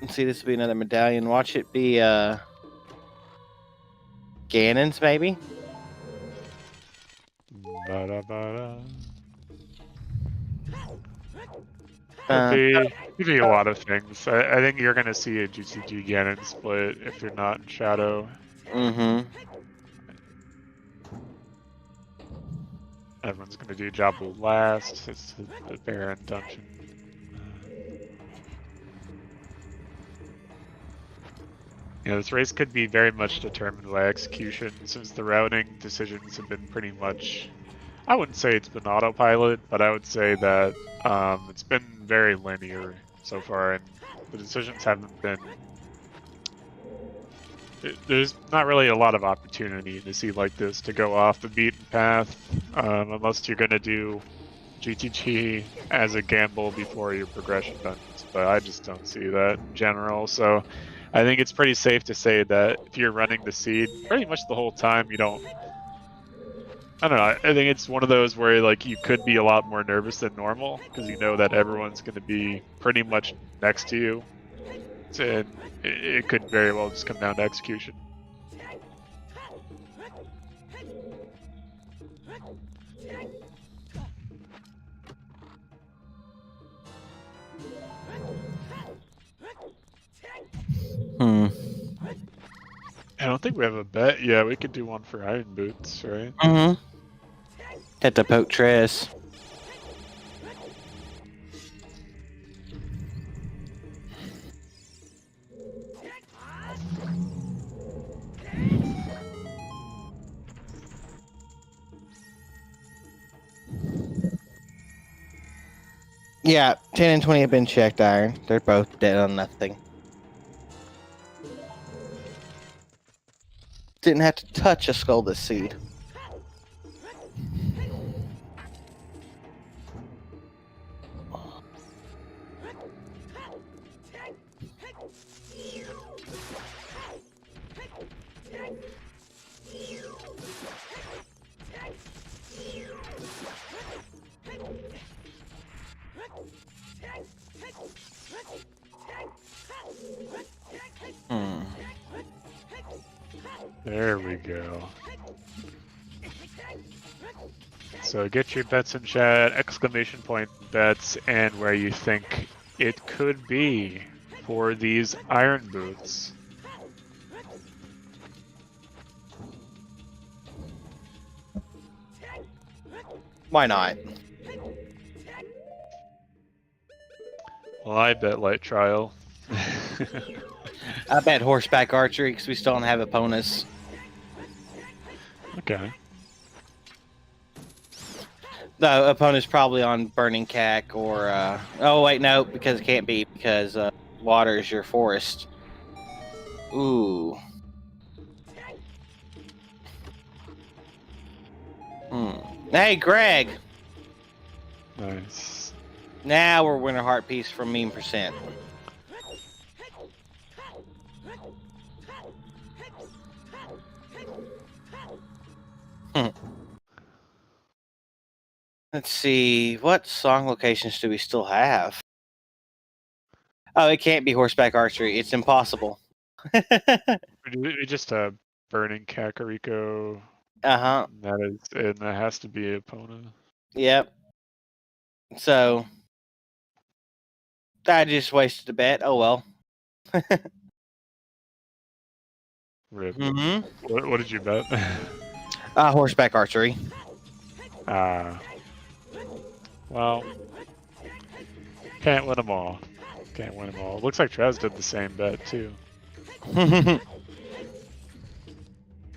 S2: Let's see, this will be another medallion. Watch it be Ganon's, maybe?
S3: Ba-da-ba-da.
S2: Uh,
S3: Could be a lot of things. I think you're gonna see a GCG Ganon split if you're not in Shadow.
S2: Mm-hmm.
S3: Everyone's gonna do Jabu last. It's the Baron dungeon. You know, this race could be very much determined by execution, since the routing decisions have been pretty much, I wouldn't say it's been autopilot, but I would say that it's been very linear so far, and the decisions haven't been, there's not really a lot of opportunity in a scene like this to go off the beaten path, unless you're going to do GTG as a gamble before your progression dungeons, but I just don't see that in general, so I think it's pretty safe to say that if you're running the seed pretty much the whole time, you don't, I don't know, I think it's one of those where like you could be a lot more nervous than normal because you know that everyone's going to be pretty much next to you, and it could very well just come down to execution.
S2: Hmm.
S3: I don't think we have a bet. Yeah, we could do one for iron boots, right?
S2: Mm-hmm. Had to poke Tress. Yeah, 10 and 20 have been checked, Iron. They're both dead on nothing. Didn't have to touch a Skuldus seed. Hmm.
S3: There we go. So get your bets in chat, exclamation point bets, and where you think it could be for these iron boots.
S2: Why not?
S3: Well, I bet light trial.
S2: I bet horseback archery because we still don't have opponents.
S3: Okay.
S2: The opponent's probably on Burning Cack or oh wait, no, because it can't be because water is your forest. Ooh. Hey, Greg.
S3: Nice.
S2: Now we're winning a heart piece from Meme Percent. Let's see, what song locations do we still have? Oh, it can't be horseback archery. It's impossible.
S3: We just burning Kakariko.
S2: Uh-huh.
S3: And that has to be Epona.
S2: Yep. So I just wasted a bet. Oh well.
S3: Rip.
S2: Mm-hmm.
S3: What did you bet?
S2: Horseback archery.
S3: Well, can't win them all. Can't win them all. Looks like Trez did the same bet too.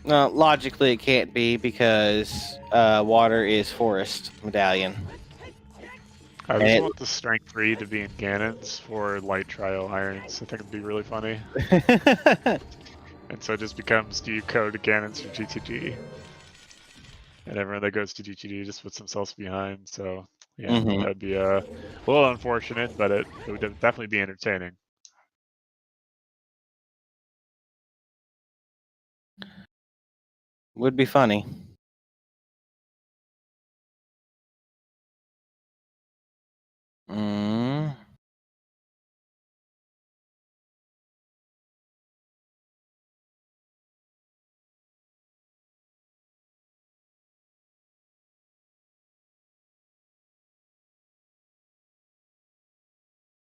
S2: No, logically it can't be because water is forest medallion.
S3: I
S2: And
S3: just
S2: it-
S3: want the strength 3 to be in Ganon's for light trial irons. I think it'd be really funny. And so it just becomes, do you code Ganon's for GTG? And everyone that goes to GTG just puts themselves behind. So yeah, that'd be a little unfortunate, but it would definitely be entertaining.
S2: Would be funny. Mm.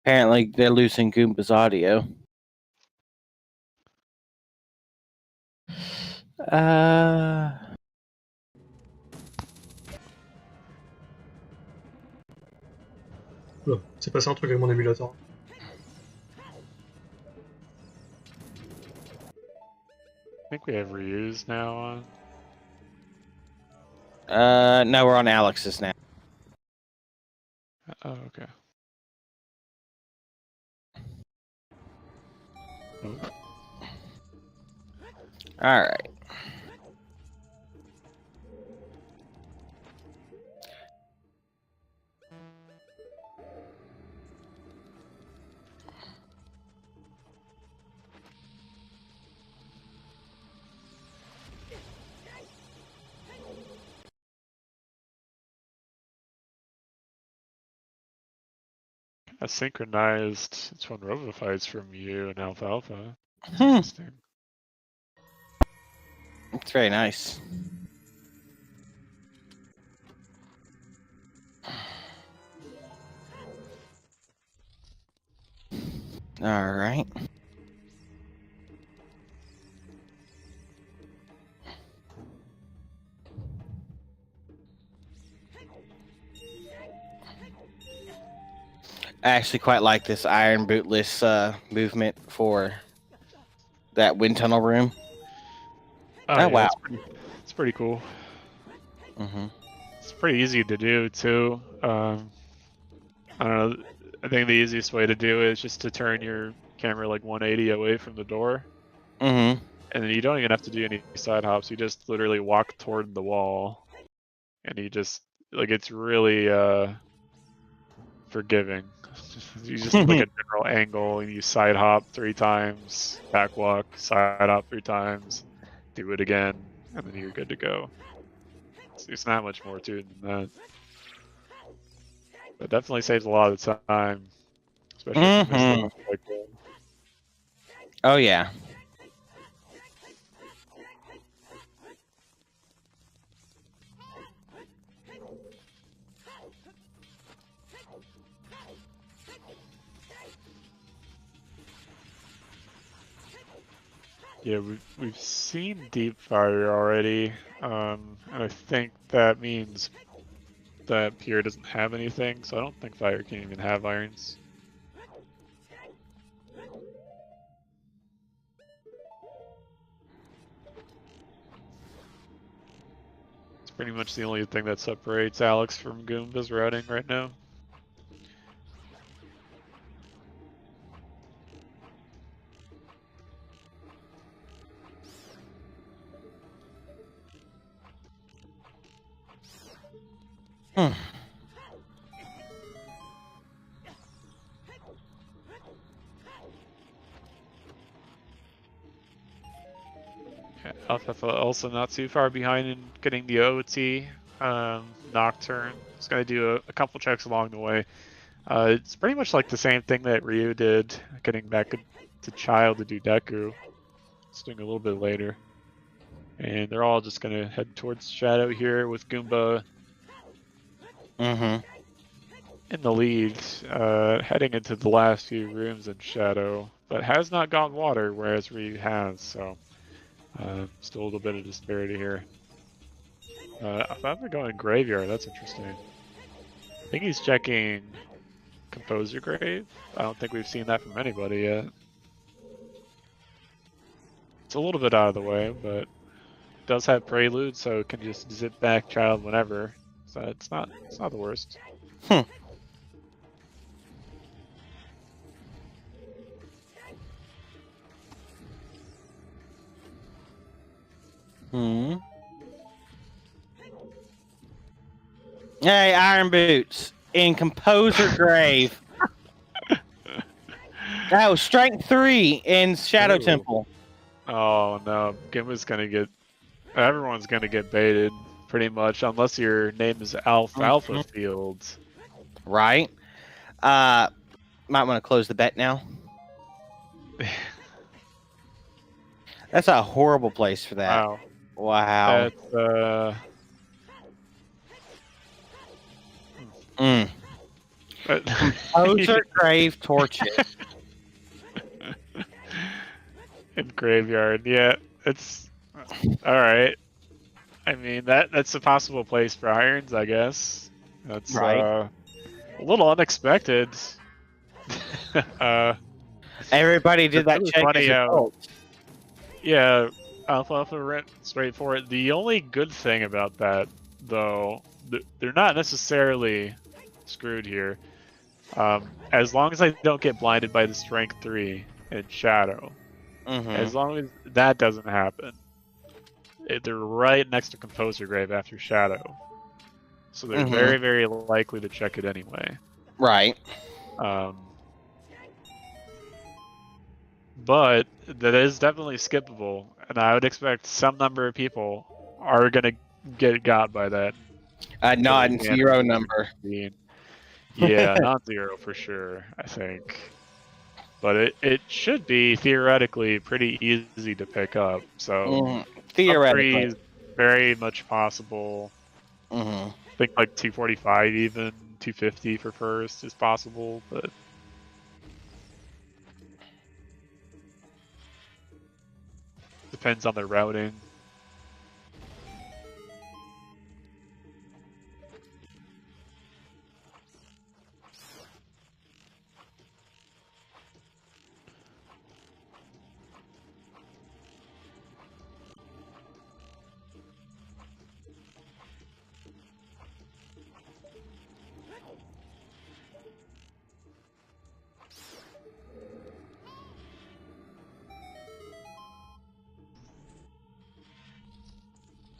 S2: Apparently they're losing Goomba's audio.
S5: Oula, c'est passé un truc avec mon émulateur.
S3: I think we have reuse now on.
S2: No, we're on Alex's now.
S3: Oh, okay. Oh.
S2: All right.
S3: A synchronized Twin Robo fights from you and Alfalfa. That's
S2: Hmm.
S3: interesting.
S2: It's very nice. All right. I actually quite like this iron bootless movement for that wind tunnel room.
S3: Oh, yeah,
S2: wow.
S3: it's pretty cool.
S2: Mm-hmm.
S3: It's pretty easy to do too. I don't know. I think the easiest way to do it is just to turn your camera like 180 away from the door,
S2: Mm-hmm.
S3: and then you don't even have to do any side hops. You just literally walk toward the wall, and you just like it's really forgiving. You just like a general angle, and you side hop 3 times, back walk, side hop 3 times, do it again, and then you're good to go. It's not much more to it than that. But definitely saves a lot of time, especially if you miss
S2: Mm-hmm.
S3: things like that.
S2: Oh yeah.
S3: Yeah, we've seen deep fire already, and I think that means that Pier doesn't have anything, so I don't think fire can even have irons. It's pretty much the only thing that separates Alex from Goomba's routing right now.
S2: Hmm.
S3: Alpha also not too far behind in getting the OoT. Nocturne is going to do a couple checks along the way. It's pretty much like the same thing that Ryu did, getting back to Child to do Deku. It's doing a little bit later. And they're all just going to head towards Shadow here with Goomba
S2: Mm-hmm.
S3: in the lead, heading into the last few rooms in Shadow, but has not got water, whereas Ryu has, so still a little bit of disparity here. I thought they're going Graveyard, that's interesting. I think he's checking Composer Grave. I don't think we've seen that from anybody yet. It's a little bit out of the way, but it does have Prelude, so it can just zip back Child whenever. So it's not the worst.
S2: Hmm. Hmm. Hey, Iron Boots in Composer Grave. Oh, Strength 3 in Shadow
S3: Ooh.
S2: Temple.
S3: Oh no, Gimba's gonna get. Everyone's gonna get baited pretty much, unless your name is Alpha Fields.
S2: Right. Might want to close the bet now. That's a horrible place for that.
S3: Wow.
S2: Wow.
S3: That's
S2: Mm. Composer Grave Torches.
S3: in Graveyard. Yeah, it's all right. I mean that's a possible place for irons, I guess. That's
S2: Right.
S3: a little unexpected.
S2: Everybody did
S3: It's
S2: that
S3: really
S2: check
S3: funny
S2: as
S3: how-
S2: adults.
S3: Yeah, Alpha went straight for it. The only good thing about that, though, they're not necessarily screwed here. As long as I don't get blinded by the Strength 3 in Shadow,
S2: Mm-hmm.
S3: as long as that doesn't happen, they're right next to Composer Grave after Shadow. So they're
S2: Mhm.
S3: very, very likely to check it anyway.
S2: Right.
S3: But that is definitely skippable, and I would expect some number of people are gonna get got by that.
S2: Non-zero number.
S3: Yeah, not zero for sure, I think. But it should be theoretically pretty easy to pick up. So
S2: Theoretically.
S3: is very much possible.
S2: Mm-hmm.
S3: I think like 245 even, 250 for first is possible, but depends on the routing.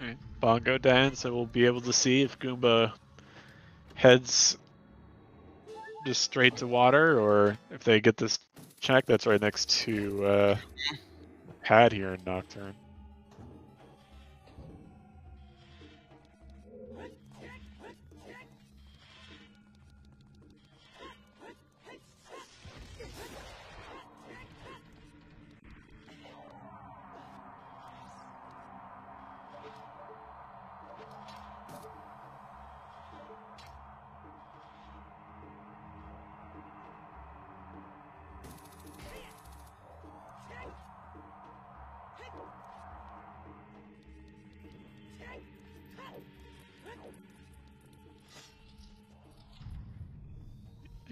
S3: Alright, Bongo dance, and we'll be able to see if Goomba heads just straight to water, or if they get this check that's right next to pad here in Nocturne.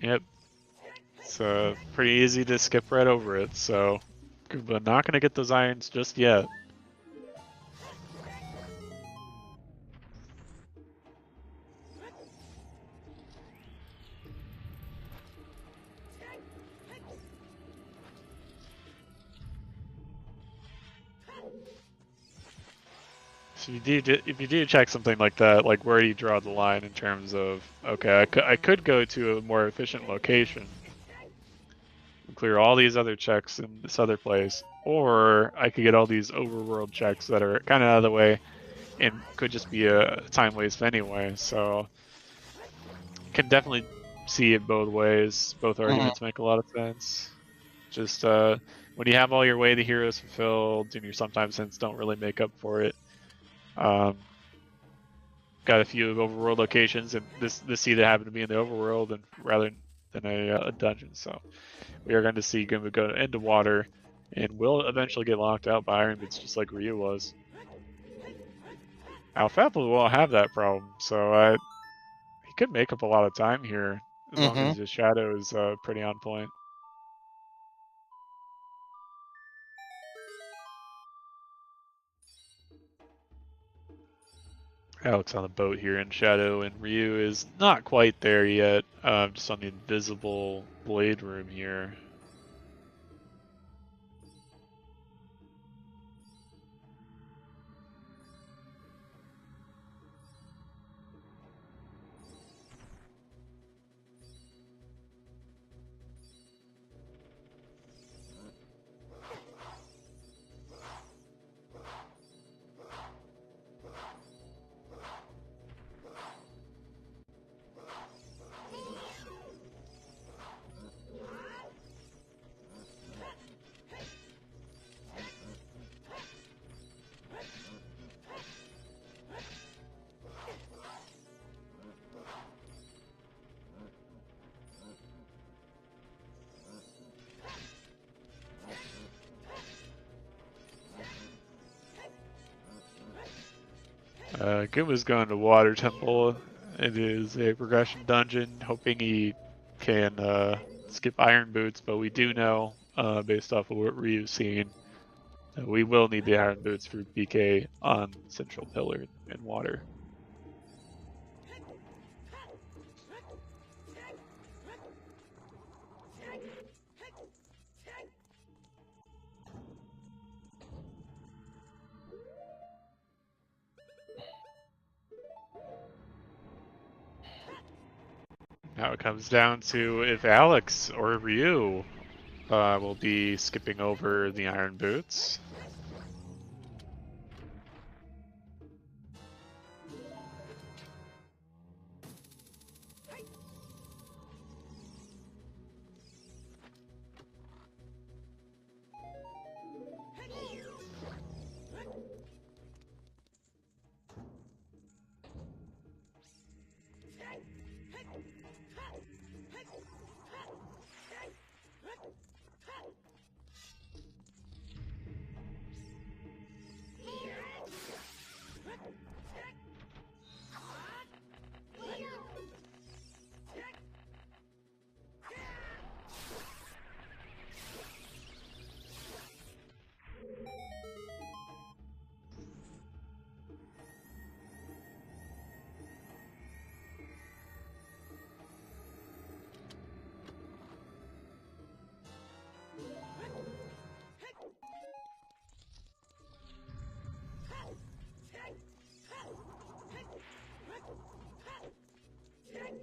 S3: Yep. It's pretty easy to skip right over it, so Goomba not going to get those irons just yet. So if you do check something like that, like where do you draw the line in terms of, okay, I could go to a more efficient location, clear all these other checks in this other place, or I could get all these overworld checks that are kind of out of the way and could just be a time waste anyway. So can definitely see it both ways. Both arguments make a lot of sense. Just when you have all your way the heroes fulfilled and your sometimes hints don't really make up for it. Got a few overworld locations, and this either happened to be in the overworld and rather than a dungeon. So we are going to see Goomba go into water, and will eventually get locked out by Iron Boots, just like Ryu was. Alfapla won't have that problem, so he could make up a lot of time here as long as his shadow is pretty on point. Alex on the boat here in shadow, and Ryu is not quite there yet, just on the invisible blade room here. Gooma's going to Water Temple. It is a progression dungeon, hoping he can skip Iron Boots, but we do know, based off of what Ryu's seen, that we will need the Iron Boots for BK on Central Pillar in water. Now it comes down to if Alex or Ryu will be skipping over the Iron Boots.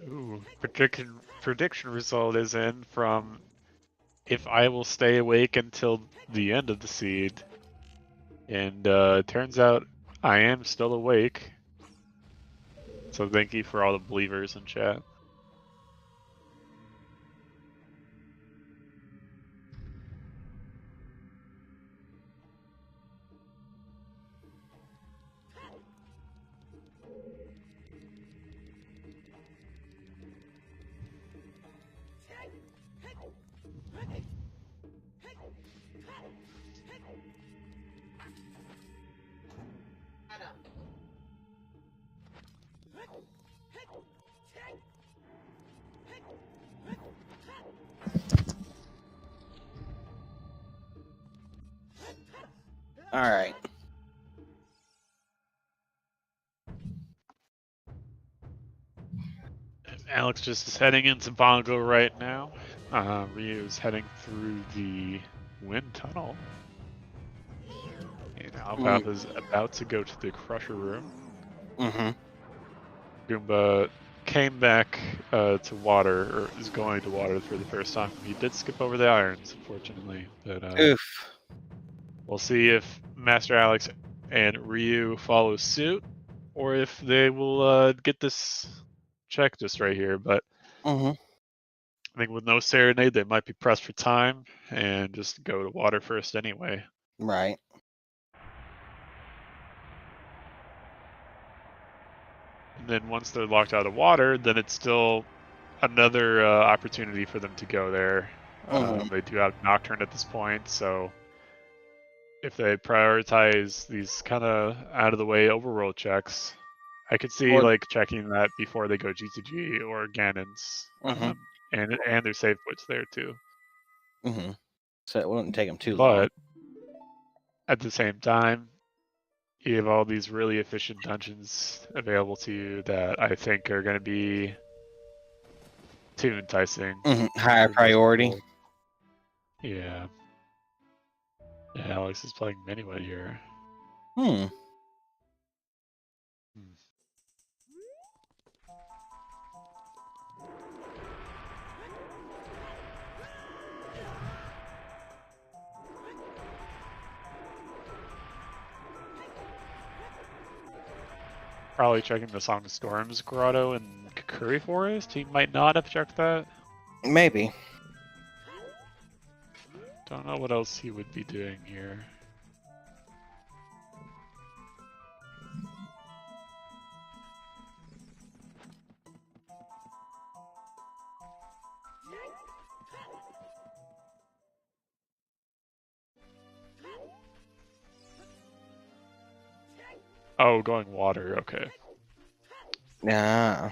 S3: Ooh, prediction result is in from if I will stay awake until the end of the seed. And turns out I am still awake. So thank you for all the believers in chat.
S2: All right.
S3: Alex just is heading into Bongo right now. Ryu is heading through the wind tunnel. And Alfalfa is about to go to the Crusher room.
S2: Mm-hmm.
S3: Goomba came back to water, or is going to water for the first time. He did skip over the irons, unfortunately. But
S2: Oof.
S3: we'll see if Master Alex and Ryu follow suit, or if they will get this check just right here. But
S2: Mm-hmm.
S3: I think with no Serenade, they might be pressed for time and just go to water first anyway.
S2: Right.
S3: And then once they're locked out of water, then it's still another opportunity for them to go there. They do have Nocturne at this point, so if they prioritize these kind of out of the way overworld checks, I could see
S2: Or-
S3: like checking that before they go G2G or Ganon's, and their save points there too.
S2: Mm-hmm. So it wouldn't take them too long.
S3: But at the same time, you have all these really efficient dungeons available to you that I think are going to be too enticing.
S2: Higher priority.
S3: People. Yeah. Alex is playing Minuet here. Probably checking the Song of Storms grotto in Kakuri Forest. He might not have checked that.
S2: Maybe.
S3: Don't know what else he would be doing here. Oh, going water, okay.
S2: Yeah.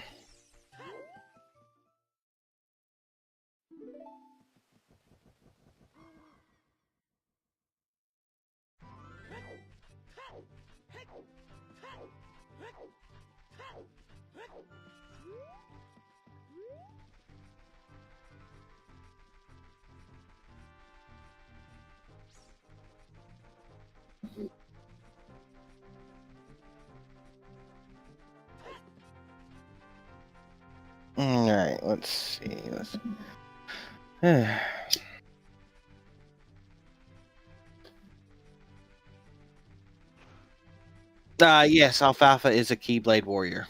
S2: All right, let's see. Yes, Alfalfa is a Keyblade warrior.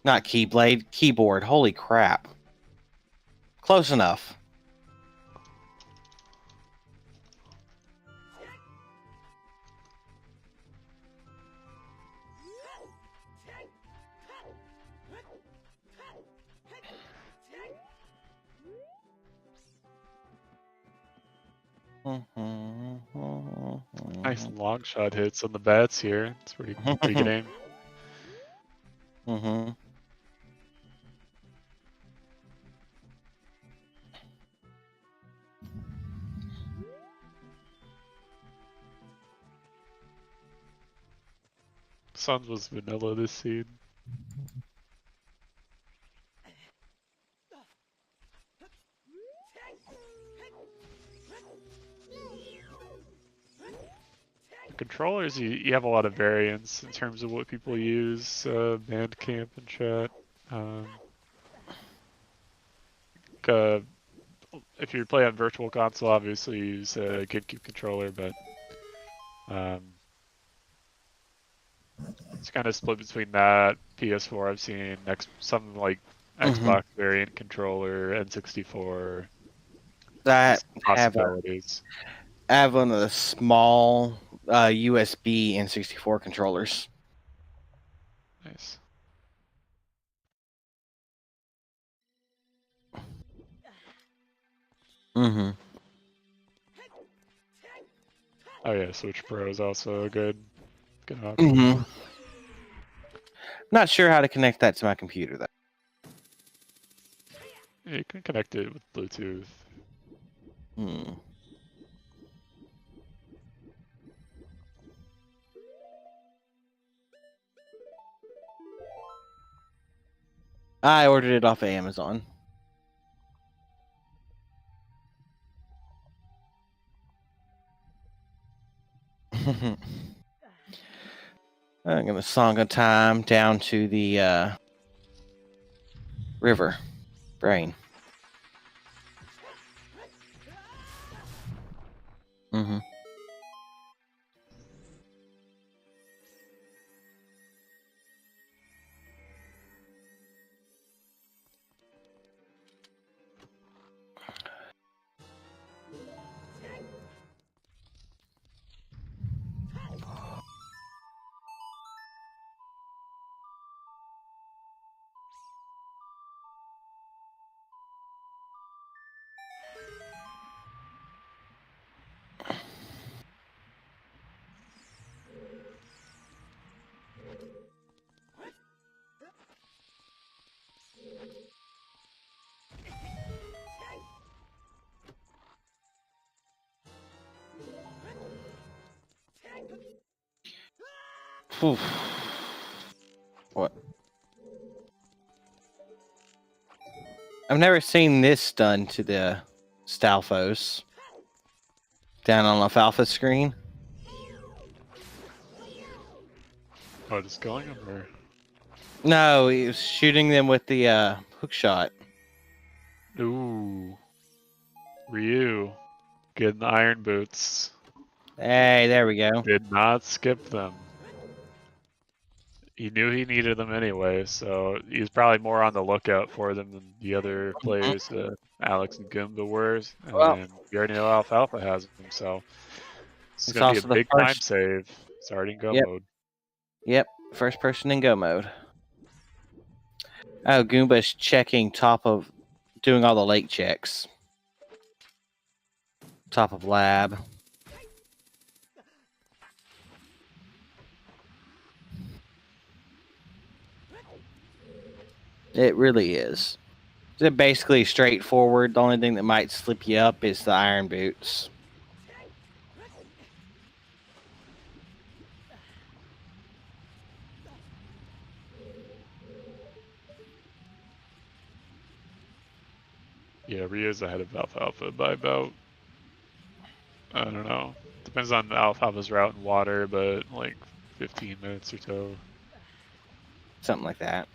S2: Not Keyblade, keyboard. Holy crap. Close enough.
S3: Nice long shot hits on the bats here. It's pretty good aim. Suns was vanilla this seed. Controllers, you have a lot of variance in terms of what people use, Bandcamp and chat. if you play on Virtual Console, obviously use a GameCube controller, but it's kind of split between that. PS4, I've seen some like Xbox variant controller, N64.
S2: That
S3: Possibilities.
S2: I have one of the small USB N64 controllers.
S3: Nice.
S2: Mm-hmm.
S3: Oh yeah, Switch Pro is also a good option.
S2: Mm-hmm. Not sure how to connect that to my computer though.
S3: Yeah, you can connect it with Bluetooth.
S2: Hmm. I ordered it off of Amazon. I'm gonna song a time down to the river brain. Mm-hmm. Oof. What? I've never seen this done to the Stalfos. Down on Alfalfa screen.
S3: Oh, just killing him, or
S2: No, he was shooting them with the hook shot.
S3: ooh, Ryu getting the iron boots.
S2: Hey, there we go.
S3: Did not skip them. He knew he needed them anyway, so he was probably more on the lookout for them than the other players, Alex and Goomba were. And
S2: Well,
S3: we already know Alfalfa has them, so it's
S2: it's
S3: going to
S2: also
S3: be a
S2: the
S3: big time
S2: first.
S3: save starting go
S2: Yep.
S3: mode.
S2: Yep, first person in go mode. Oh, Goomba's checking doing all the lake checks. Top of lab. It really is. They're basically straightforward. The only thing that might slip you up is the iron boots.
S3: Yeah, Ryu's ahead of Alfalfa by about, I don't know, depends on Alfalfa's route and water, but like 15 minutes or so.
S2: Something like that.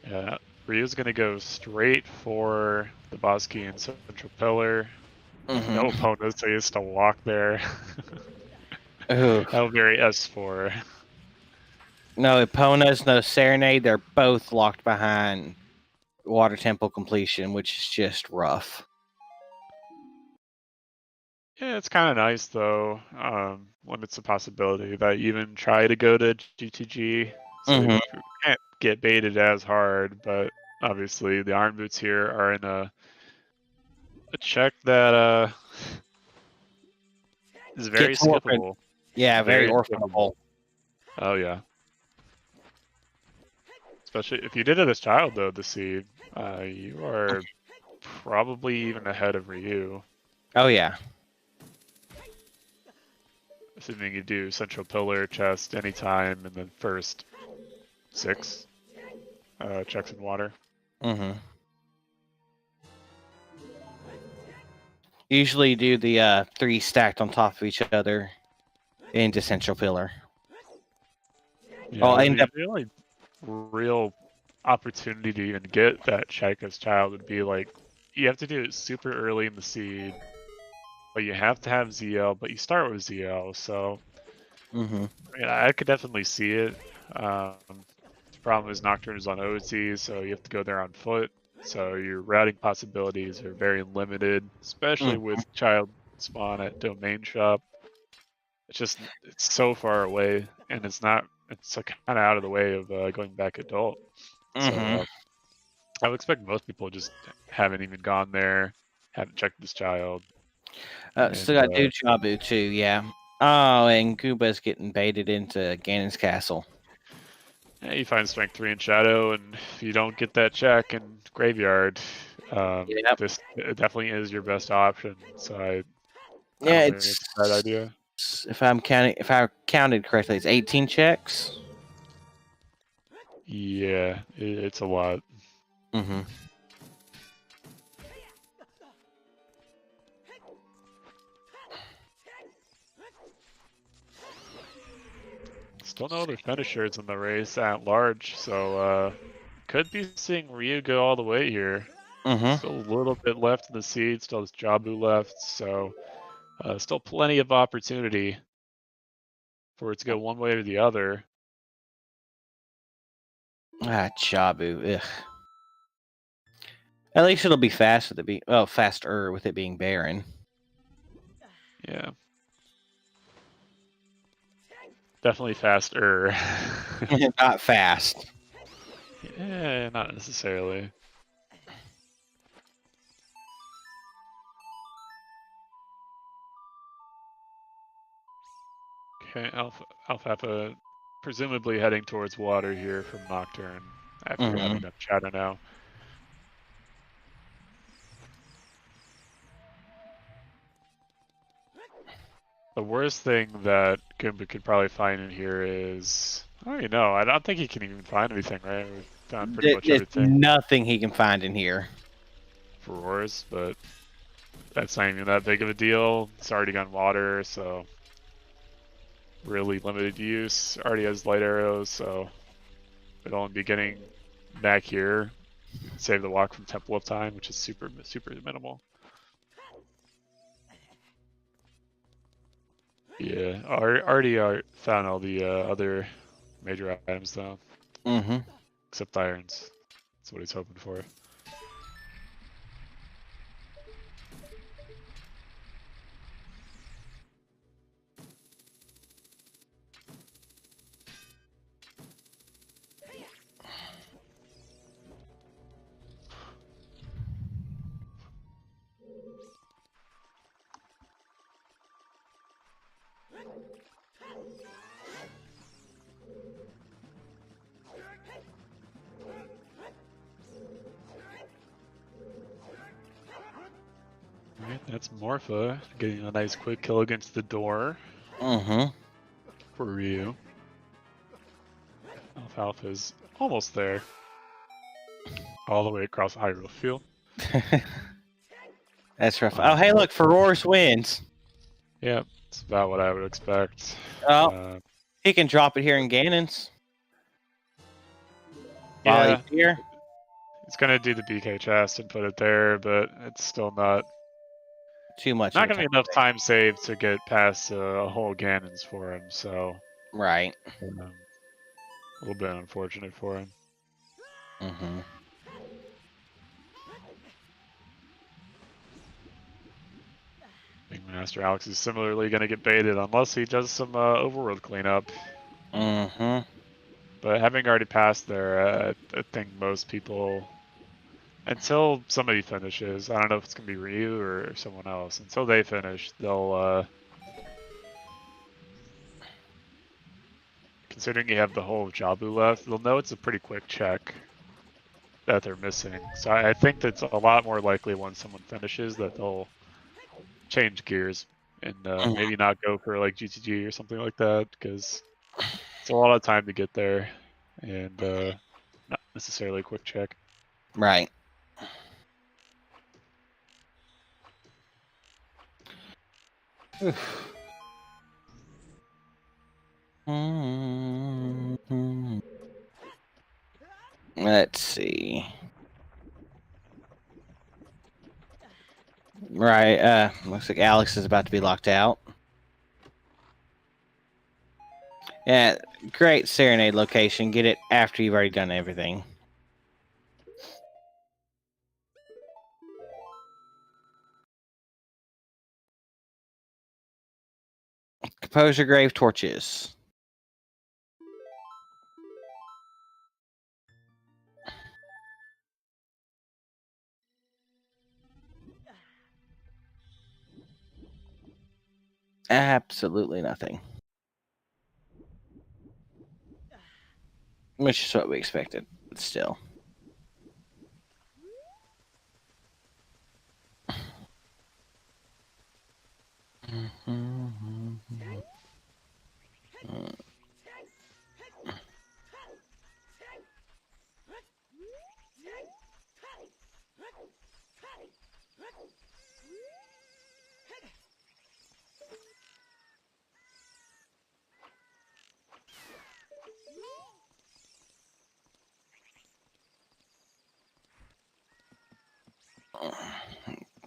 S3: Yeah, Ryu's gonna go straight for the boss key and central pillar.
S2: Mm-hmm.
S3: No opponents, so he has to walk there.
S2: Ooh.
S3: How very S4.
S2: No Eponas, no Serenade. They're both locked behind Water Temple completion, which is just rough.
S3: Yeah, it's kind of nice though, when it's a possibility that you even try to go to GTG, so
S2: Mhm.
S3: you can't get baited as hard. But obviously, the Iron Boots here are in a check that is very
S2: Gets orphaned.
S3: skippable.
S2: Yeah, very orphanable.
S3: skippable. Oh yeah. Especially if you did it as child though, the seed, you are probably even ahead of Ryu.
S2: Oh yeah.
S3: Assuming you do central pillar, chest anytime in the first 6 checks in water.
S2: Mm-hmm. Usually do the 3 stacked on top of each other into central pillar.
S3: Yeah,
S2: I'll end up.
S3: the only real opportunity to even get that Shaika's child would be like, you have to do it super early in the seed, but you have to have ZL, but you start with ZL, so
S2: Mm-hmm.
S3: I mean, I could definitely see it. The problem is Nocturne is on OT, so you have to go there on foot, so your routing possibilities are very limited, especially with child spawn at Domain Shop. It's so far away, and it's kind of out of the way of going back adult. So I would expect most people just haven't even gone there, haven't checked this child.
S2: Still got Duchabu too, yeah. Oh, and Gooba's getting baited into Ganon's castle.
S3: Yeah, you find strength 3 in Shadow, and if you don't get that check in Graveyard, this definitely is your best option. So I don't think it's a bad idea.
S2: If I counted correctly, it's 18 checks.
S3: Yeah, it's a lot.
S2: Mm-hmm.
S3: Still no other finishers in the race at large, so could be seeing Ryu go all the way here.
S2: Mm-hmm.
S3: Still a little bit left in the seed, still has Jabu left, so still plenty of opportunity for it to go one way or the other.
S2: Jabu. Ugh. At least it'll be fast with it being faster with it being barren.
S3: Yeah. Definitely faster.
S2: Not fast.
S3: Yeah, not necessarily. Okay, Alfappa presumably heading towards water here from Nocturne after having done Shadow now. The worst thing that Goomba could probably find in here is, I don't even know. I don't think he can even find anything, right? We've found pretty much
S2: There's
S3: everything
S2: nothing he can find in here.
S3: for Wars, but that's not even that big of a deal. It's already gone water, so really limited use. Already has light arrows, so it'll only be getting back here. Save the walk from Temple of Time, which is super minimal. Yeah, already found all the other major items though.
S2: Mm-hmm.
S3: Except irons. That's what he's hoping for. Alright, that's Morpha getting a nice quick kill against the door.
S2: Mm-hmm.
S3: For Ryu. Alfalfa's almost there. All the way across the Hyrule field.
S2: That's rough. Oh, hey, look, Ferroris wins.
S3: Yep, it's about what I would expect.
S2: Oh, he can drop it here in Ganon's.
S3: Yeah,
S2: He's here.
S3: it's gonna do the BK chest and put it there, but it's still not
S2: Too much.
S3: not gonna be enough time saved to get past a whole Ganon's for him. So
S2: right.
S3: A little bit unfortunate for him.
S2: Mm-hmm.
S3: I think Master Alex is similarly going to get baited unless he does some overworld cleanup.
S2: Mm-hmm.
S3: But having already passed there, I think most people, until somebody finishes, I don't know if it's going to be Ryu or someone else, until they finish, they'll, considering you have the whole Jabu left, they'll know it's a pretty quick check that they're missing. So I think that's a lot more likely when someone finishes that they'll change gears and maybe not go for like GTG or something like that, because it's a lot of time to get there and not necessarily a quick check.
S2: Right. Let's see. Right, looks like Alex is about to be locked out. Yeah, great Serenade location. Get it after you've already done everything. Composure Grave Torches. Absolutely nothing. Which is what we expected, but still.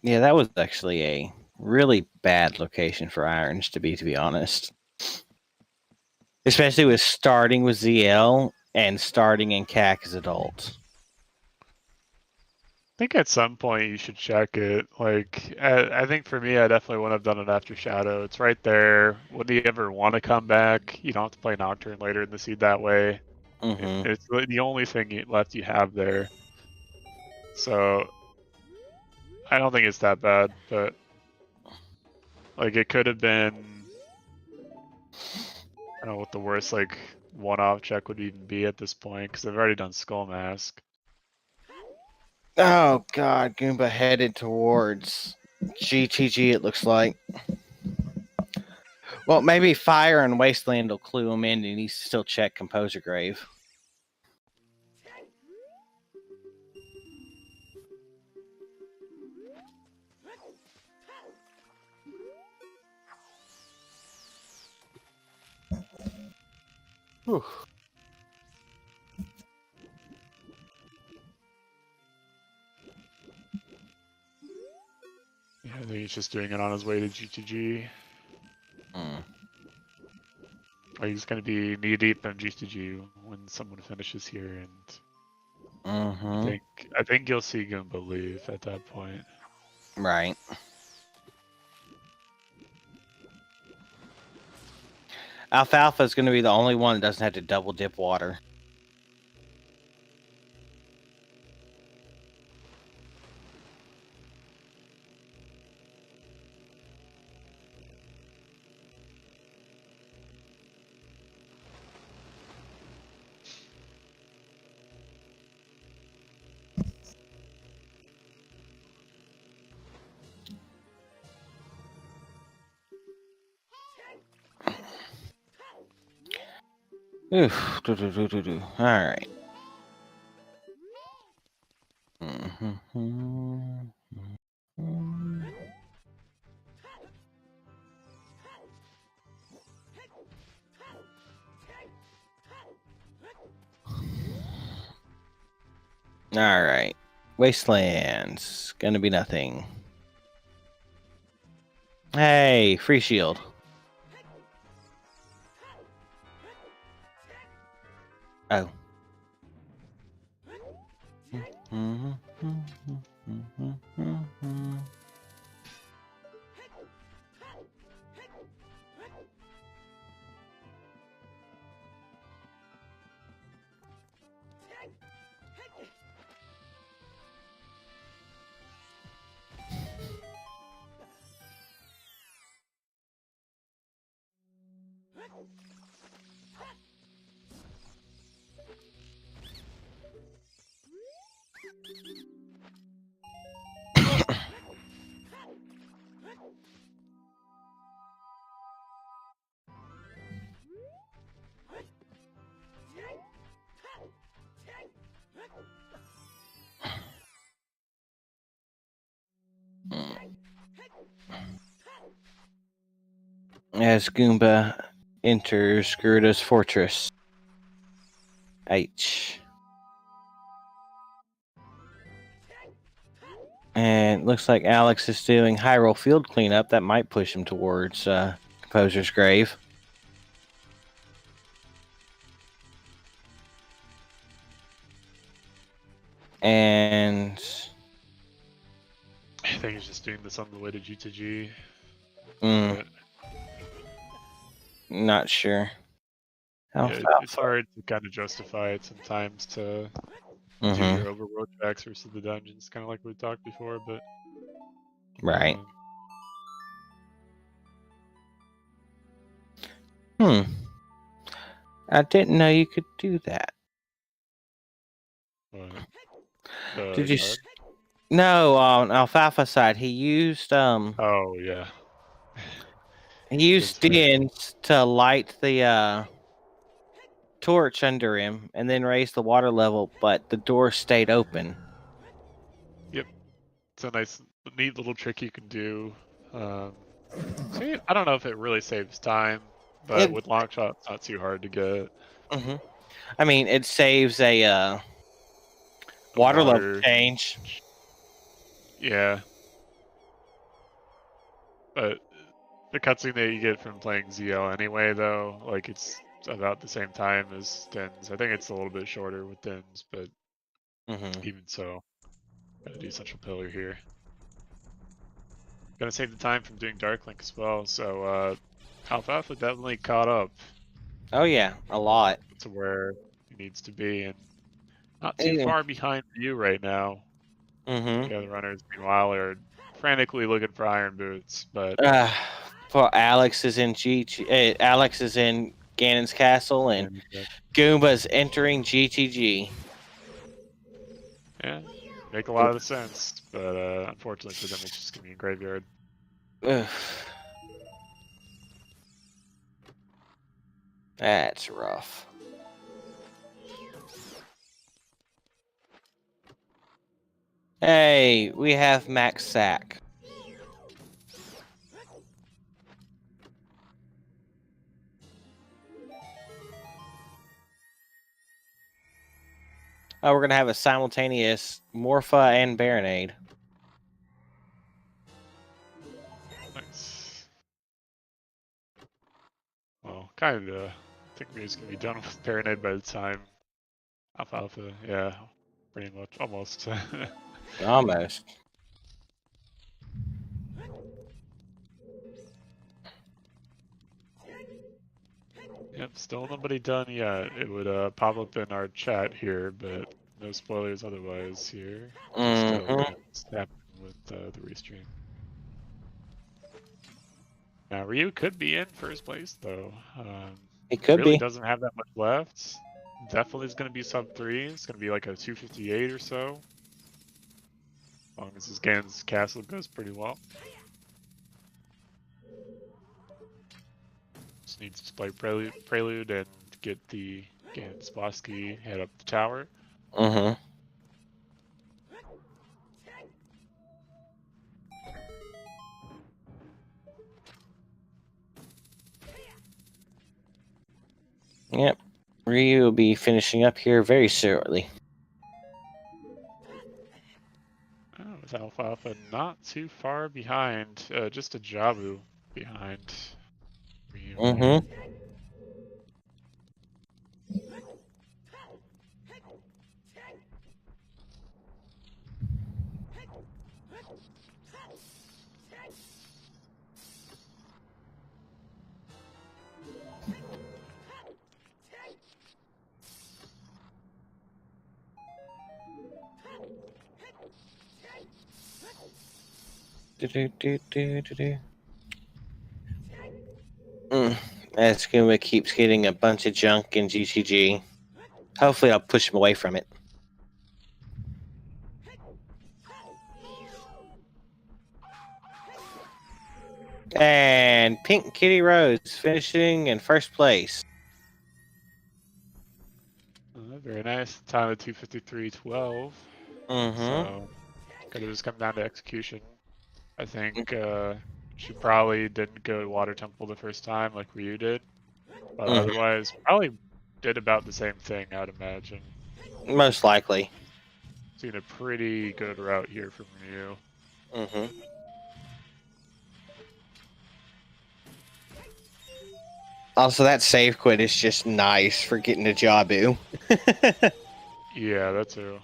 S2: Yeah, that was actually a really bad location for irons to be honest. Especially with starting with ZL and starting in CAC as adult.
S3: I think at some point you should check it. Like, I think for me, I definitely wouldn't have done it after Shadow. It's right there. Would you ever want to come back? You don't have to play Nocturne later in the seed that way.
S2: Mm-hmm.
S3: It's really the only thing left you have there. So, I don't think it's that bad, but like it could have been. I don't know what the worst like one-off check would even be at this point because I've already done Skull Mask.
S2: Oh god, Goomba headed towards GTG, it looks like. Well, maybe Fire and Wasteland will clue him in and he's still check Composure Grave. Whew.
S3: Yeah, I think he's just doing it on his way to GTG.
S2: Mm.
S3: Or he's going to be knee deep in GTG when someone finishes here, and
S2: Mm-hmm.
S3: I think you'll see Goomba leave at that point.
S2: Right. Alfalfa is going to be the only one that doesn't have to double dip water. Oof. All right. Mm-hmm. All right. Wastelands. Gonna be nothing. Hey, free shield. Oh. As Goomba enters Gerudo's fortress. H. And looks like Alex is doing Hyrule Field cleanup. That might push him towards Composer's Grave. And
S3: I think he's just doing this on the way to G2G.
S2: mm, not sure.
S3: Yeah, it's hard to kind of justify it sometimes to do your overworld tracks versus the dungeons, kind of like we talked before, but
S2: Right. I didn't know you could do that. Did you? No, on Alfalfa side, he used
S3: Oh yeah.
S2: he used Dins to light the torch under him and then raise the water level, but the door stayed open.
S3: Yep. It's a nice, neat little trick you can do. See, I don't know if it really saves time, but with long shot, it's not too hard to get.
S2: I mean, it saves a water level change.
S3: Yeah. But the cutscene that you get from playing ZL anyway, though, like it's about the same time as Dins. I think it's a little bit shorter with Dins, but even so, gotta do Central Pillar here. Gotta save the time from doing Dark Link as well, so Alfalfa definitely caught up.
S2: Oh yeah, a lot.
S3: To where he needs to be, and not too far behind you right now. The other runners, meanwhile, are frantically looking for iron boots, but
S2: Alex is in Alex is in Ganon's Castle, and Goomba's entering GTG.
S3: Yeah, make a lot of sense, but unfortunately for them, it's just gonna be a graveyard.
S2: That's rough. Hey, we have Max Sack. Oh, we're gonna have a simultaneous Morpha and Baronade.
S3: Nice. Well, kind of. I think we're just gonna be done with Baronade by the time Alfalfa. Yeah, pretty much, almost.
S2: Almost.
S3: Yep, still nobody done yet. It would pop up in our chat here, but no spoilers otherwise here. Just what's happening with the restream. Now Ryu could be in first place though.
S2: He could
S3: really
S2: be.
S3: Doesn't have that much left. Definitely is going to be sub 3. It's going to be like a 258 or so. As long as his Ganon's Castle goes pretty well. Just needs to play Prelude and get the Ganon's boss key, head up the tower.
S2: Yep. Ryu will be finishing up here very shortly.
S3: Oh, with Alfalfa not too far behind. Just a Jabu behind Ryu.
S2: That's Goomba keeps getting a bunch of junk in GTG. Hopefully I'll push him away from it. And Pink Kitty Rose finishing in first place.
S3: Very nice. Time of 2:53:12. So could have just come down to execution. I think she probably didn't go to Water Temple the first time like Ryu did, but otherwise probably did about the same thing, I'd imagine.
S2: Most likely.
S3: expecting a pretty good route here from you.
S2: Mm-hmm. Also, that save quit is just nice for getting a Jabu.
S3: Yeah, that too.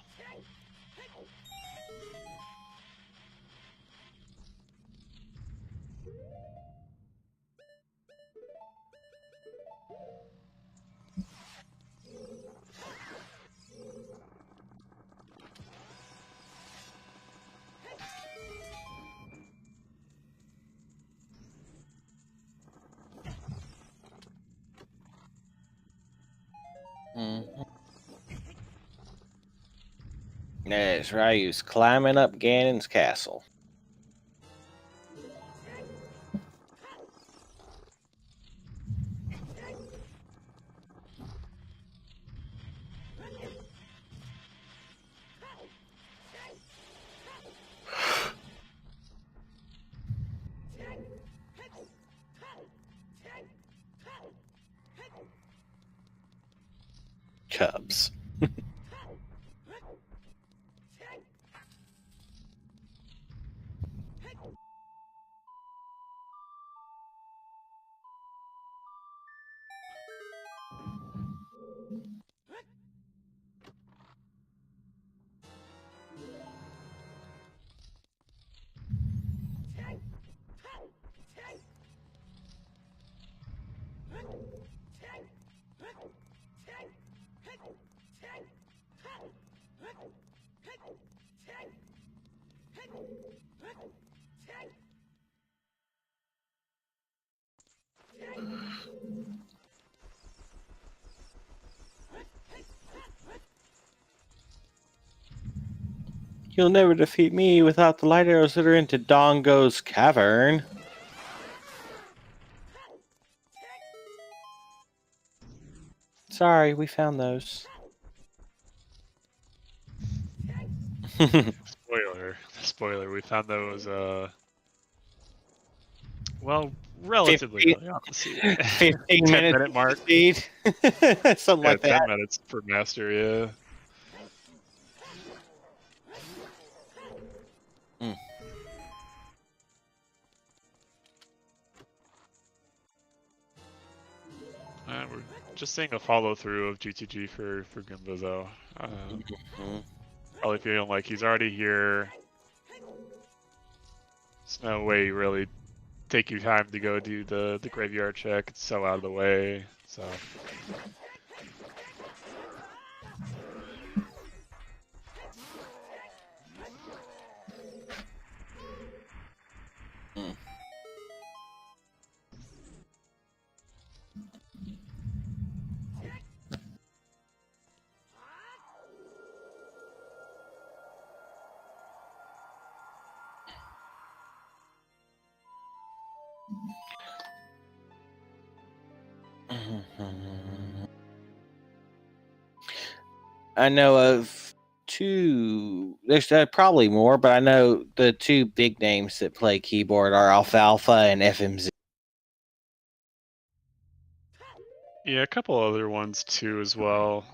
S2: Mm-hmm. Yes, Ryu's climbing up Ganon's castle. Cubs. You'll never defeat me without the light arrows that are into Dongo's cavern. Sorry, we found those.
S3: Spoiler. We found those. Well, relatively early on.
S2: 15
S3: 10
S2: minutes
S3: minute mark.
S2: speed. Something
S3: Yeah,
S2: like
S3: 10
S2: that.
S3: minutes per master. Yeah. We're just seeing a follow through of GTG for Goomba though. Probably feeling like he's already here. There's no way you really take your time to go do the graveyard check. It's so out of the way. So.
S2: I know of two. There's probably more, but I know the two big names that play keyboard are Alfalfa and FMZ.
S3: Yeah, a couple other ones too as well.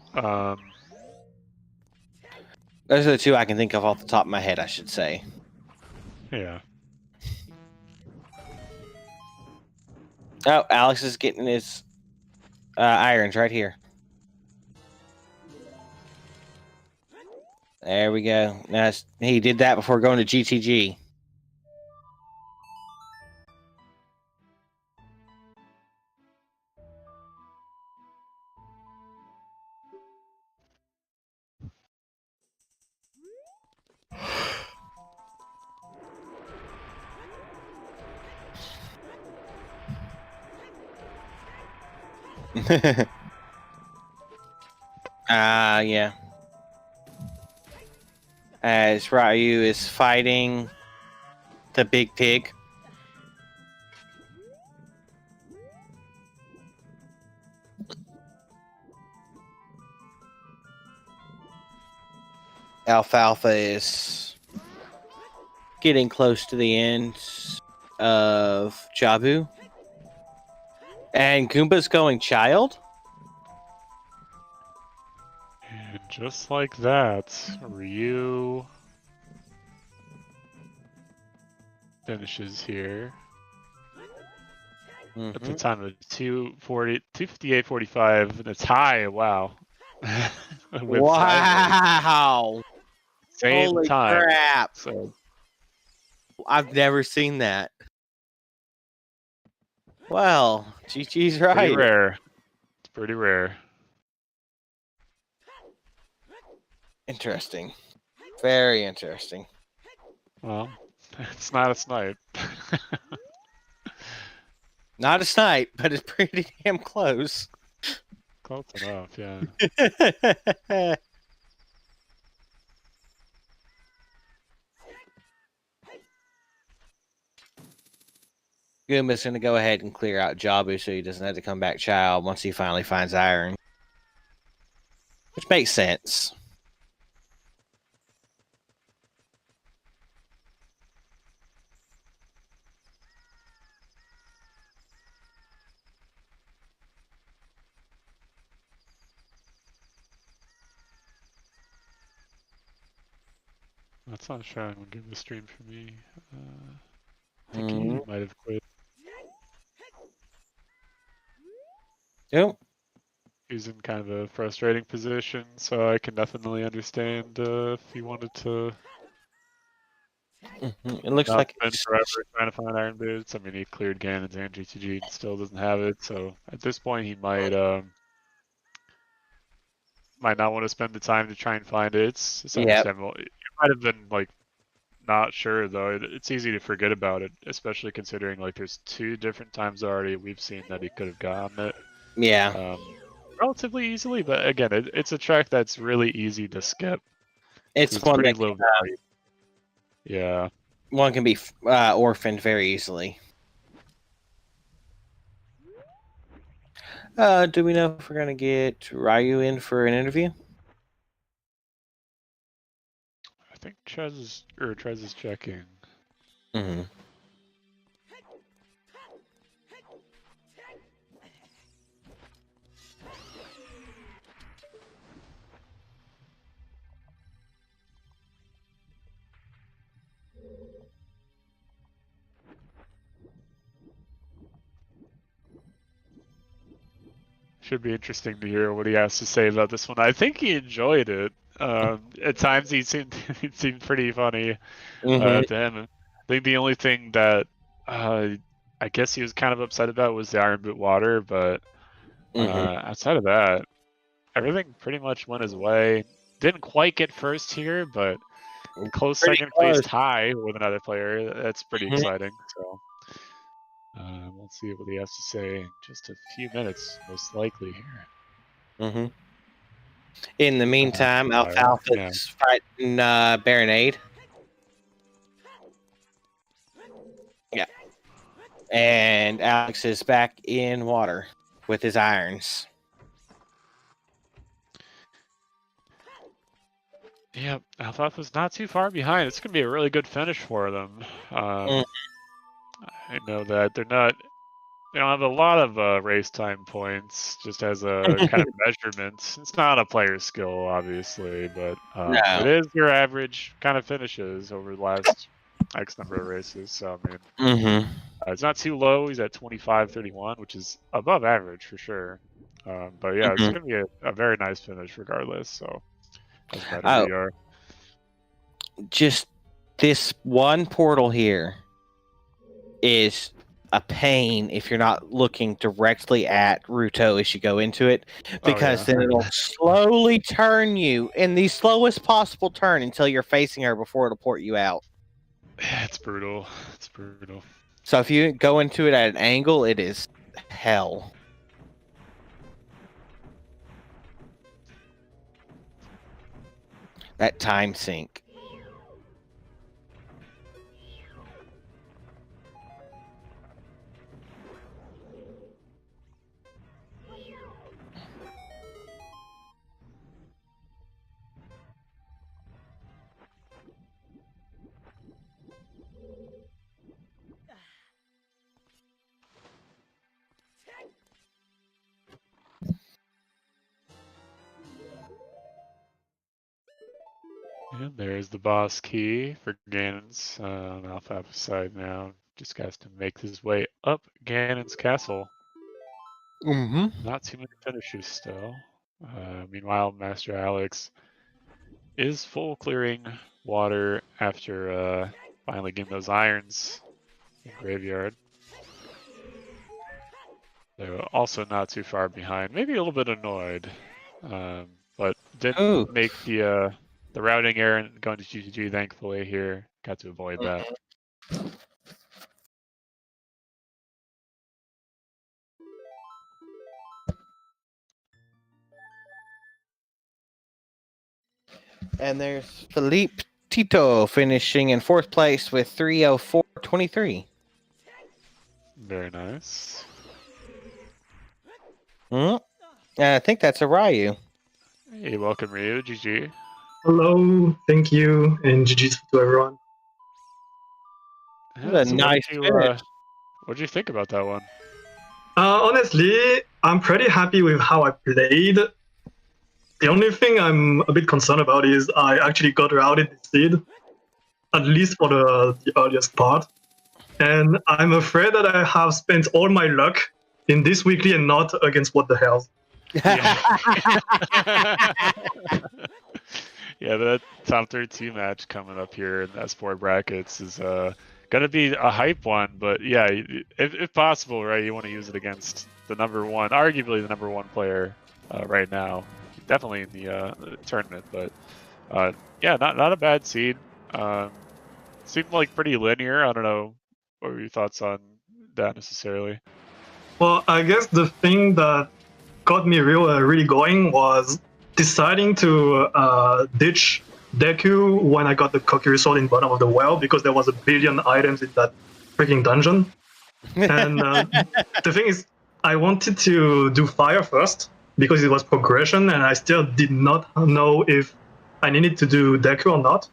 S2: Those are the two I can think of off the top of my head, I should say.
S3: Yeah.
S2: Oh, Alex is getting his irons right here. There we go. Now he did that before going to GTG. Yeah. As Ryu is fighting the big pig. Alfalfa is getting close to the end of Jabu. And Goomba's going child?
S3: just like that, Ryu finishes here at the time of 2:58:45. And it's high. Wow. With
S6: Wow!
S3: same
S6: Holy
S3: time.
S6: crap!
S3: So
S6: I've never seen that. Well, GG's
S3: pretty
S6: right.
S3: rare. It's pretty rare.
S6: Interesting. Very interesting.
S3: Well, it's not a snipe.
S6: Not a snipe, but it's pretty damn close.
S3: Close enough, yeah.
S6: Goomba's going to go ahead and clear out Jabu so he doesn't have to come back child once he finally finds iron. Which makes sense.
S3: That's not showing on Give the stream for me. I think he might have quit.
S6: Yep.
S3: He's in kind of a frustrating position, so I can definitely understand if he wanted to
S6: It looks
S3: not
S6: like
S3: spend
S6: it's
S3: forever trying to find iron boots. I mean, he cleared Ganon's and GTG and still doesn't have it, so at this point he might not want to spend the time to try and find it. It's understandable. You might have been like not sure though. It's easy to forget about it, especially considering like there's 2 different times already we've seen that he could have gotten it.
S6: Yeah.
S3: Relatively easily, but again, it's a track that's really easy to skip.
S6: It's one
S3: pretty
S6: that
S3: low value. Yeah.
S6: one can be orphaned very easily. Do we know if we're going to get Ryu in for an interview?
S3: I think Trez is checking.
S6: Mm-hmm.
S3: Should be interesting to hear what he has to say about this one. I think he enjoyed it. At times he seemed pretty funny to him. I think the only thing that I guess he was kind of upset about was the Iron Boot water, but outside of that, everything pretty much went his way. Didn't quite get first here, but close
S6: Pretty
S3: second
S6: close.
S3: place tie with another player. That's pretty exciting. So we'll see what he has to say in just a few minutes, most likely here.
S6: In the meantime, Alfalfa's fighting Baronade. Yeah. And Alex is back in water with his irons.
S3: Yep, Alfalfa's not too far behind. It's going to be a really good finish for them. I know that they don't have a lot of race time points, just as a kind of measurement. It's not a player skill, obviously, but it is your average kind of finishes over the last X number of races. So, I mean, it's not too low. He's at 25:31, which is above average for sure. But yeah, it's going to be a very nice finish regardless. So, doesn't matter who you are.
S6: Just this one portal here is a pain if you're not looking directly at Ruto as you go into it, because then it'll slowly turn you in the slowest possible turn until you're facing her before it'll port you out.
S3: Yeah, it's brutal. It's brutal.
S6: So if you go into it at an angle, it is hell. That time sink.
S3: And there's the boss key for Ganon's on Alpha side now. Just has to make his way up Ganon's castle.
S6: Mm-hmm.
S3: Not too many finishes still. Meanwhile, Master Alex is full clearing water after finally getting those irons in Graveyard. They're also not too far behind. Maybe a little bit annoyed, but didn't make the routing error and going to GGG. Thankfully, here got to avoid that.
S6: And there's Felipe Tito finishing in 4th place with 3:04.23.
S3: Very nice.
S6: I think that's a Ryu.
S3: Hey, welcome Ryu, GG.
S5: Hello, thank you, and GG's to everyone.
S3: Yeah,
S6: That's a nice finish.
S3: What'd you think about that one?
S5: Honestly, I'm pretty happy with how I played. The only thing I'm a bit concerned about is I actually got routed instead, at least for the earliest part. And I'm afraid that I have spent all my luck in this weekly and not against What the Hell.
S3: Yeah. Yeah, that top 32 match coming up here in S4 brackets is gonna be a hype one. But yeah, if possible, right, you want to use it against the arguably the number one player right now, definitely in the tournament. But yeah, not a bad seed. Seemed like pretty linear. I don't know. What were your thoughts on that necessarily?
S5: Well, I guess the thing that got me really going was deciding to ditch Deku when I got the Kokiri Sword in bottom of the well, because there was a billion items in that freaking dungeon. And the thing is, I wanted to do fire first because it was progression, and I still did not know if I needed to do Deku or not.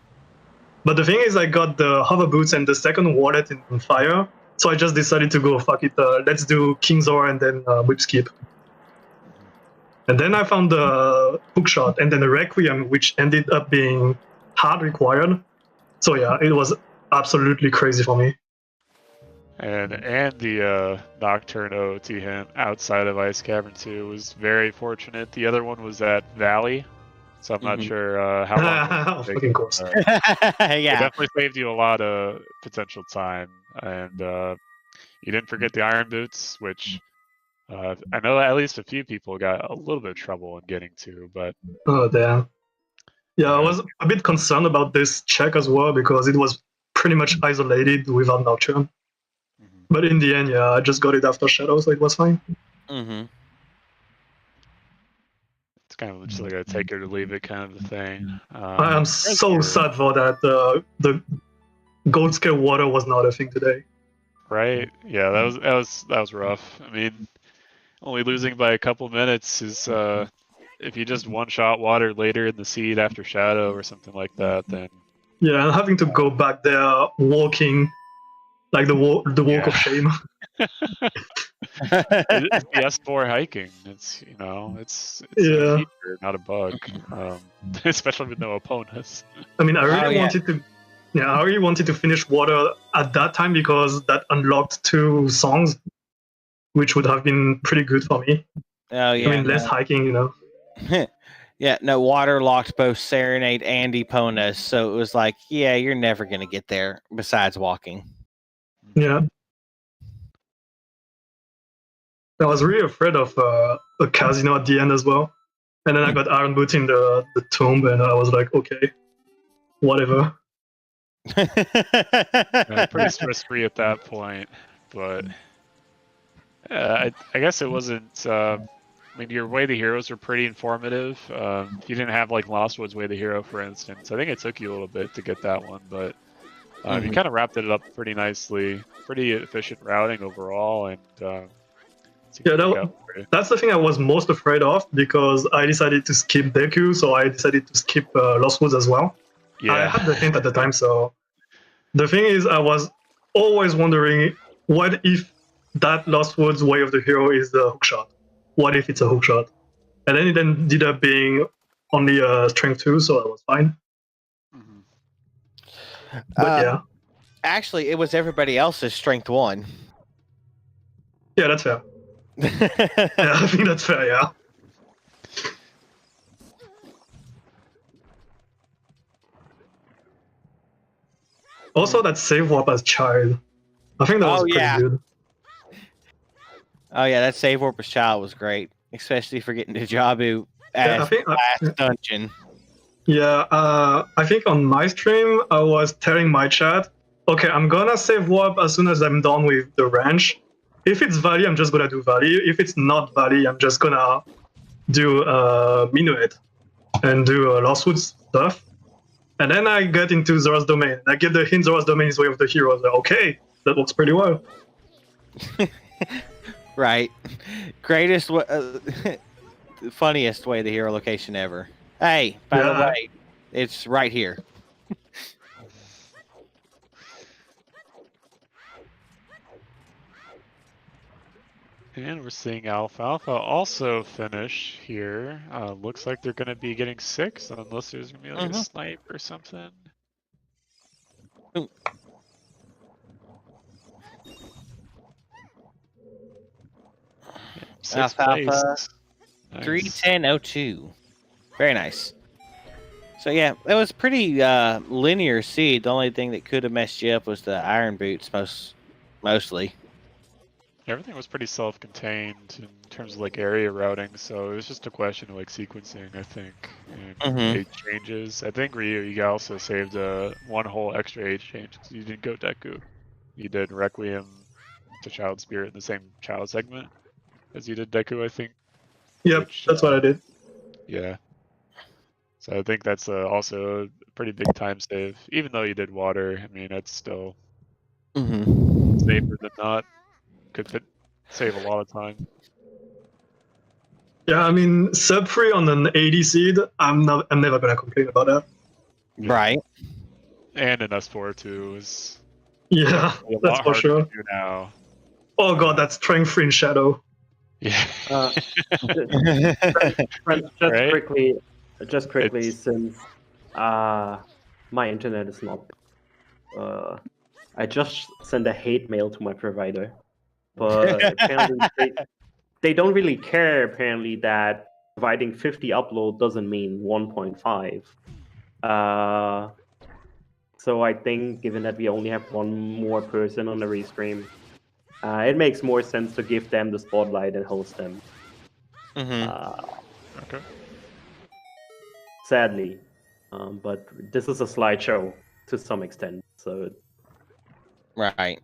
S5: But the thing is, I got the hover boots and the second wallet in fire, so I just decided to go, fuck it, let's do King's Or and then whip skip. And then I found the hookshot and then the Requiem, which ended up being hard required. So yeah, it was absolutely crazy for me.
S3: And the Nocturne OoT hint outside of Ice Cavern 2 was very fortunate. The other one was at Valley, so I'm not sure how long.
S5: Of fucking course.
S6: Yeah.
S3: It definitely saved you a lot of potential time, and you didn't forget the Iron Boots, which I know at least a few people got a little bit of trouble in getting to, but
S5: Oh damn. Yeah, I was a bit concerned about this check as well because it was pretty much isolated without Nocturne. But in the end, yeah, I just got it after Shadow, so it was fine.
S6: Mm-hmm.
S3: it's kind of just like a take it or leave it kind of a thing.
S5: I am so sad for that. The gold scale water was not a thing today.
S3: Right? Yeah, that was rough. I mean, only losing by a couple minutes is if you just one-shot water later in the seed after Shadow or something like that, then
S5: Yeah, and having to go back there walking, like the walk of shame.
S3: it's the S4 hiking. It's it's a feature, not a bug. Especially with no opponents.
S5: I mean, I really wanted to finish water at that time because that unlocked 2 songs, which would have been pretty good for me.
S6: Oh yeah.
S5: I mean, less hiking,
S6: Yeah, no, water locked both Serenade and Epona's, so it was like, yeah, you're never gonna get there besides walking.
S5: Yeah. I was really afraid of a casino at the end as well. And then I got Iron Boot in the tomb, and I was like, okay, whatever.
S3: Pretty stress-free at that point, but I guess it wasn't. I mean, your Way to Heroes were pretty informative. You didn't have like Lost Woods Way to Hero, for instance. I think it took you a little bit to get that one, but you kind of wrapped it up pretty nicely. Pretty efficient routing overall, and
S5: yeah, that's the thing I was most afraid of because I decided to skip Deku, so I decided to skip Lost Woods as well. Yeah. I had the hint at the time, so the thing is, I was always wondering, what if that Lost Woods Way of the Hero is the hookshot? What if it's a hookshot? And then it ended up being only strength 2, so I was fine. But yeah.
S6: Actually, it was everybody else's strength 1.
S5: Yeah, that's fair. Yeah, I think that's fair, yeah. Also, that save warp as child. I think that was
S6: Oh,
S5: pretty
S6: yeah.
S5: good.
S6: Oh yeah, that save warp as child was great, especially for getting to Jabu
S5: Yeah, I
S6: as
S5: think,
S6: last dungeon.
S5: yeah, I think on my stream, I was telling my chat, okay, I'm gonna save warp as soon as I'm done with the ranch. If it's Valley, I'm just gonna do Valley. If it's not Valley, I'm just gonna do Minuet and do Lostwood stuff. And then I get into Zora's Domain. I get the hint Zora's Domain is way of the heroes. Like, okay, that works pretty well.
S6: Right, greatest, funniest way the hero location ever. Hey, by the
S5: Yeah.
S6: way, it's right here.
S3: And we're seeing Alpha. Alpha also finish here. Looks like they're going to be getting 6, unless there's going to be like a snipe or something.
S6: Ooh.
S3: Yeah, 6th
S6: Alpha.
S3: place. Nice.
S6: 31002. Very nice. So yeah, it was pretty linear seed. The only thing that could have messed you up was the iron boots, mostly.
S3: Everything was pretty self-contained in terms of like area routing, so it was just a question of like sequencing, I think, and age changes. I think Ryu, you also saved one whole extra age change because you didn't go Deku. You did Requiem to Child Spirit in the same child segment as you did Deku, I think.
S5: Yep, that's what I did.
S3: Yeah. So I think that's also a pretty big time save. Even though you did water, I mean, that's still safer than not. Could save a lot of time.
S5: Yeah, I mean, sub 3 on an 80 seed, I'm never gonna complain about that.
S3: Yeah.
S6: Right.
S3: And an S4 too is
S5: Yeah,
S3: a
S5: that's
S3: lot
S5: for
S3: harder
S5: sure.
S3: to do now.
S5: Oh god, that strength 3 in Shadow.
S3: Yeah.
S4: Just quickly, since my internet is not, I just sent a hate mail to my provider, but apparently they don't really care. Apparently, that providing 50 upload doesn't mean 1.5. So I think, given that we only have one more person on the restream, it makes more sense to give them the spotlight and host them.
S3: Okay.
S4: Sadly, but this is a slideshow to some extent, so
S6: Right.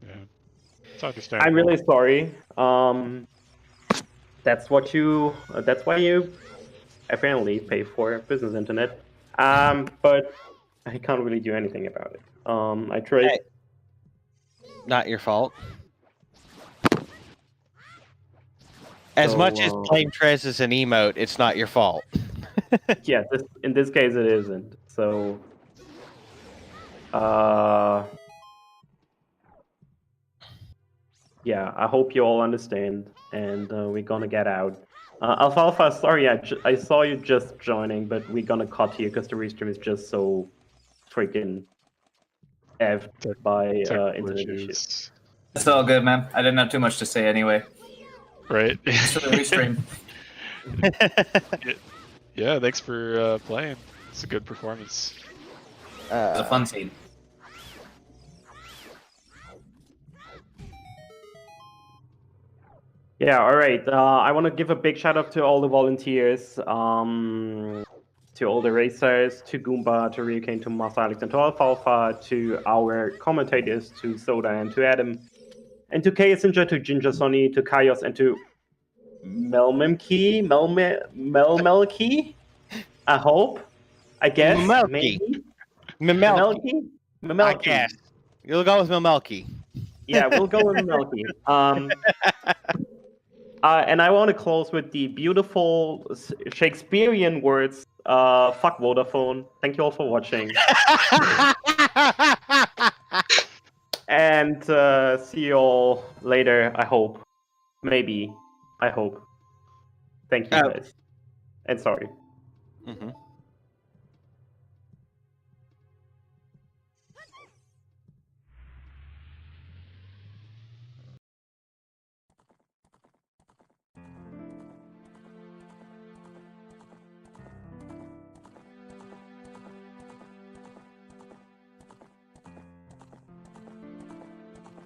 S3: Yeah. It's understandable.
S4: I'm really sorry. That's why you apparently pay for business internet. But I can't really do anything about it. I tried.
S6: Hey. Not your fault. As much as Blame Trez is an emote, it's not your fault.
S4: Yeah, in this case it isn't. So, yeah, I hope you all understand, and we're gonna get out. Alfalfa, sorry, I saw you just joining, but we're gonna cut here because the restream is just so freaking effed by internet issues.
S7: It's all good, man. I didn't have too much to say anyway.
S3: Right.
S7: Thanks for the restream.
S3: Yeah, thanks for playing. It's a good performance.
S7: It was a fun scene.
S4: Yeah, all right. I want to give a big shout out to all the volunteers, to all the racers, to Goomba, to Ryukane, to Master Alex, and to Alfalfa, to our commentators, to Soda and to Adam, and to Kayasinja, to Ginger Sonny, to Kaios, and to Melmelki, I hope, I guess, maybe.
S6: Memelki. I guess. You'll go with Memelki.
S4: Yeah, we'll go with Memelki. And I want to close with the beautiful Shakespearean words, fuck Vodafone. Thank you all for watching. And see you all later, I hope. Maybe. I hope. Thank you guys. And sorry.
S6: Mm-hmm.